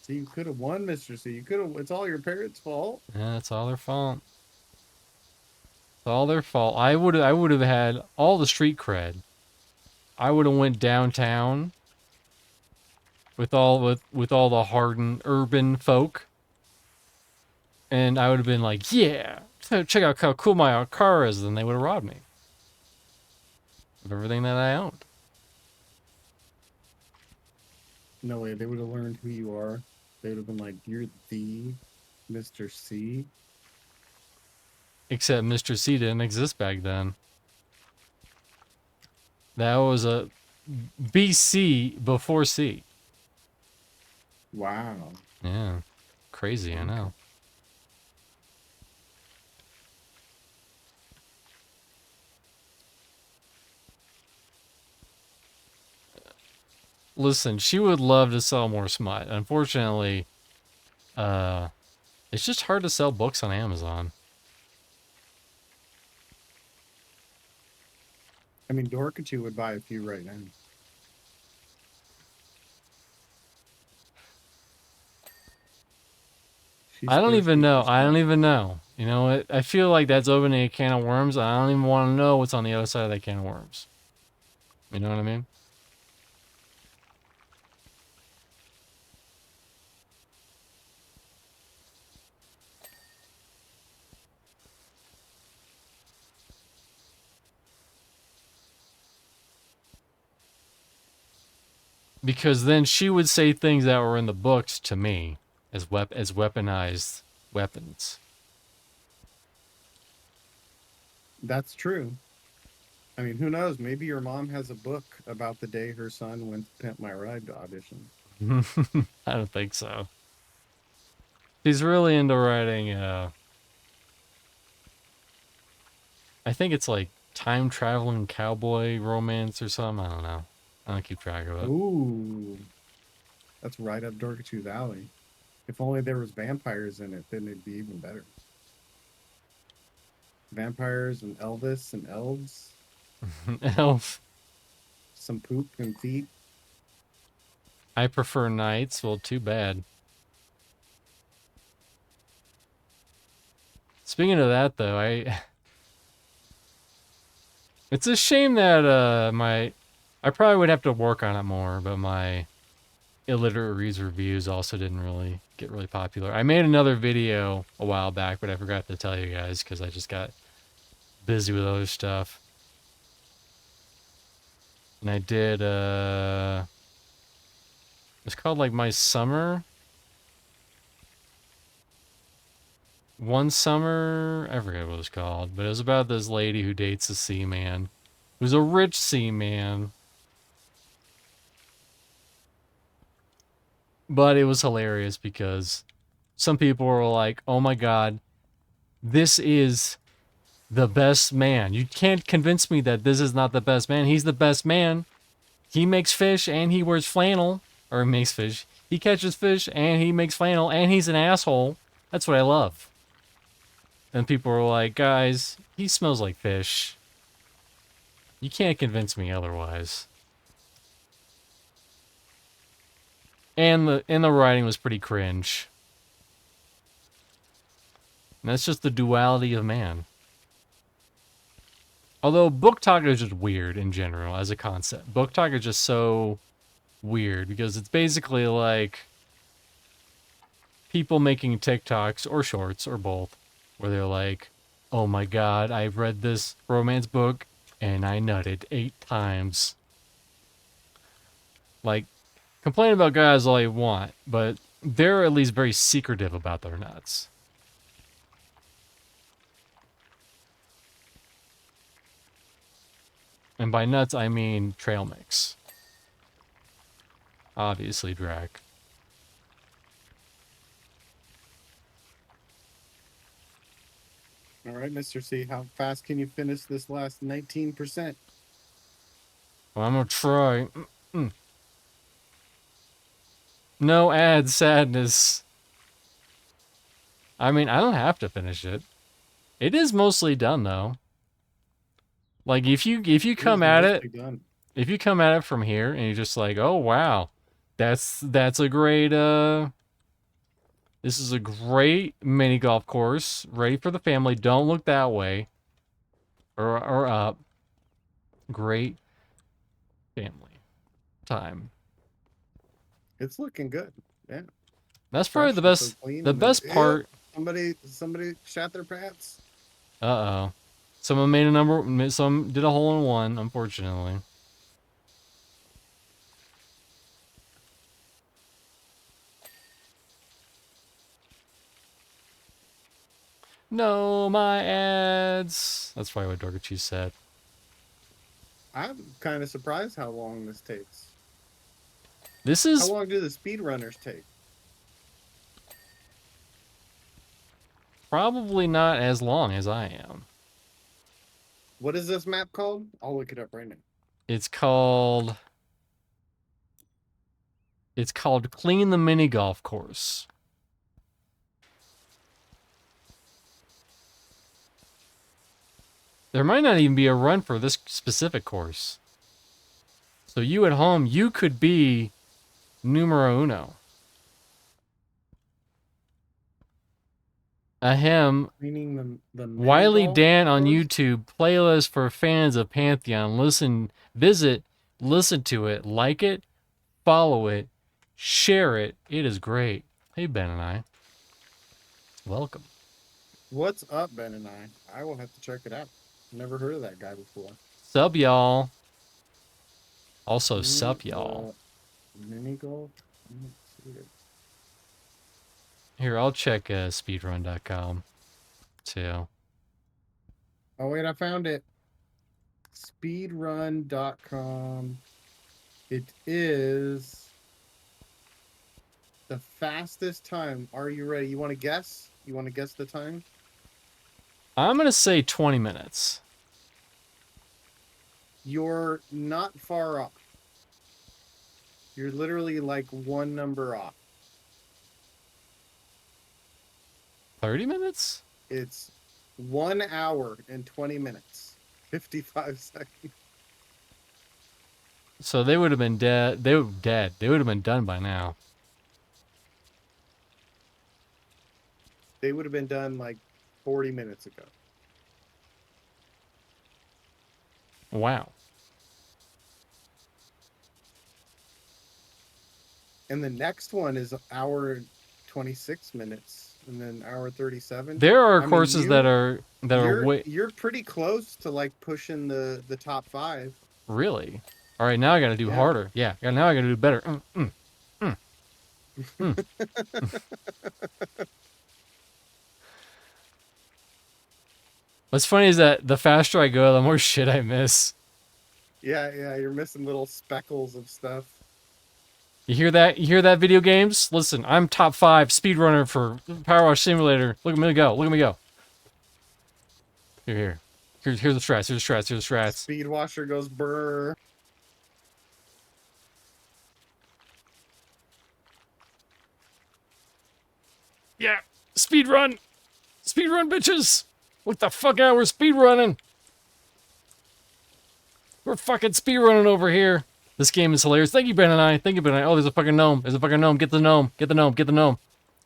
So you could have won, Mr. C. You could have. It's all your parents' fault.
Yeah, it's all their fault. It's all their fault. I would have had all the street cred. I would have went downtown with all the hardened urban folk, and I would have been like, yeah, check out how cool my car is, and they would have robbed me of everything that I owned.
No way. They would have learned who you are. They would have been like, "You're the Mr. C."
Except Mr. C didn't exist back then. That was a BC before C.
Wow.
Yeah, crazy, I
Okay.
know. Listen, she would love to sell more smut. Unfortunately, uh, It's just hard to sell books on Amazon.
I mean, Dorkachu would buy a few right now. She's
I don't even
thirsty
know.
for
I don't
some.
even know. You know what? I feel like that's opening a can of worms. I don't even want to know what's on the other side of that can of worms. You know what I mean? Because then she would say things that were in the books to me as weaponized weapons.
That's true. I mean, who knows? Maybe your mom has a book about the day her son went to Pimp My Ride to audition.
I don't think so. She's really into writing, I think it's like time traveling cowboy romance or something. I don't know. I don't keep track of it.
Ooh, that's right up Dorkachu's alley. If only there was vampires in it, then it'd be even better. Vampires and Elvis and elves,
Elf.
some poop and feet.
I prefer knights. Well, too bad. Speaking of that, though, it's a shame that I probably would have to work on it more, but my illiterate reads reviews also didn't really get really popular. I made another video a while back, but I forgot to tell you guys because I just got busy with other stuff. And I did it's called like My Summer. One Summer, I forget what it was called, but it was about this lady who dates a seaman, who's a rich seaman. But it was hilarious because some people were like, "Oh my god, this is the best man. You can't convince me that this is not the best man. He's the best man. He makes fish and he wears flannel, or makes fish. He catches fish and he makes flannel and he's an asshole. That's what I love." And people were like, "Guys, he smells like fish. You can't convince me otherwise." And the writing was pretty cringe. And that's just the duality of man. Although book talk is just weird in general as a concept. Book talk is just so weird because it's basically like people making TikToks or shorts or both where they're like, "Oh my god, I've read this romance book and I nutted 8 times." Like, complain about guys all you want, but they're at least very secretive about their nuts. And by nuts, I mean trail mix. Obviously, Drac.
All right, Mr. C, how fast can you finish this last 19%?
Well, I'm gonna try. No ad sadness. I mean, I don't have to finish it. It is mostly done though. Like if you
It is
come at it,
mostly done.
if you come at it from here and you're just like, "Oh wow, that's a great this is a great mini golf course, ready for the family. Don't look that way or up. Great family time."
It's looking good. Yeah.
That's probably
Fresh
the
and so
best
clean.
the
And then,
best part.
somebody shot their pants.
Uh-oh. Someone made a number, some did a hole in one, unfortunately. No, my ads. That's probably what Dorgachi said.
I'm kind of surprised how long this takes.
This
How
is
long do the speedrunners take?
probably not as long as I am.
What is this map called? I'll look it up right now.
It's called Clean the Mini Golf Course. There might not even be a run for this specific course. So you at home, you could be numero uno. Ahem.
Meaning the mini
Wiley
golf
Dan on
course?
YouTube, playlist for fans of Pantheon. Listen to it, like it, follow it, share it. It is great. Hey, Ben and I. Welcome.
What's up, Ben and I will have to check it out. Never heard of that guy before.
Sup, y'all. Also, sup, y'all.
Mini golf? Let's see it.
Here, I'll check speedrun.com too.
Oh, wait, I found it. Speedrun.com. It is the fastest time. Are you ready? You want to guess? You want to guess the time?
I'm going to say 20 minutes.
You're not far off. You're literally like one number off.
30 minutes?
It's 1 hour and 20 minutes, 55 seconds.
So they would have been dead. They were dead. They would have been done by now.
They would have been done like 40 minutes ago.
Wow.
And the next one is hour 26 minutes and then hour 37.
There are courses that are way
you're pretty close to like pushing the top 5.
really. All right, now I got to do harder. Yeah, now I got to do better. What's funny is that the faster I go, the more shit I miss.
Yeah, you're missing little speckles of stuff.
You hear that? You hear that, video games? Listen, I'm top 5 speedrunner for Power Wash Simulator. Look at me go. Look at me go. Here's the strats. Here's the strats. Here's the strats.
Speed washer goes brr.
Yeah, speedrun. Speedrun, bitches. Look the fuck out. We're speedrunning. We're fucking speedrunning over here. This game is hilarious. Thank you, Ben and I. Thank you, Ben and I. Oh, there's a fucking gnome. There's a fucking gnome. Get the gnome. Get the gnome. Get the gnome.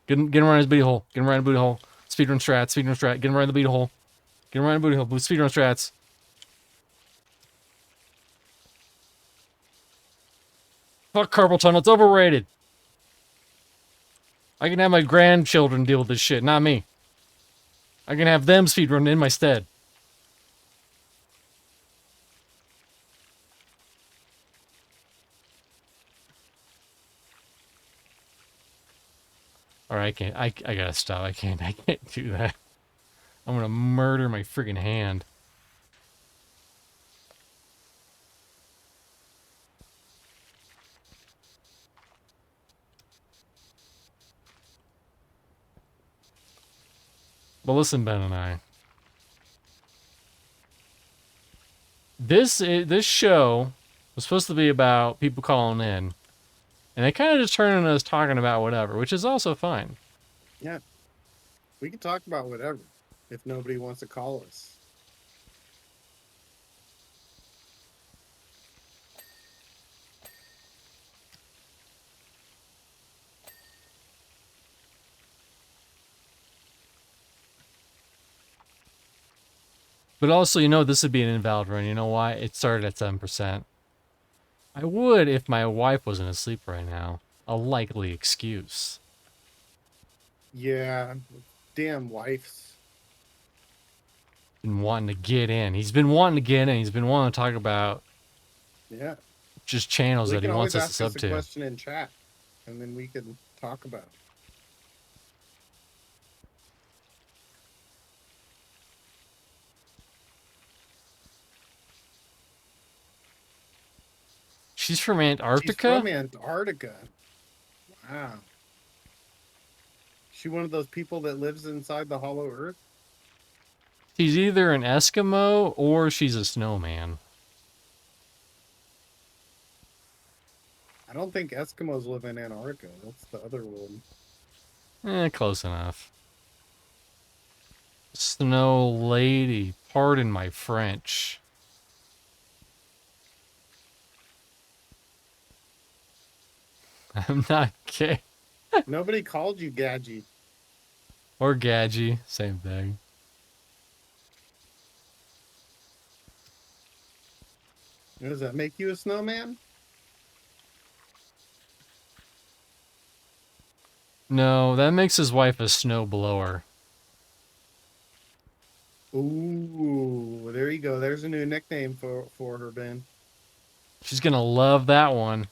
Get him right in his booty hole. Get him right in the booty hole. Speedrun strat. Speedrun strat. Get him right in the booty hole. Get him right in the booty hole. Speedrun strats. Fuck carpal tunnel. It's overrated. I can have my grandchildren deal with this shit, not me. I can have them speedrun in my stead. Alright, I can't. I gotta stop. I can't do that. I'm gonna murder my friggin' hand. But listen, Ben and I. This show was supposed to be about people calling in. And they kind of just turn into us talking about whatever, which is also fine.
Yeah. We can talk about whatever if nobody wants to call us.
But also, you know, this would be an invalid run. You know why? It started at 7%. I would if my wife wasn't asleep right now. A likely excuse.
Yeah. Damn wives.
Been wanting to get in. He's been wanting to get in. He's been wanting to talk about just channels that he wants us to sub to.
We can always ask us a question in chat, and then we can talk about it.
She's from Antarctica?
She's from Antarctica. Wow. She one of those people that lives inside the hollow earth?
She's either an Eskimo or she's a snowman.
I don't think Eskimos live in Antarctica. That's the other one.
Close enough. Snow lady, pardon my French. I'm not gay.
Nobody called you Gadgy.
Or Gadgy, same thing.
Does that make you a snowman?
No, that makes his wife a snowblower.
Ooh, there you go. There's a new nickname for her, Ben.
She's gonna love that one.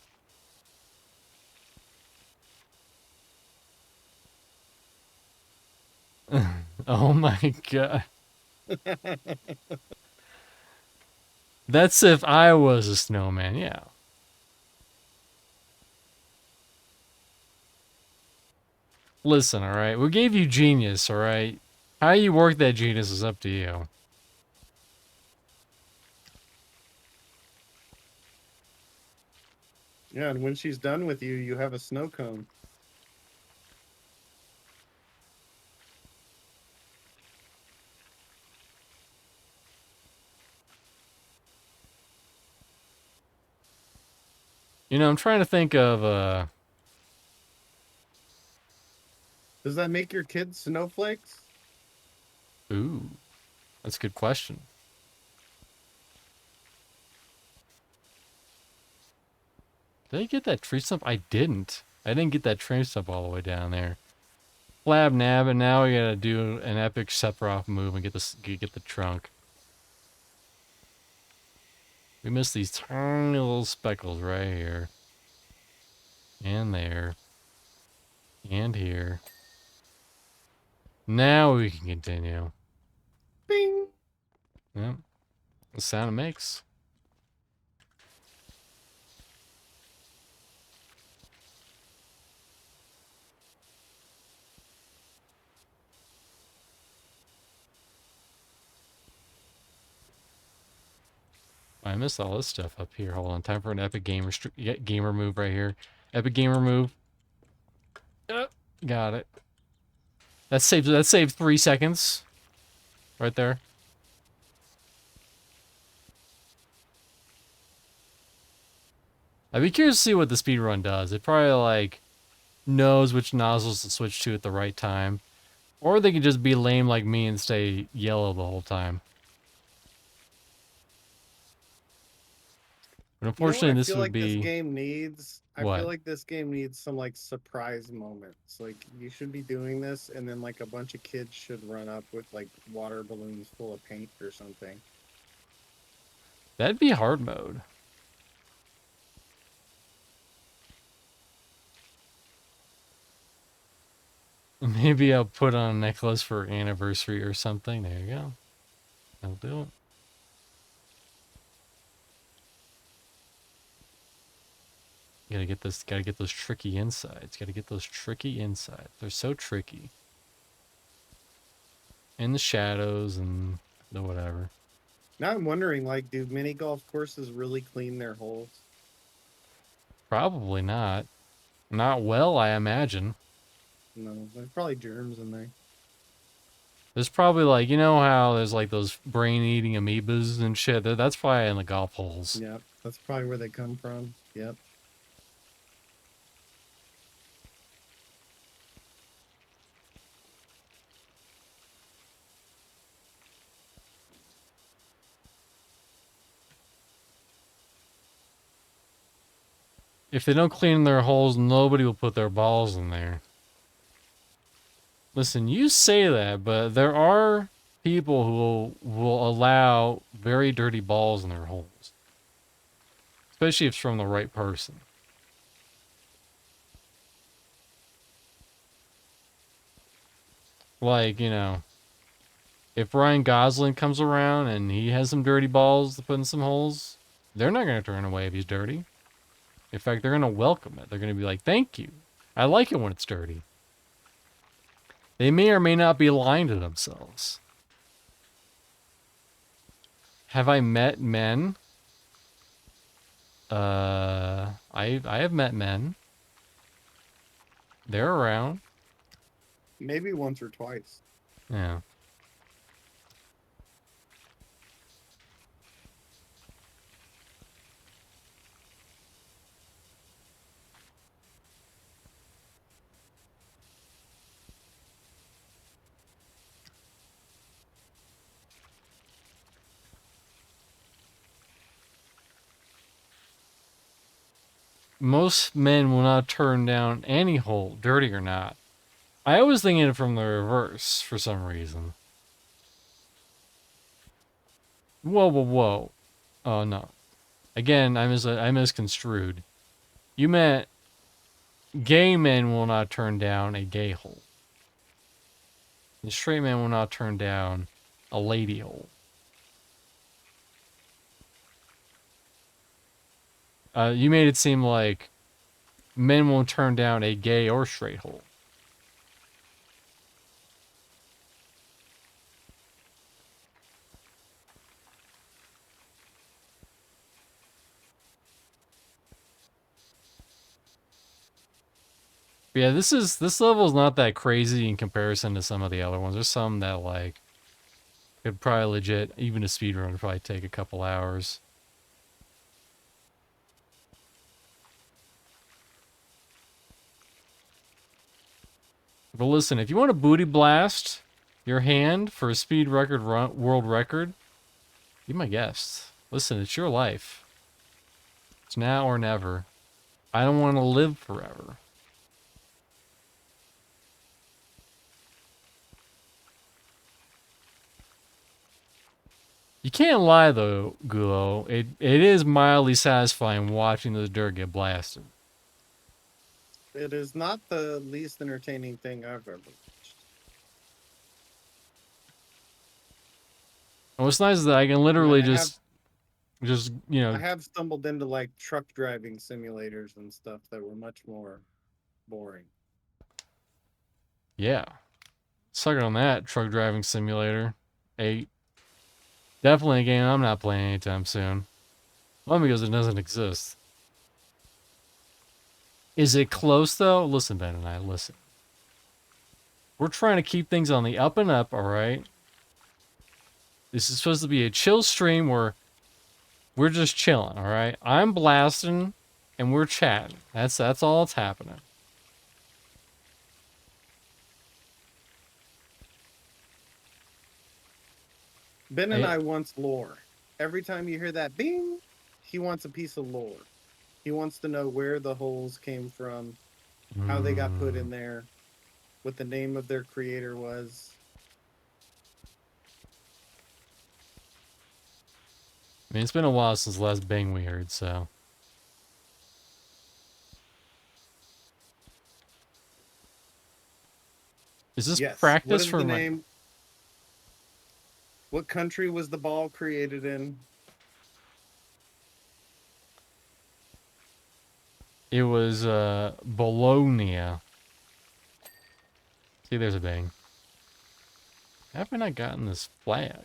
Oh my god. That's if I was a snowman, yeah. Listen, alright? We gave you genius, alright? How you work that genius is up to you.
Yeah, and when she's done with you, you have a snow cone.
You know, I'm trying to think of,
Does that make your kids snowflakes?
ooh, that's a good question. Did I get that tree stump? I didn't. I didn't get that tree stump all the way down there. Flab nab, and now we gotta do an epic Sephiroth move and get the trunk. We missed these tiny little speckles right here. And there. And here. Now we can continue.
Bing!
Yep. The sound it makes. I missed all this stuff up here. Hold on. Time for an epic gamer move right here. Epic gamer move. Got it. That saved 3 seconds. Right there. I'd be curious to see what the speedrun does. It probably like knows which nozzles to switch to at the right time. Or they could just be lame like me and stay yellow the whole time. But
You know what
unfortunately,
I
this
feel
would
like this
be
game needs? I feel
what?
like this game needs some like surprise moments. Like you should be doing this and then like a bunch of kids should run up with like water balloons full of paint or something.
That'd be hard mode. Maybe I'll put on a necklace for anniversary or something. There you go. That'll do it. Gotta get those tricky insides. Gotta get those tricky insides. They're so tricky. In the shadows and the whatever.
Now I'm wondering, like, do mini golf courses really clean their holes?
Probably not. Not well, I imagine.
No, there's probably germs in there.
There's probably like, you know how there's like those brain-eating amoebas and shit? That's probably in the golf holes.
Yep, that's probably where they come from. Yep.
If they don't clean their holes, nobody will put their balls in there. Listen, you say that, but there are people who will allow very dirty balls in their holes. Especially if it's from the right person. Like, you know, if Ryan Gosling comes around and he has some dirty balls to put in some holes, they're not going to turn away if he's dirty. In fact, they're going to welcome it. They're going to be like, thank you. I like it when it's dirty. They may or may not be lying to themselves. Have I met men? I have met men. They're around.
Maybe once or twice.
Yeah. most men will not turn down any hole, dirty or not. I always think it from the reverse for some reason. Whoa, whoa, whoa. Oh, no. Again, I misconstrued. You meant gay men will not turn down a gay hole. And straight men will not turn down a lady hole. You made it seem like men won't turn down a gay or straight hole. But yeah, this level is not that crazy in comparison to some of the other ones. There's some that like could probably legit, even a speedrun would probably take a couple hours. But listen, if you want to booty blast your hand for a speed record world record, be my guest. Listen, it's your life. It's now or never. I don't want to live forever. You can't lie though, Gulo. It is mildly satisfying watching the dirt get blasted.
It is not the least entertaining thing I've ever watched.
And what's nice is that I can literally just you
I
know,
have stumbled into like truck driving simulators and stuff that were much more boring.
yeah. Suck it on that, Truck Driving Simulator 8. Definitely a game I'm not playing anytime soon. One, because it doesn't exist. Is it close, though? Listen, Ben and I, listen. We're trying to keep things on the up and up, alright? This is supposed to be a chill stream where we're just chilling, alright? I'm blasting, and we're chatting. That's all that's happening.
Ben and I wants lore. Every time you hear that bing, he wants a piece of lore. He wants to know where the holes came from, how they got put in there, what the name of their creator was.
I mean, it's been a while since the last bang we heard, so. Is this
Yes. What
practice
is
for
the
my...
name? What country was the ball created in?
It was, Bologna. See, there's a bang. How have I not gotten this flag?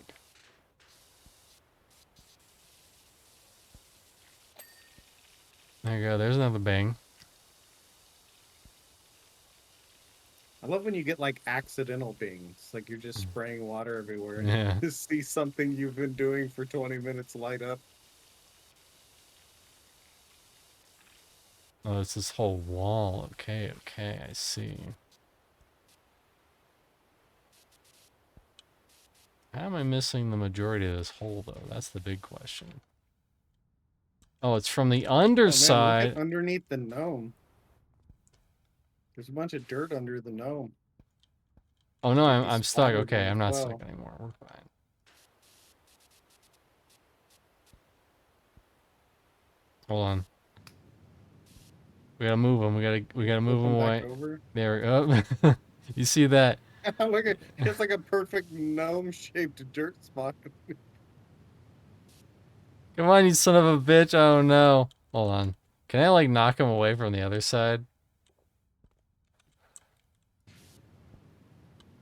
There you go, there's another bang.
I love when you get like accidental bings, like you're just spraying water everywhere and
Yeah.
you see something you've been doing for 20 minutes light up.
Oh, it's this whole wall. Okay, I see. How am I missing the majority of this hole, though? That's the big question. Oh, it's from the
Oh man, look
underside.
at underneath the gnome. There's a bunch of dirt under the gnome.
Oh no,
Could be
I'm stuck.
splattered
Okay,
on
I'm
as
not
well.
stuck anymore. We're fine. Hold on. We gotta move them. We gotta move them
Flip them back
away.
over.
There we go. You see that?
Look at it's like a perfect gnome-shaped dirt spot.
Come on, you son of a bitch. Oh no. Hold on. Can I like knock him away from the other side?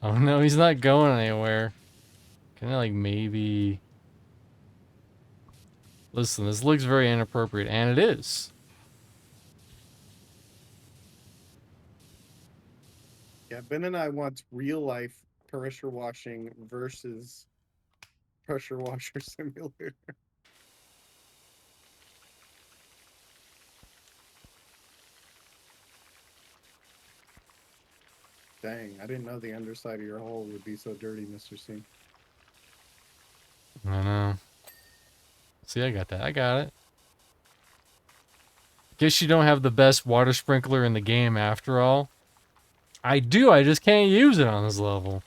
Oh no, he's not going anywhere. Can I like maybe... Listen, this looks very inappropriate, and it is.
Yeah, Ben and I want real life pressure washing versus pressure washer simulator. Dang, I didn't know the underside of your hole would be so dirty, Mr. C.
I know. See, I got that. I got it. Guess you don't have the best water sprinkler in the game after all. I do, I just can't use it on this level.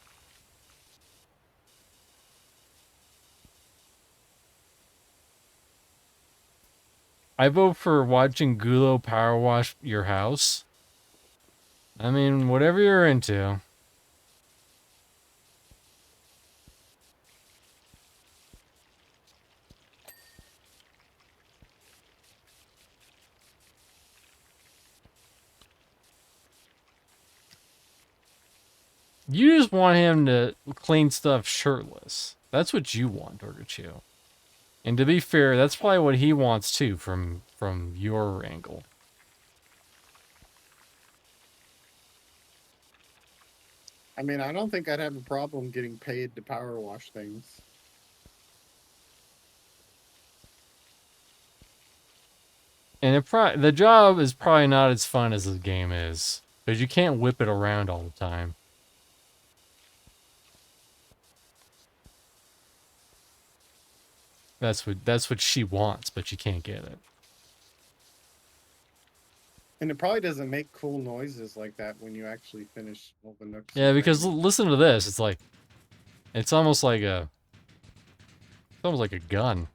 I vote for watching Gulo power wash your house. I mean, whatever you're into. You just want him to clean stuff shirtless. That's what you want, Dorgachu. And to be fair, that's probably what he wants too from your angle.
I mean, I don't think I'd have a problem getting paid to power wash things.
And the job is probably not as fun as the game is, because you can't whip it around all the time. That's what she wants, but you can't get it.
And it probably doesn't make cool noises like that when you actually finish all the nooks.
Yeah, because listen to this. It's like, it's almost like a gun.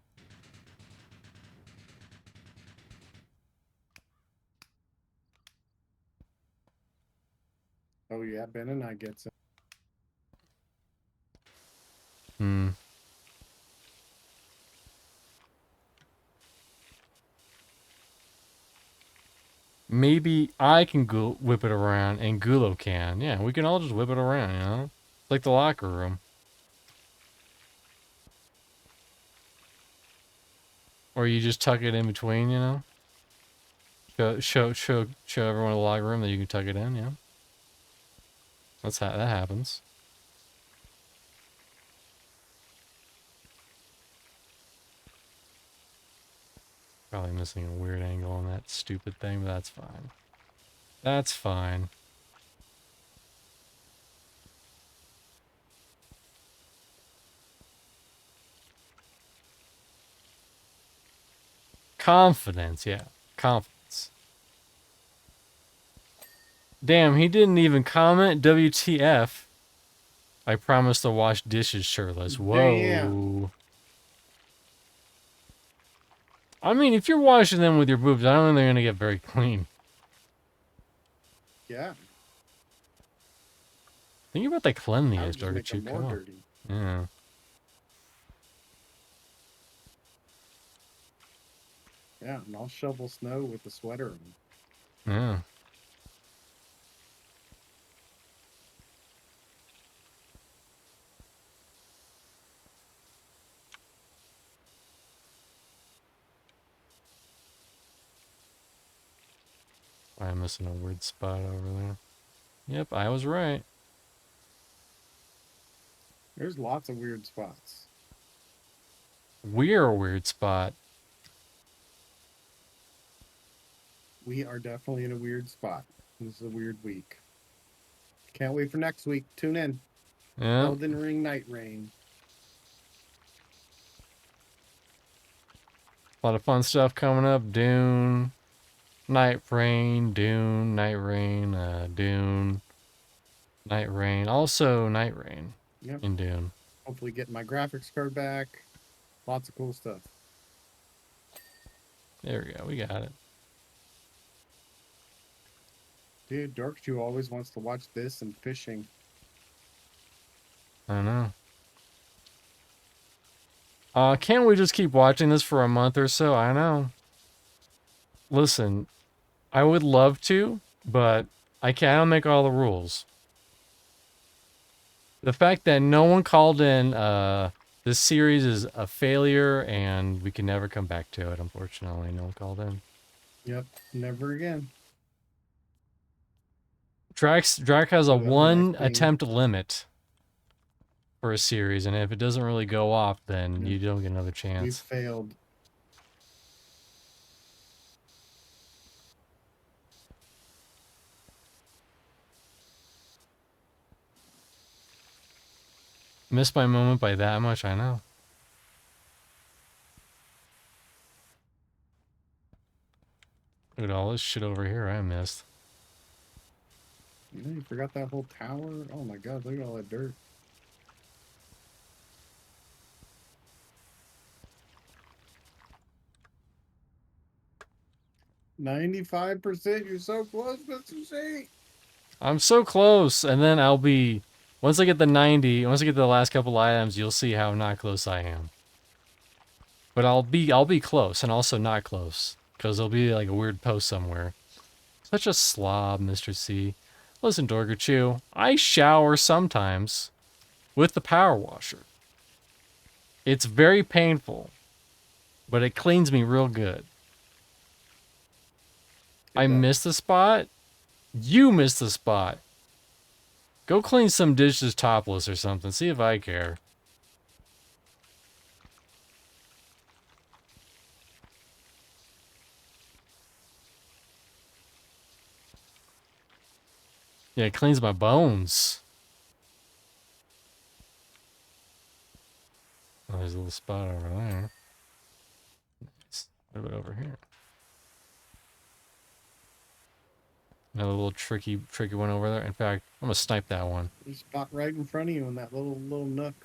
Oh yeah, Ben and I gets it.
Hmm. Maybe I can whip it around and Gulo can. Yeah, we can all just whip it around, you know? It's like the locker room. Or you just tuck it in between, you know? Show everyone in the locker room that you can tuck it in, yeah? That happens. Probably missing a weird angle on that stupid thing, but that's fine. That's fine. Confidence, yeah. Confidence. Damn, he didn't even comment. WTF. I promise to wash dishes shirtless. Whoa.
Damn.
I mean, if you're washing them with your boobs, I don't think they're going to get very clean.
Yeah.
Think about the cleanliness,
That would just make them more dirty.
Yeah.
Yeah, and I'll shovel snow with the sweater on.
Yeah. I'm missing a weird spot over there. Yep, I was right.
There's lots of weird spots.
We're a weird spot.
We are definitely in a weird spot. This is a weird week. Can't wait for next week. Tune in.
Yeah.
Elden Ring Night Rain.
A lot of fun stuff coming up. Dune, Night Rain, Dune, Night Rain, Dune, Night Rain. Also Night Rain in Dune.
Hopefully getting my graphics card back. Lots of cool stuff.
There we go. We got it.
Dude, Dark2 always wants to watch this and fishing.
I know. Can't we just keep watching this for a month or so? I know. Listen, I would love to, but I don't make all the rules. The fact that no one called in, this series is a failure, and we can never come back to it, unfortunately. No one called in.
Yep, never again.
Drac has a one attempt limit for a series, and if it doesn't really go off, then you don't get another chance.
We've failed.
Missed my moment by that much, I know. Look at all this shit over here I missed.
You know, you forgot that whole tower. Oh my god, look at all that dirt. 95%. You're so close, Mr. C.
I'm so close, and then I'll be... Once I get the 90, once I get the last couple items, you'll see how not close I am. But I'll be close, and also not close. Because there'll be like a weird post somewhere. Such a slob, Mr. C. Listen, Dorgachu, I shower sometimes with the power washer. It's very painful, but it cleans me real good. I missed the spot. You missed the spot. Go clean some dishes topless or something. See if I care. Yeah, it cleans my bones. Oh, there's a little spot over there. Nice. What about over here? Another little tricky one over there. In fact, I'm gonna snipe that one.
There's a spot right in front of you in that little nook.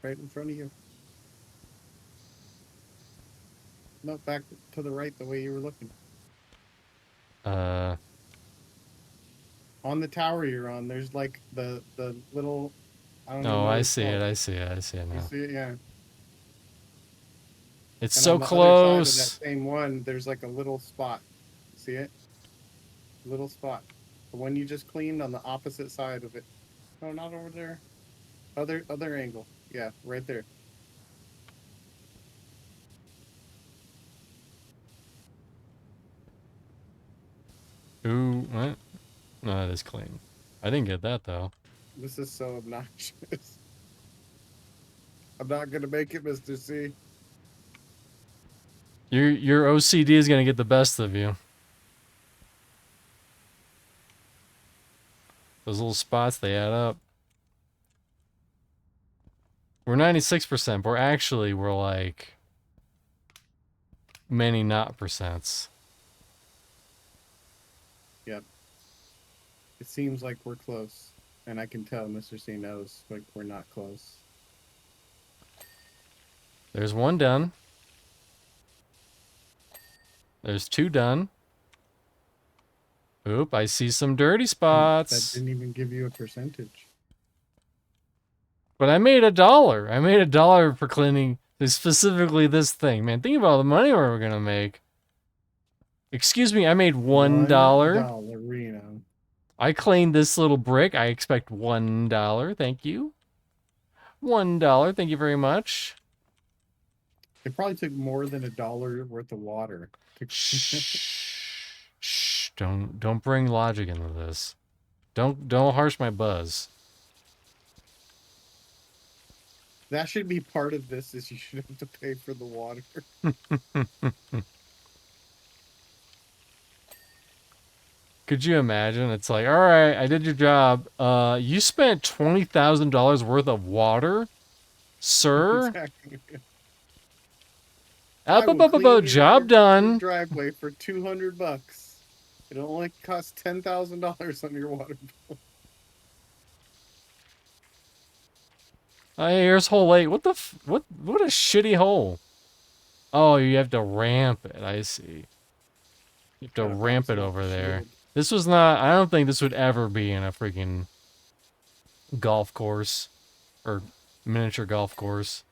Right in front of you. No, back to the right the way you were looking. On the tower you're on, there's like the little... I don't even know
Oh,
what
I
it's
see
called.
it. I see it. I see it
You
now.
see it? Yeah.
It's
And
so
on the other side of that
close.
same one, there's like a little spot. See it? Little spot. The one you just cleaned on the opposite side of it. No, not over there. Other angle. Yeah, right there.
Ooh, what? No, that is clean. I didn't get that though.
This is so obnoxious. I'm not gonna make it, Mr. C.
Your OCD is gonna get the best of you. Those little spots, they add up. We're 96%, but we're like many not percents.
Yep. It seems like we're close. And I can tell Mr. C knows like we're not close.
There's one done. There's two done. Oop, I see some dirty
That
spots.
didn't even give you a percentage.
But I made $1. I made $1 for cleaning specifically this thing. Man, think about the money we're gonna make. Excuse me, I made $1.
$1.
I cleaned this little brick. I expect $1. Thank you. $1. Thank you very much.
It probably took more than $1 worth of water.
Shh. Don't bring logic into this. Don't harsh my buzz.
That should be part of this, is you should have to pay for the water.
Could you imagine? It's like, all right, I did your job. You spent $20,000 worth of water, sir.
Exactly. I will clean your
Job done.
driveway for $200. It'll only cost $10,000 on your water bill.
Here's hole 8. What a shitty hole. Oh, you have to ramp it. I see. You have to
Gotta
ramp
bounce
it
off
over
the
there.
shield.
This was not... I don't think this would ever be in a freaking golf course. Or miniature golf course.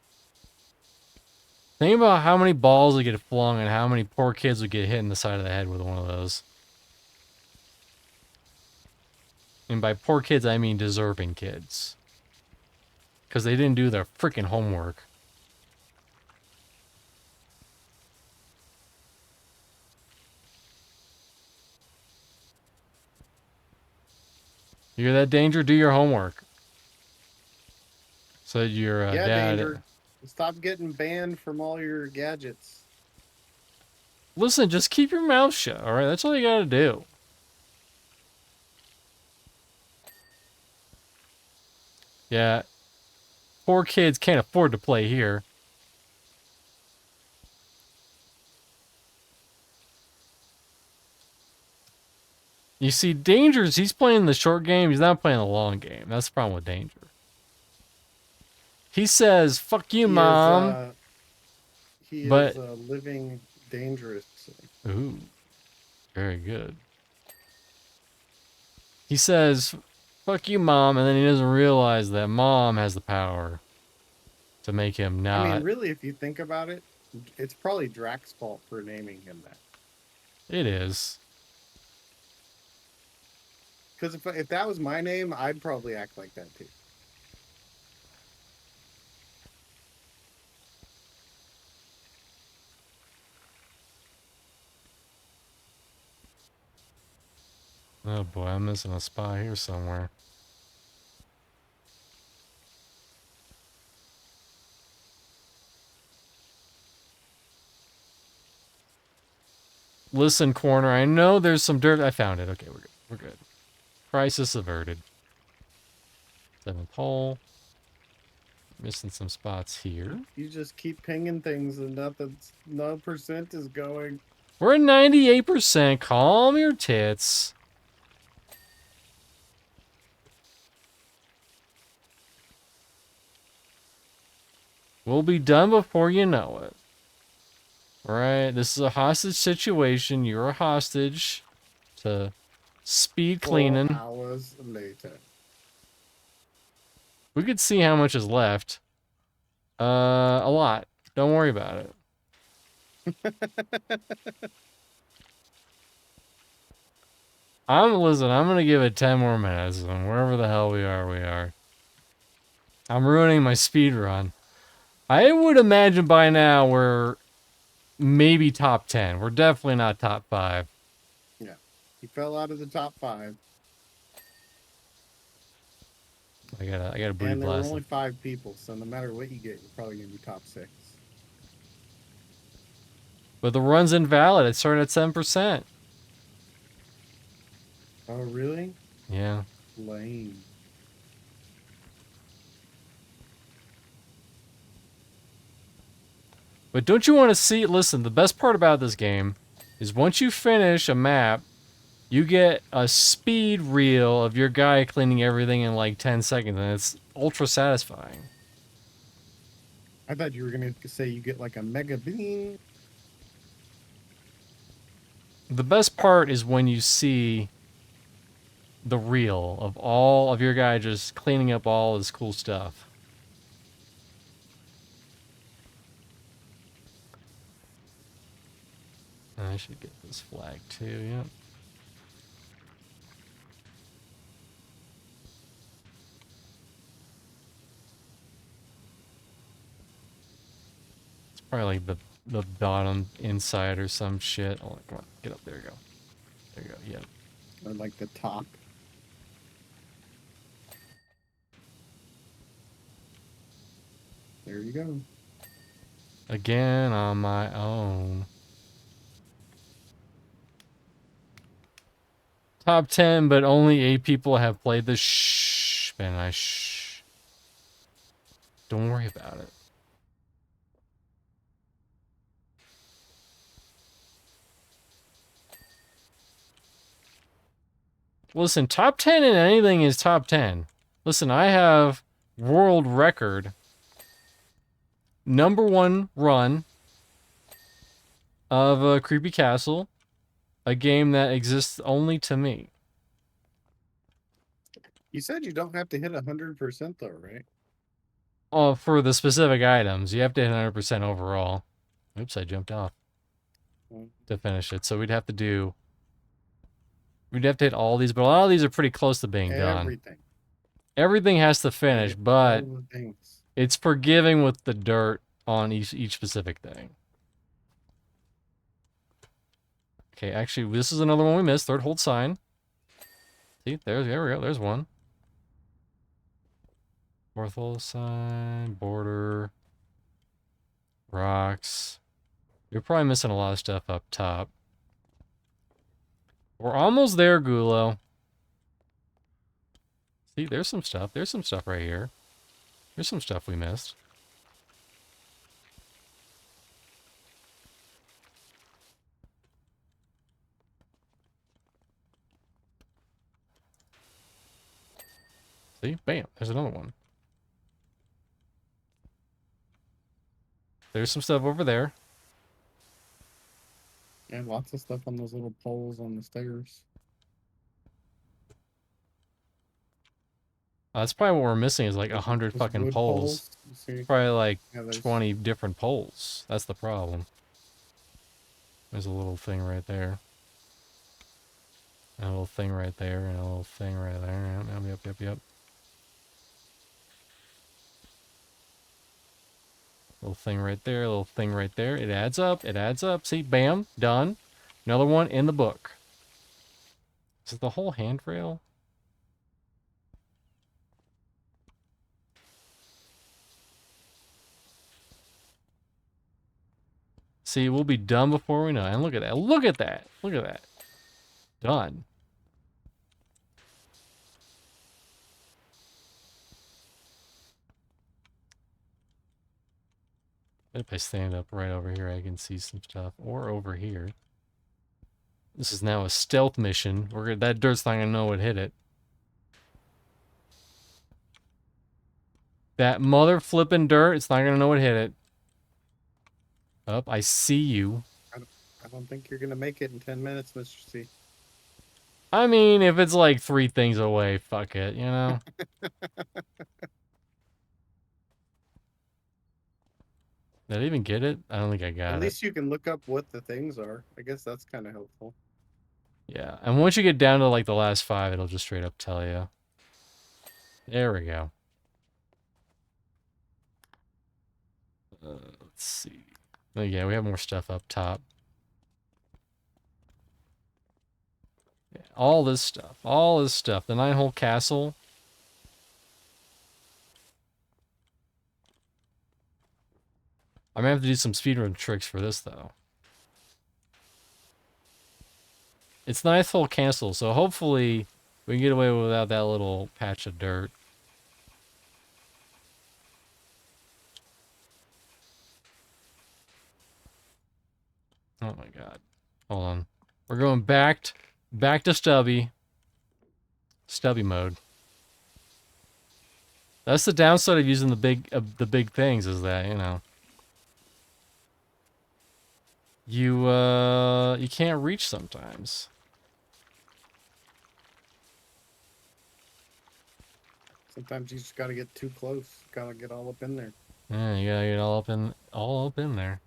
Think about how many balls would get flung and how many poor kids would get hit in the side of the head with one of those. And by poor kids, I mean deserving kids. Because they didn't do their freaking homework. You hear that, Danger? Do your homework. So that your
Yeah,
dad...
Danger. Stop getting banned from all your gadgets.
Listen, just keep your mouth shut, alright? That's all you gotta do. Yeah. Poor kids can't afford to play here. You see, Danger's, he's playing the short game. He's not playing the long game. That's the problem with Danger. He says, fuck you,
He is
Mom.
he
But,
is living dangerously.
ooh, very good. He says, fuck you, Mom, and then he doesn't realize that Mom has the power to make him
I mean,
not.
really, if you think about it, it's probably Drax's fault for naming him that.
It is.
Because if that was my name, I'd probably act like that too.
Oh boy, I'm missing a spot here somewhere. Listen, corner, I know there's some dirt. I found it. Okay, we're good. We're good. Crisis averted. 7th hole. Missing some spots here.
You just keep pinging things and no percent is going.
We're at 98%. Calm your tits. We'll be done before you know it. Alright, this is a hostage situation. You're a hostage to speed
4
cleaning.
hours later.
We could see how much is left. A lot. Don't worry about it. Listen, I'm gonna give it 10 more minutes, and wherever the hell we are, we are. I'm ruining my speed run. I would imagine by now we're maybe top 10. We're definitely not top 5.
Yeah. He fell out of the top 5.
I gotta booty
And there were
blast
only
him.
5 people, so no matter what you get, you're probably gonna be top 6.
But the run's invalid. It started at 7%.
Oh, really?
Yeah.
Lame.
But don't you want to see... Listen, the best part about this game is once you finish a map, you get a speed reel of your guy cleaning everything in like 10 seconds, and it's ultra satisfying.
I thought you were gonna say you get like a mega bean.
The best part is when you see the reel of all of your guy just cleaning up all his cool stuff. I should get this flag too, yep. It's probably like the bottom inside or some shit. Oh, come on, get up, there you go. There you go, yep.
Or like the top. There you go.
Again on my own. Top 10, but only 8 people have played this. Shh, Ben, shh. Don't worry about it. Listen, top 10 in anything is top 10. Listen, I have world record #1 run of a Creepy Castle, a game that exists only to me.
You said you don't have to hit 100% though, right?
Oh, for the specific items, you have to hit 100% overall. Oops, I jumped off to finish it. So we'd have to hit all these, but a lot of these are pretty close to being done.
Everything.
Everything has to finish, but
all the things.
it's forgiving with the dirt on each specific thing. Okay, actually, this is another one we missed. Third hold sign. See, there we go. There's one. Fourth hold sign, border, rocks. You're probably missing a lot of stuff up top. We're almost there, Gulo. See, there's some stuff. There's some stuff right here. There's some stuff we missed. See? Bam. There's another one. There's some stuff over there.
And lots of stuff on those little poles on the stairs.
That's probably what we're missing is like
Those
100 fucking
wood
poles.
You see?
Probably like
Yeah, there's
20 different poles. That's the problem. There's a little thing right there. And a little thing right there. And a little thing right there. Yep. Little thing right there. Little thing right there. It adds up. It adds up. See? Bam. Done. Another one in the book. Is it the whole handrail? See, we'll be done before we know. And look at that. Look at that. Look at that. Done. If I stand up right over here, I can see some stuff. Or over here. This is now a stealth mission. That dirt's not gonna know what hit it. That mother flipping dirt, it's not gonna know what hit it. Up, I see you.
I don't think you're gonna make it in 10 minutes, Mr. C.
I mean, if it's like 3 things away, fuck it, you know? Did I even get it? I don't think I got it.
At least you can look up what the things are. I guess that's kind of helpful.
Yeah, and once you get down to like the last 5, it'll just straight up tell you. There we go. Let's see. Oh, yeah, we have more stuff up top. Yeah, all this stuff. All this stuff. The 9-hole castle. I'm gonna have to do some speedrun tricks for this, though. It's 9-hole castle, so hopefully we can get away without that little patch of dirt. Oh my god. Hold on. We're going back to stubby. Stubby mode. That's the downside of using the big things is that, you know. You can't reach sometimes.
Sometimes you just gotta get too close. Gotta get all up in there.
Yeah, you gotta get all up in there.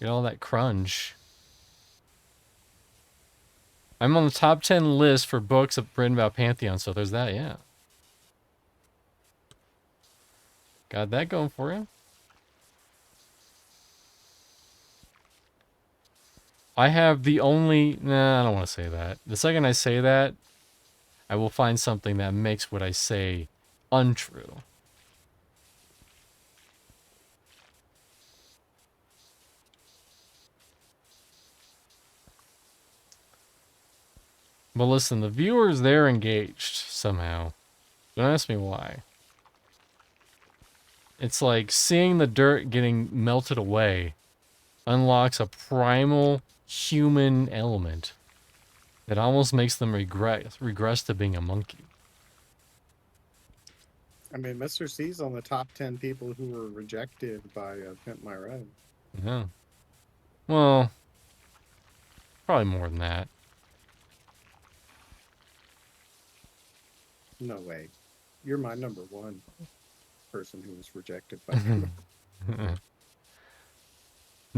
Get all that crunch. I'm on the top 10 list for books written about Pantheon, so there's that, yeah. Got that going for you. I have the only... Nah, I don't want to say that. The second I say that, I will find something that makes what I say untrue. But listen, the viewers, they're engaged somehow. Don't ask me why. It's like seeing the dirt getting melted away unlocks a primal human element that almost makes them regress to being a monkey.
I mean, Mr. C's on the top 10 people who were rejected by Pimp My Ride.
Yeah. Well, probably more than that.
No way. You're my number 1 person who was rejected by him.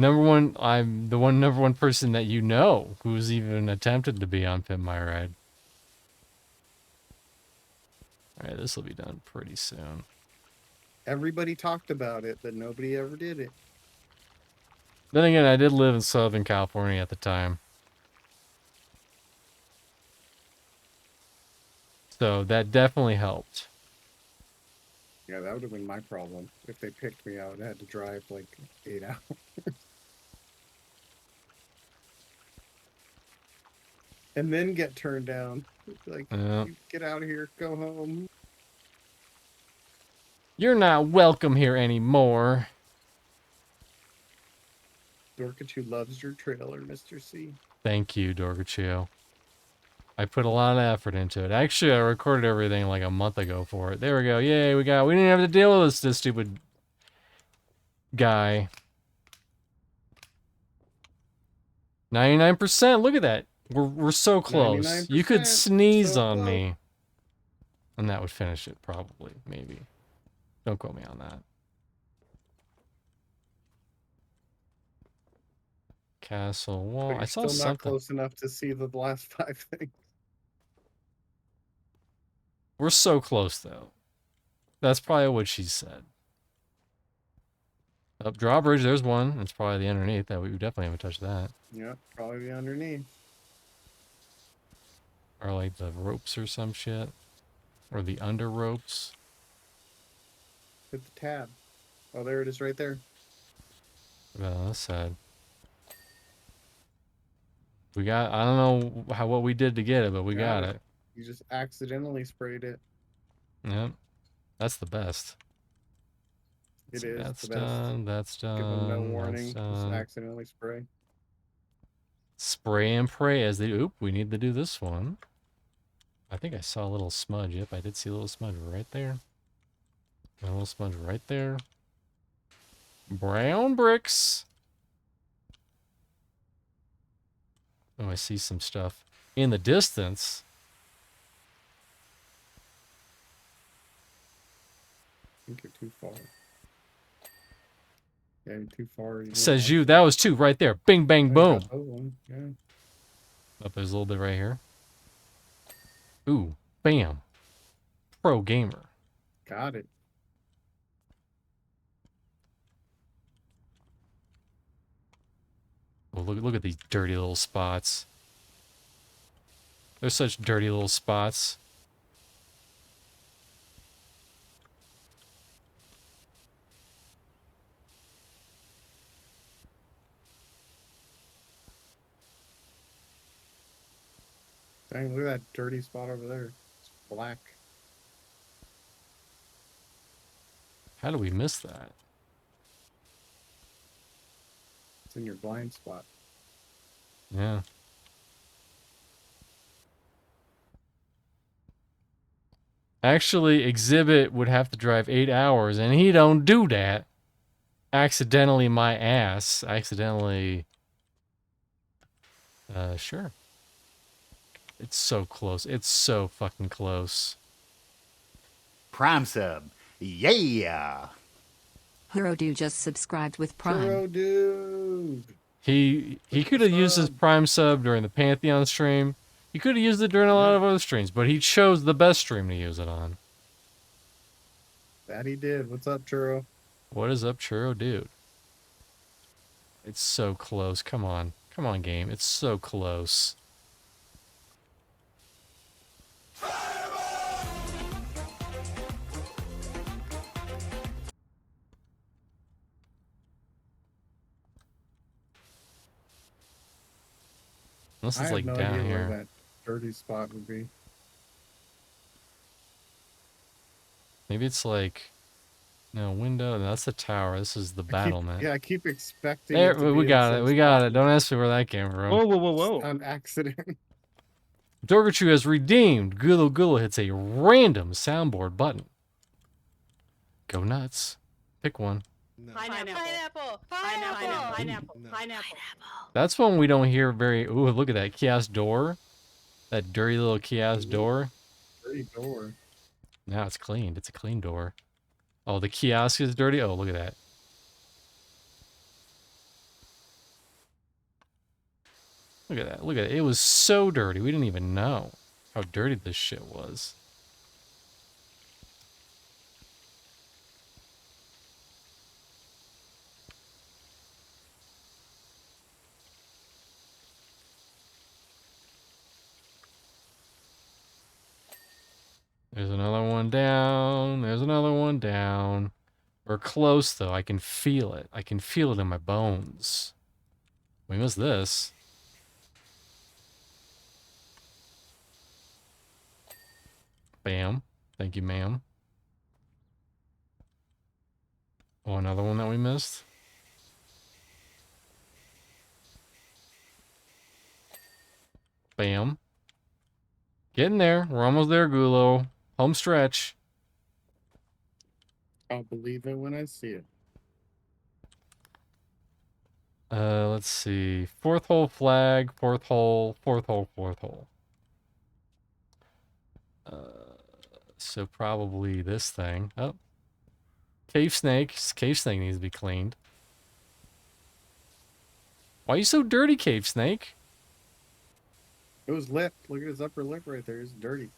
I'm the number one person that you know who's even attempted to be on Pimp My Ride. Alright, this will be done pretty soon.
Everybody talked about it, but nobody ever did it.
Then again, I did live in Southern California at the time. So that definitely helped.
Yeah, that would have been my problem. If they picked me out, I had to drive like 8 hours. And then get turned down. Like,
Yeah.
get out of here, go home.
You're not welcome here anymore.
Dorkachu loves your trailer, Mr. C.
Thank you, Dorgacho. I put a lot of effort into it. Actually, I recorded everything like a month ago for it. There we go. Yay, we didn't have to deal with this stupid guy. 99%. Look at that. We're so close. You could
99%,
sneeze
so
on
close.
me. And that would finish it, probably. Maybe. Don't quote me on that. Castle
But
wall.
you're
I saw
still not
something.
close enough to see the last 5 things.
We're so close, though. That's probably what she said. Up drawbridge, there's one. It's probably the underneath. That we definitely haven't touched that.
Yep, probably be underneath.
Or like the ropes or some shit. Or the under ropes.
Hit the tab. Oh, there it is right there.
What about on this side? We got, I don't know what we did to get it, but we got it.
You just accidentally sprayed it.
Yep. That's the best.
It
So
is
that's
the best.
done, that's done.
Give them no
That's
warning. Just
done.
accidentally spray.
Spray and pray as they, oop, we need to do this one. I think I saw a little smudge. Yep, I did see a little smudge right there. A little smudge right there. Brown bricks. Oh, I see some stuff in the distance.
I think you're too far. Yeah, you're too far.
Says you. That was two right there. Bing, bang, boom.
Yeah.
Oh, there's a little bit right here. Ooh, bam. Pro gamer.
Got it.
Oh, look at these dirty little spots. They're such dirty little spots.
Dang, look at that dirty spot over there. It's black.
How do we miss that?
It's in your blind spot.
Yeah. Actually, Exhibit would have to drive 8 hours, and he don't do that. Accidentally, my ass. Accidentally. Sure. It's so close. It's so fucking close.
Prime sub. Yeah.
Hero Dude just subscribed with Prime.
Hero dude.
He could have used his Prime sub during the Pantheon stream. He could have used it during a lot of other streams, but he chose the best stream to use it on.
That he did. What's up, Churro?
What is up, Churro Dude? It's so close. Come on. Come on, game. It's so close. Unless
I
it's
have
like
no
down
idea
here.
where that dirty spot would be.
Maybe it's like, no, window. No, that's the tower. This is the battlement.
I keep expecting.
There,
it to
we
be
got
in
it.
the
We
same
got
spot.
it. Don't ask me where that came from.
Whoa, whoa, whoa, whoa.
On accident.
Dorgachu has redeemed. Gulu Gulu hits a random soundboard button. Go nuts. Pick one.
Pineapple.
That's one we don't hear very. Ooh, look at that kiosk door. That dirty little kiosk door.
Dirty door.
Now it's cleaned. It's a clean door. Oh, the kiosk is dirty. Oh, look at that. Look at that. Look at it. It was so dirty. We didn't even know how dirty this shit was. There's another one down. There's another one down. We're close, though. I can feel it. I can feel it in my bones. We missed this. Bam. Thank you, ma'am. Oh, another one that we missed. Bam. Getting there. We're almost there, Gulo. Home stretch.
I'll believe it when I see it.
Let's see. Fourth hole flag, fourth hole, fourth hole, fourth hole. So probably this thing. Oh. Cave snake. Cave snake needs to be cleaned. Why are you so dirty, cave snake?
It was lip. Look at his upper lip right there. It's dirty.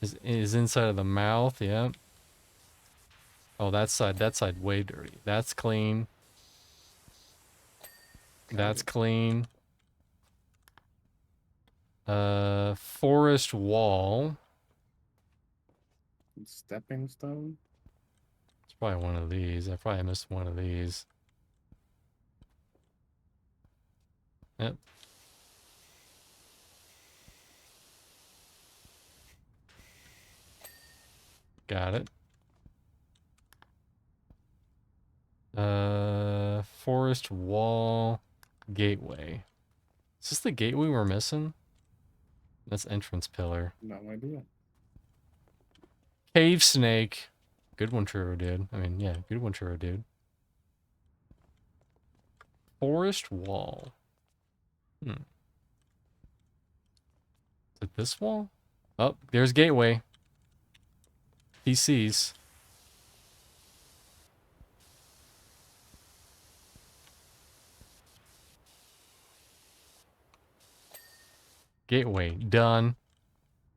Is inside of the mouth, yeah. Oh, that side way dirty. That's clean. That's clean. Forest wall.
Stepping stone.
It's probably one of these. I probably missed one of these. Yep. Got it. Forest wall gateway. Is this the gateway we're missing? That's entrance pillar.
No idea.
Cave snake. Good one, Truro dude. I mean, yeah, good one, Truro dude. Forest wall. Is it this wall? Oh, there's gateway. PCs. Gateway. Done.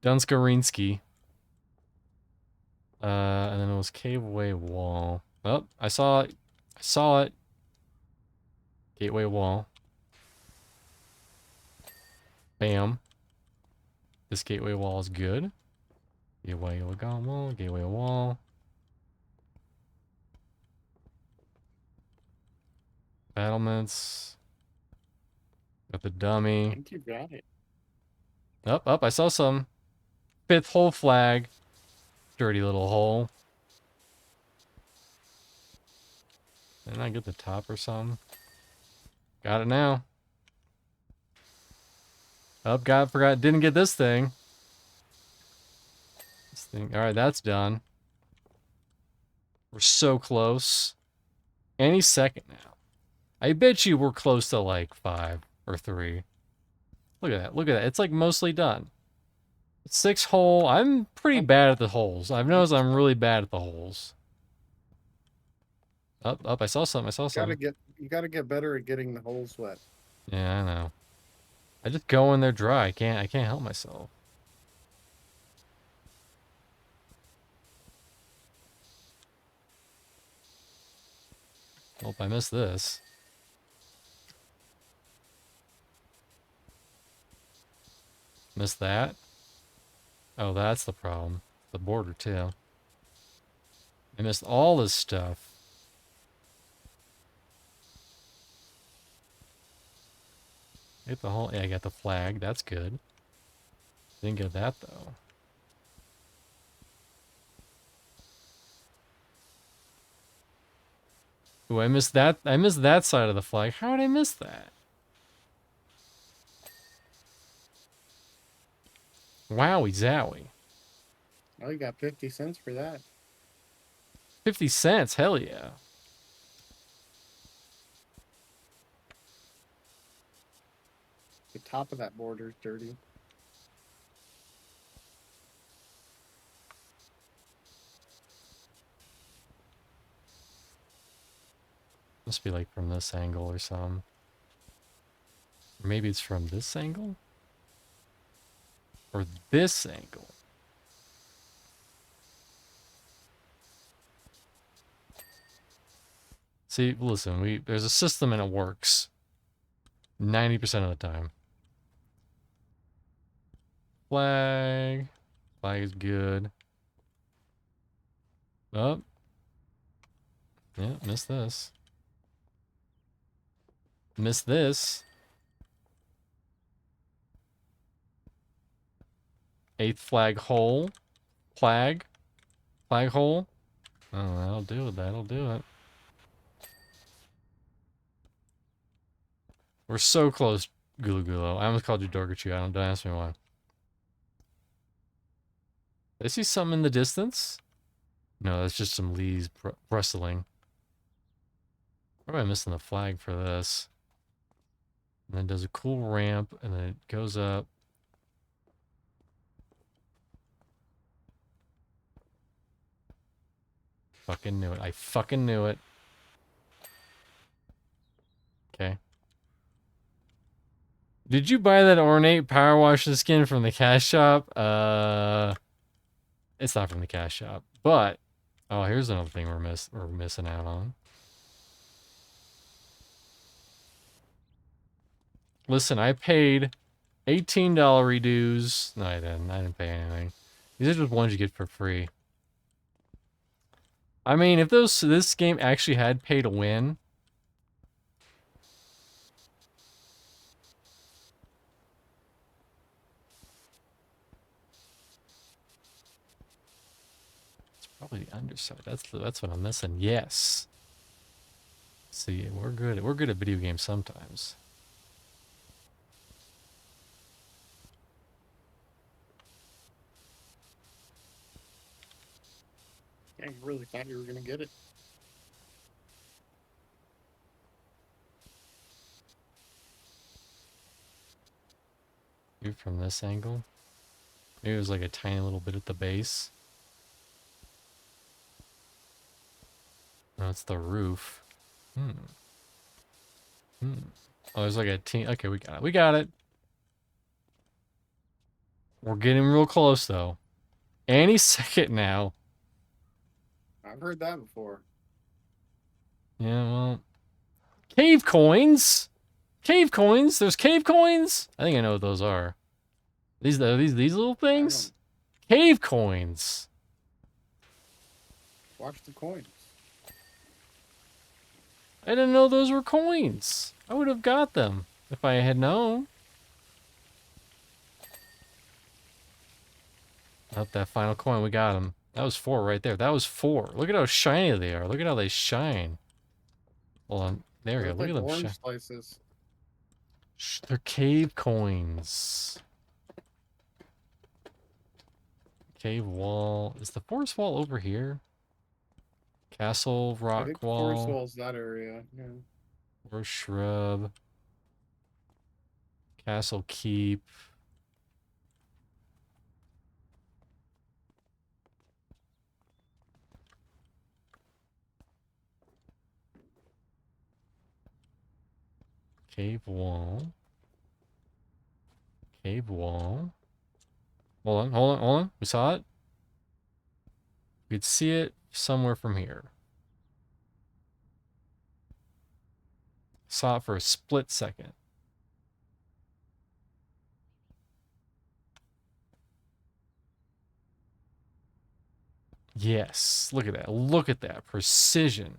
Dunskarinsky. And then it was Caveway wall. Oh, I saw it. I saw it. Gateway wall. Bam. This gateway wall is good. Gateway wall. Gateway wall. Battlements. Got the
I
dummy.
think you got it.
Up, I saw some. Fifth hole flag. Dirty little hole. Didn't I get the top or something? Got it now. Forgot, didn't get this thing. This thing, alright, that's done. We're so close. Any second now. I bet you we're close to like 5 or 3. Look at that, look at that. It's like mostly done. 6 hole, I'm pretty bad at the holes. I've noticed I'm really bad at the holes. Up, I saw something,
You gotta get better at getting the holes wet.
Yeah, I know. I just go in there dry. I can't help myself. Nope, I missed this. Missed that. Oh, that's the problem. The border, too. I missed all this stuff. Hit the whole... Yeah, I got the flag. That's good. Didn't get that, though. Ooh, I missed that. I missed that side of the flag. How did I miss that? Wowie zowie.
Oh, you got 50 cents for that.
50 cents. Hell yeah.
The top of that border is dirty.
Must be like from this angle or something. Or maybe it's from this angle? Or this angle? See, listen, there's a system and it works. 90% of the time. Flag. Flag is good. Oh. Yeah, missed this. Missed this. 8th flag hole. Flag. Flag hole. Oh, that'll do it. That'll do it. We're so close, Gulu Gulo. I almost called you Dorgachu. Don't ask me why. I see something in the distance? No, that's just some leaves rustling. Why am I missing the flag for this? And then does a cool ramp, and then it goes up. Fucking knew it. I fucking knew it. Okay. Did you buy that ornate power washer skin from the cash shop? It's not from the cash shop, but oh, here's another thing we're missing out on. Listen, I paid $18 redos. No, I didn't. I didn't pay anything. These are just ones you get for free. I mean, if this game actually had pay to win, it's probably the underside. That's what I'm missing. Yes. See, we're good. We're good at video games sometimes.
I really thought you were gonna get it.
Maybe from this angle. Maybe it was like a tiny little bit at the base. No, it's the roof. Hmm. Oh, there's like a team. Okay, we got it. We got it. We're getting real close, though. Any second now.
I've heard that before.
Yeah, well. Cave coins! Cave coins! There's cave coins! I think I know what those are. These little things? Cave coins!
Watch the coins.
I didn't know those were coins. I would have got them if I had known. Up that final coin, we got them. That was 4 right there. That was 4. Look at how shiny they are. Look at how they shine. Hold on. There we go. Look at them
orange
shine.
slices.
They're cave coins. Cave wall. Is the forest wall over here? Castle
I
rock
think the
wall.
forest wall's that area. Yeah.
Or shrub. Castle keep. Cave wall. Cave wall. Hold on, hold on, hold on. We saw it. We could see it somewhere from here. Saw it for a split second. Yes. Look at that. Look at that. Precision.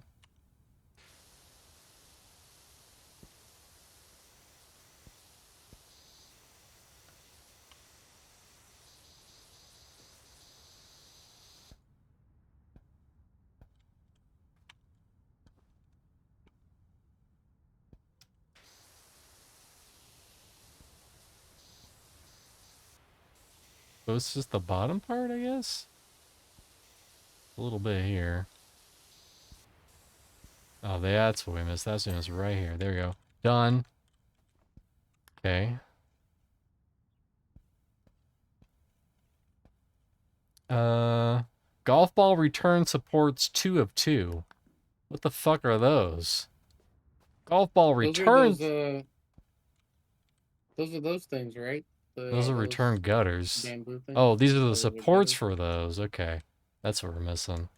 So it's just the bottom part, I guess? A little bit here. Oh, that's what we missed. That's what we missed right here. There we go. Done. Okay. Golf ball return supports 2 of 2. What the fuck are those? Golf ball return.
Those are those things, right?
Those are return gutters.
Bamboo things.
Oh, these are the
Those are
supports
gutters.
for those. Okay. That's what we're missing.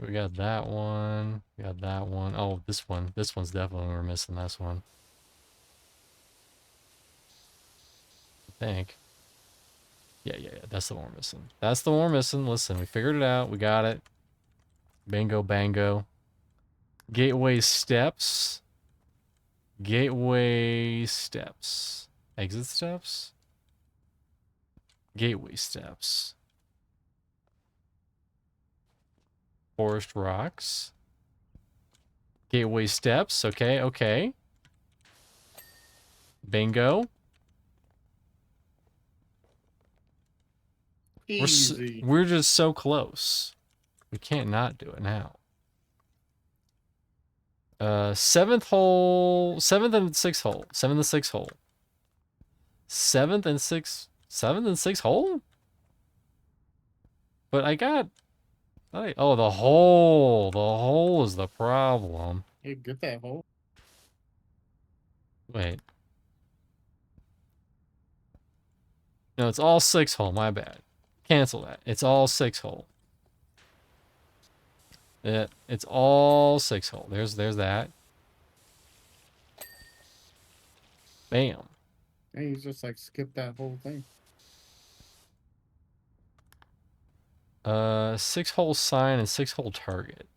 We got that one. We got that one. Oh, this one. This one's definitely we're missing this one. I think. Yeah. That's the one we're missing. That's the one we're missing. Listen, we figured it out. We got it. Bingo, bango. Gateway steps. Gateway steps. Exit steps? Gateway steps. Forest rocks. Gateway steps. Okay, okay. Bingo.
Easy.
We're just so close. We can't not do it now. Seventh hole, seventh and sixth hole, seventh and sixth hole, seventh and sixth hole. But I got, oh, the hole is the problem.
Hey, get that hole.
Wait, no, it's all six hole. My bad. Cancel that. It's all six hole. It's all six hole. There's that. Bam.
Hey, he's just like skip that whole thing.
Six hole sign and six hole target.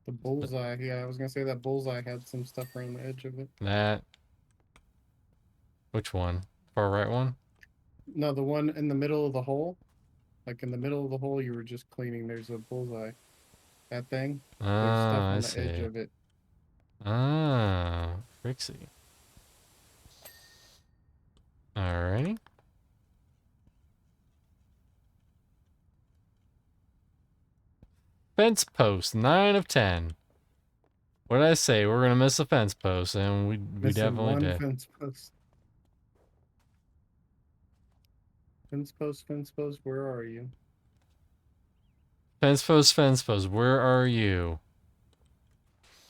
The bullseye. Yeah, I was gonna say that bullseye had some stuff around the edge of it.
That. Which one? Far right one?
No, the one in the middle of the hole. Like in the middle of the hole, you were just cleaning. There's a bullseye. That thing. There's stuff
Ah, I
on the edge
see.
of it.
Ah, Trixie. Alrighty. Fence post, 9 of 10. What did I say? We're gonna miss a fence post, and we
Missing
definitely
one
did.
fence post. Fence post, fence post. Where are you?
Fence post, where are you?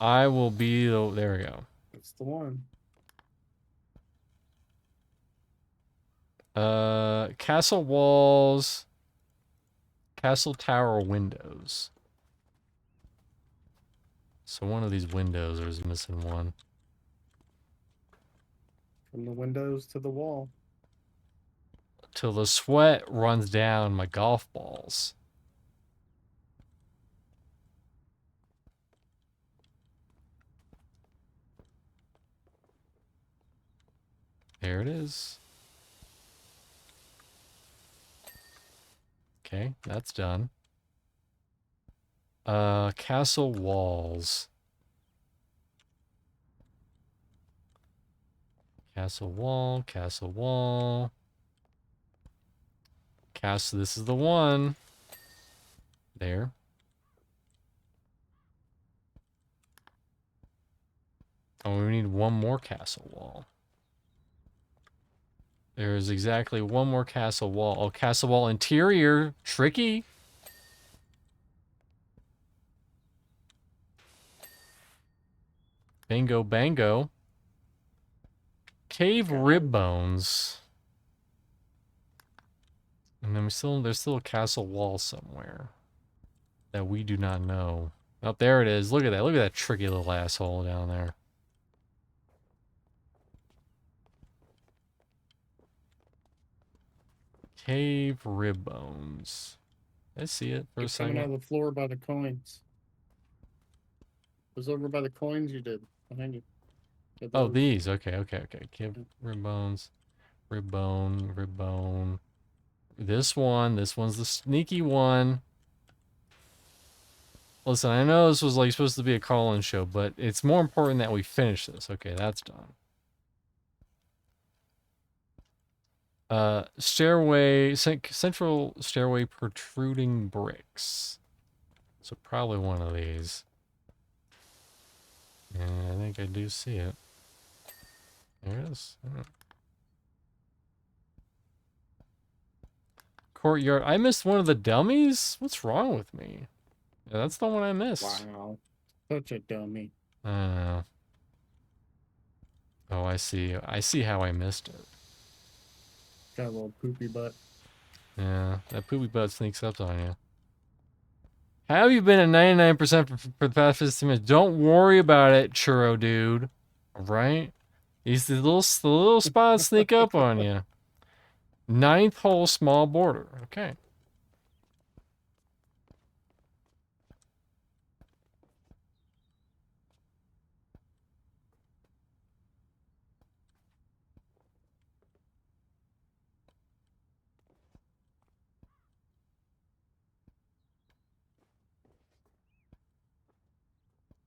I will be the, there we go.
That's the one.
Castle walls, castle tower windows. So one of these windows is missing one.
From the windows to the wall.
Till the sweat runs down my golf balls. There it is. Okay, that's done. Castle walls. Castle wall, castle wall. Castle, this is the one. There. Oh, we need one more castle wall. There's exactly one more castle wall. Oh, castle wall interior. Tricky. Bingo, bango. Cave rib bones. And then there's still a castle wall somewhere that we do not know. Oh, there it is. Look at that. Look at that tricky little asshole down there. Cave rib bones. I see it for a
It's coming out
second.
of the floor by the coins. It was over by the coins you did. Behind you. Yeah,
Oh,
those.
these. Okay, okay, okay. Cave rib bones. Rib bone, rib bone. This one's the sneaky one. Listen, I know this was like supposed to be a call-in show, but it's more important that we finish this. Okay, that's done. Stairway, central stairway protruding bricks. So probably one of these. Yeah, I think I do see it. There it is. Courtyard. I missed one of the dummies? What's wrong with me? Yeah, that's the one I missed.
Wow. Such a dummy.
I don't know. Oh, I see. I see how I missed it.
Got a little poopy butt.
Yeah, that poopy butt sneaks up on you. How have you been at 99% for the past 15 minutes? Don't worry about it, churro dude. Alright? The little spots sneak up on you. Ninth hole, small border. Okay.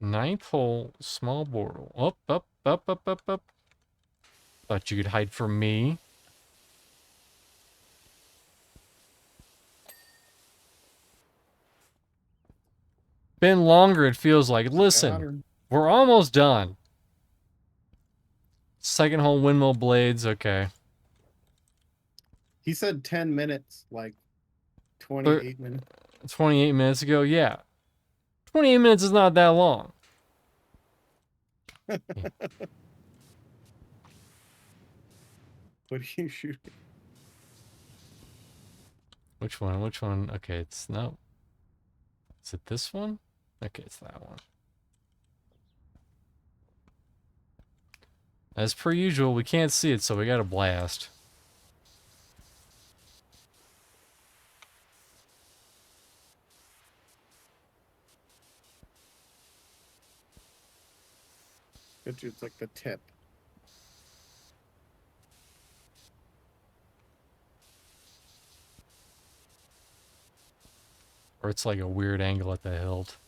Ninth hole, small portal. Up, up, up, up, up, up. Thought you could hide from me. Been longer, it feels like.
Got
Listen,
her.
we're almost done. Second hole, windmill blades. Okay.
He said 10 minutes, like
But
28 minutes.
28 minutes ago, yeah. 28 minutes is not that long.
What are you shooting?
Which one? Which one? Okay, it's no. Is it this one? Okay, it's that one. As per usual, we can't see it, so we gotta blast.
It's like the tip.
Or it's like a weird angle at the hilt.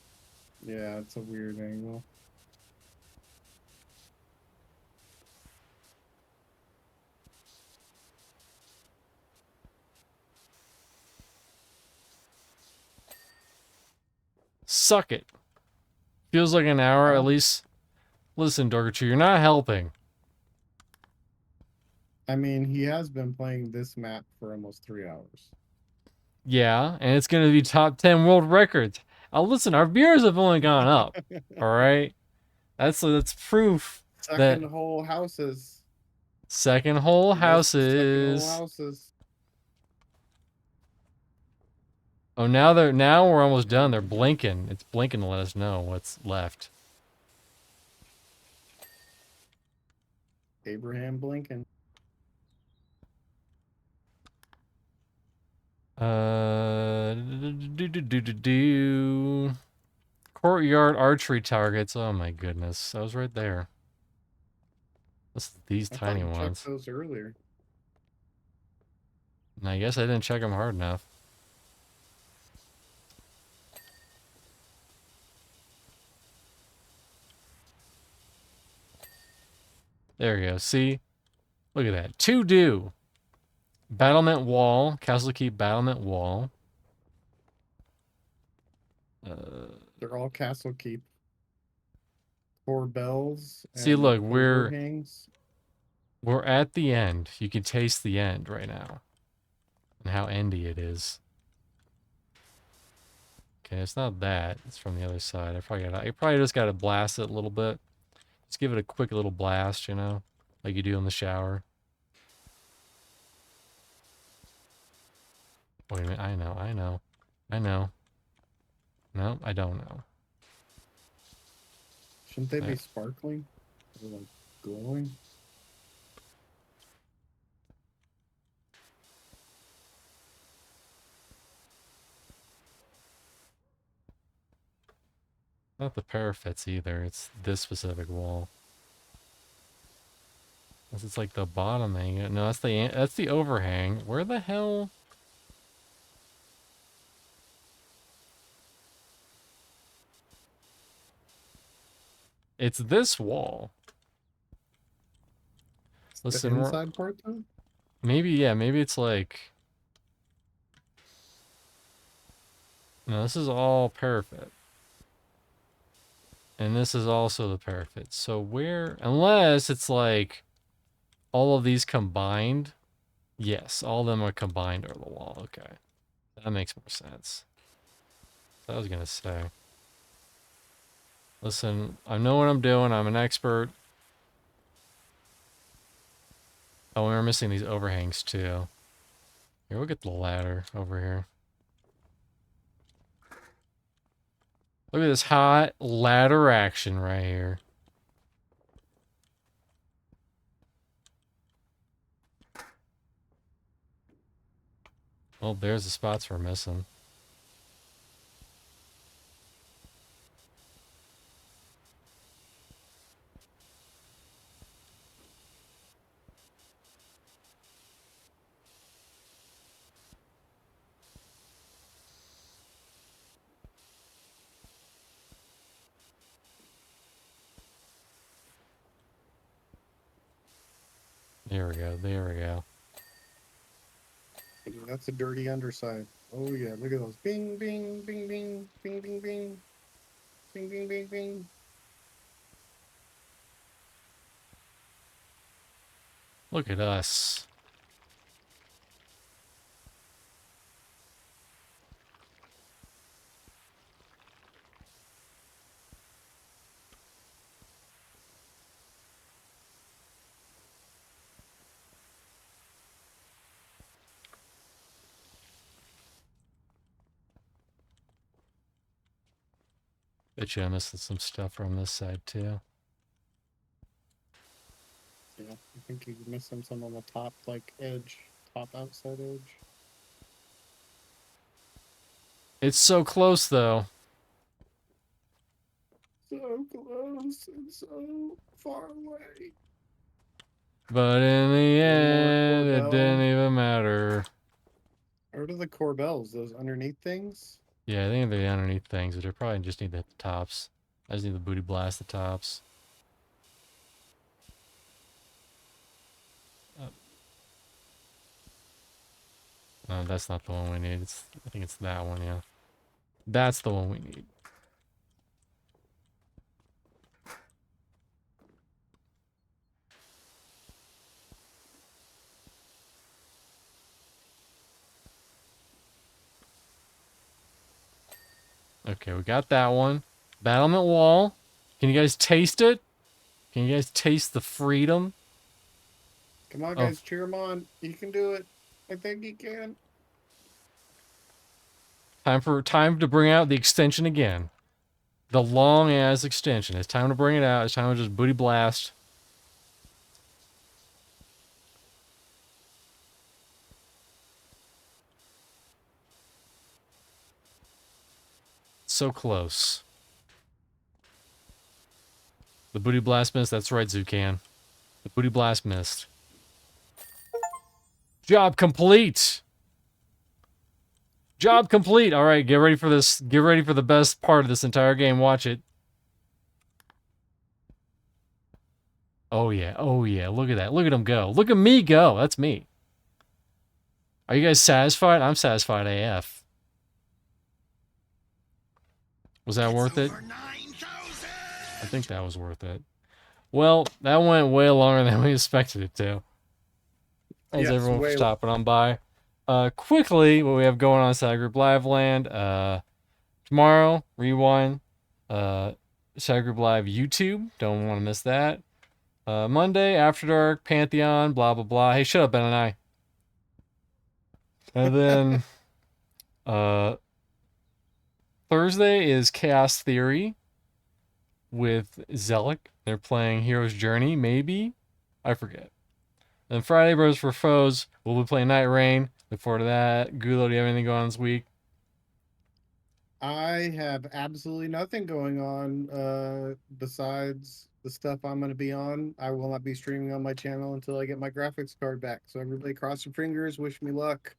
Yeah, it's a weird angle.
Suck it. Feels like an hour at
Well,
least. Listen, Dorgachu, you're not helping.
I mean, he has been playing this map for almost 3 hours.
Yeah, and it's gonna be top 10 world records. Listen, our viewers have only gone up. Alright? That's proof that
Second hole houses.
second hole
He missed the second hole
houses.
houses.
Oh, now we're almost done. They're blinking. It's blinking to let us know what's left.
Abraham Blinken.
Do. Courtyard archery targets. Oh my goodness. I was right there. That's these
I thought
tiny
you checked
ones.
those earlier.
And I guess I didn't check them hard enough. There we go. See? Look at that. To do. Battlement wall. Castle Keep battlement wall.
They're all Castle Keep. 4 bells.
See,
And
look,
overhangs.
we're at the end. You can taste the end right now. And how endy it is. Okay, it's not that. It's from the other side. I probably just gotta blast it a little bit. Just give it a quick little blast, you know? Like you do in the shower. Wait a minute, I know. No, I don't know.
Shouldn't they
There.
be sparkling? Or like glowing?
Not the parapets either, it's this specific wall. It's like the bottom hang. No, that's the overhang. Where the hell? It's this wall.
The
Listen,
inside part though?
maybe it's like... No, this is all parapet. And this is also the parapet. So where... Unless it's like... All of these combined. Yes, all of them are combined over the wall. Okay. That makes more sense. I was gonna say. Listen, I know what I'm doing. I'm an expert. Oh, and we're missing these overhangs too. Here, we'll get the ladder over here. Look at this hot ladder action right here. Oh, there's the spots we're missing. There we go. There we go.
That's a dirty underside. Oh yeah, look at those. Bing, bing, bing, bing, bing, bing, bing, bing, bing, bing, bing.
Look at us. Bet you I'm missing some stuff from this side too.
Yeah, I think you're missing some on the top, like edge, top outside edge.
It's so close though.
So close and so far away.
But in the
One more
end, it
Corbell.
didn't even matter.
What are the Corbells? Those underneath things?
Yeah, I think they're underneath things, but they probably just need to hit the tops. I just need the booty blast the tops. No, that's not the one we need. I think it's that one, yeah. That's the one we need. Okay, we got that one. Battlement wall. Can you guys taste it? Can you guys taste the freedom?
Come on,
Oh.
guys, cheer him on. You can do it. I think you can.
Time to bring out the extension again. The long ass extension. It's time to bring it out. It's time to just booty blast. So close. The booty blast missed. That's right, Zucan. The booty blast missed. Job complete. Job complete. All right, get ready for this. Get ready for the best part of this entire game. Watch it. Oh yeah. Oh yeah. Look at that. Look at him go. Look at me go. That's me. Are you guys satisfied? I'm satisfied AF. Was that worth it? I think that was worth it. Well, that went way longer than we expected it to. Thanks
Yes,
everyone for
way-
stopping on by. Quickly, what we have going on Staticgroup Live Land. Tomorrow, Rewind. Staticgroup Live YouTube. Don't want to miss that. Monday, After Dark, Pantheon, blah, blah, blah. Hey, shut up, Ben and I. And then, Thursday is Chaos Theory with Zelik. They're playing Hero's Journey, maybe? I forget. Then Friday, Bros for Foes. We'll be playing Night Rain. Look forward to that. Gulo, do you have anything going on this week?
I have absolutely nothing going on besides the stuff I'm going to be on. I will not be streaming on my channel until I get my graphics card back. So everybody cross your fingers, wish me luck,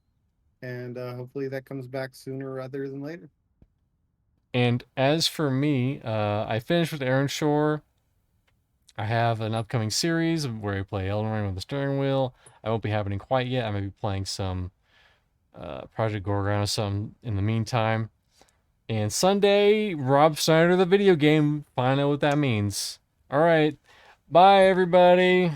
and hopefully that comes back sooner rather than later.
And as for me, I finished with Aaron Shore. I have an upcoming series where I play Elden Ring with the steering wheel. I won't be happening quite yet. I may be playing some Project Gorgon or something in the meantime. And Sunday, Rob Snyder, the video game. Find out what that means. All right. Bye, everybody.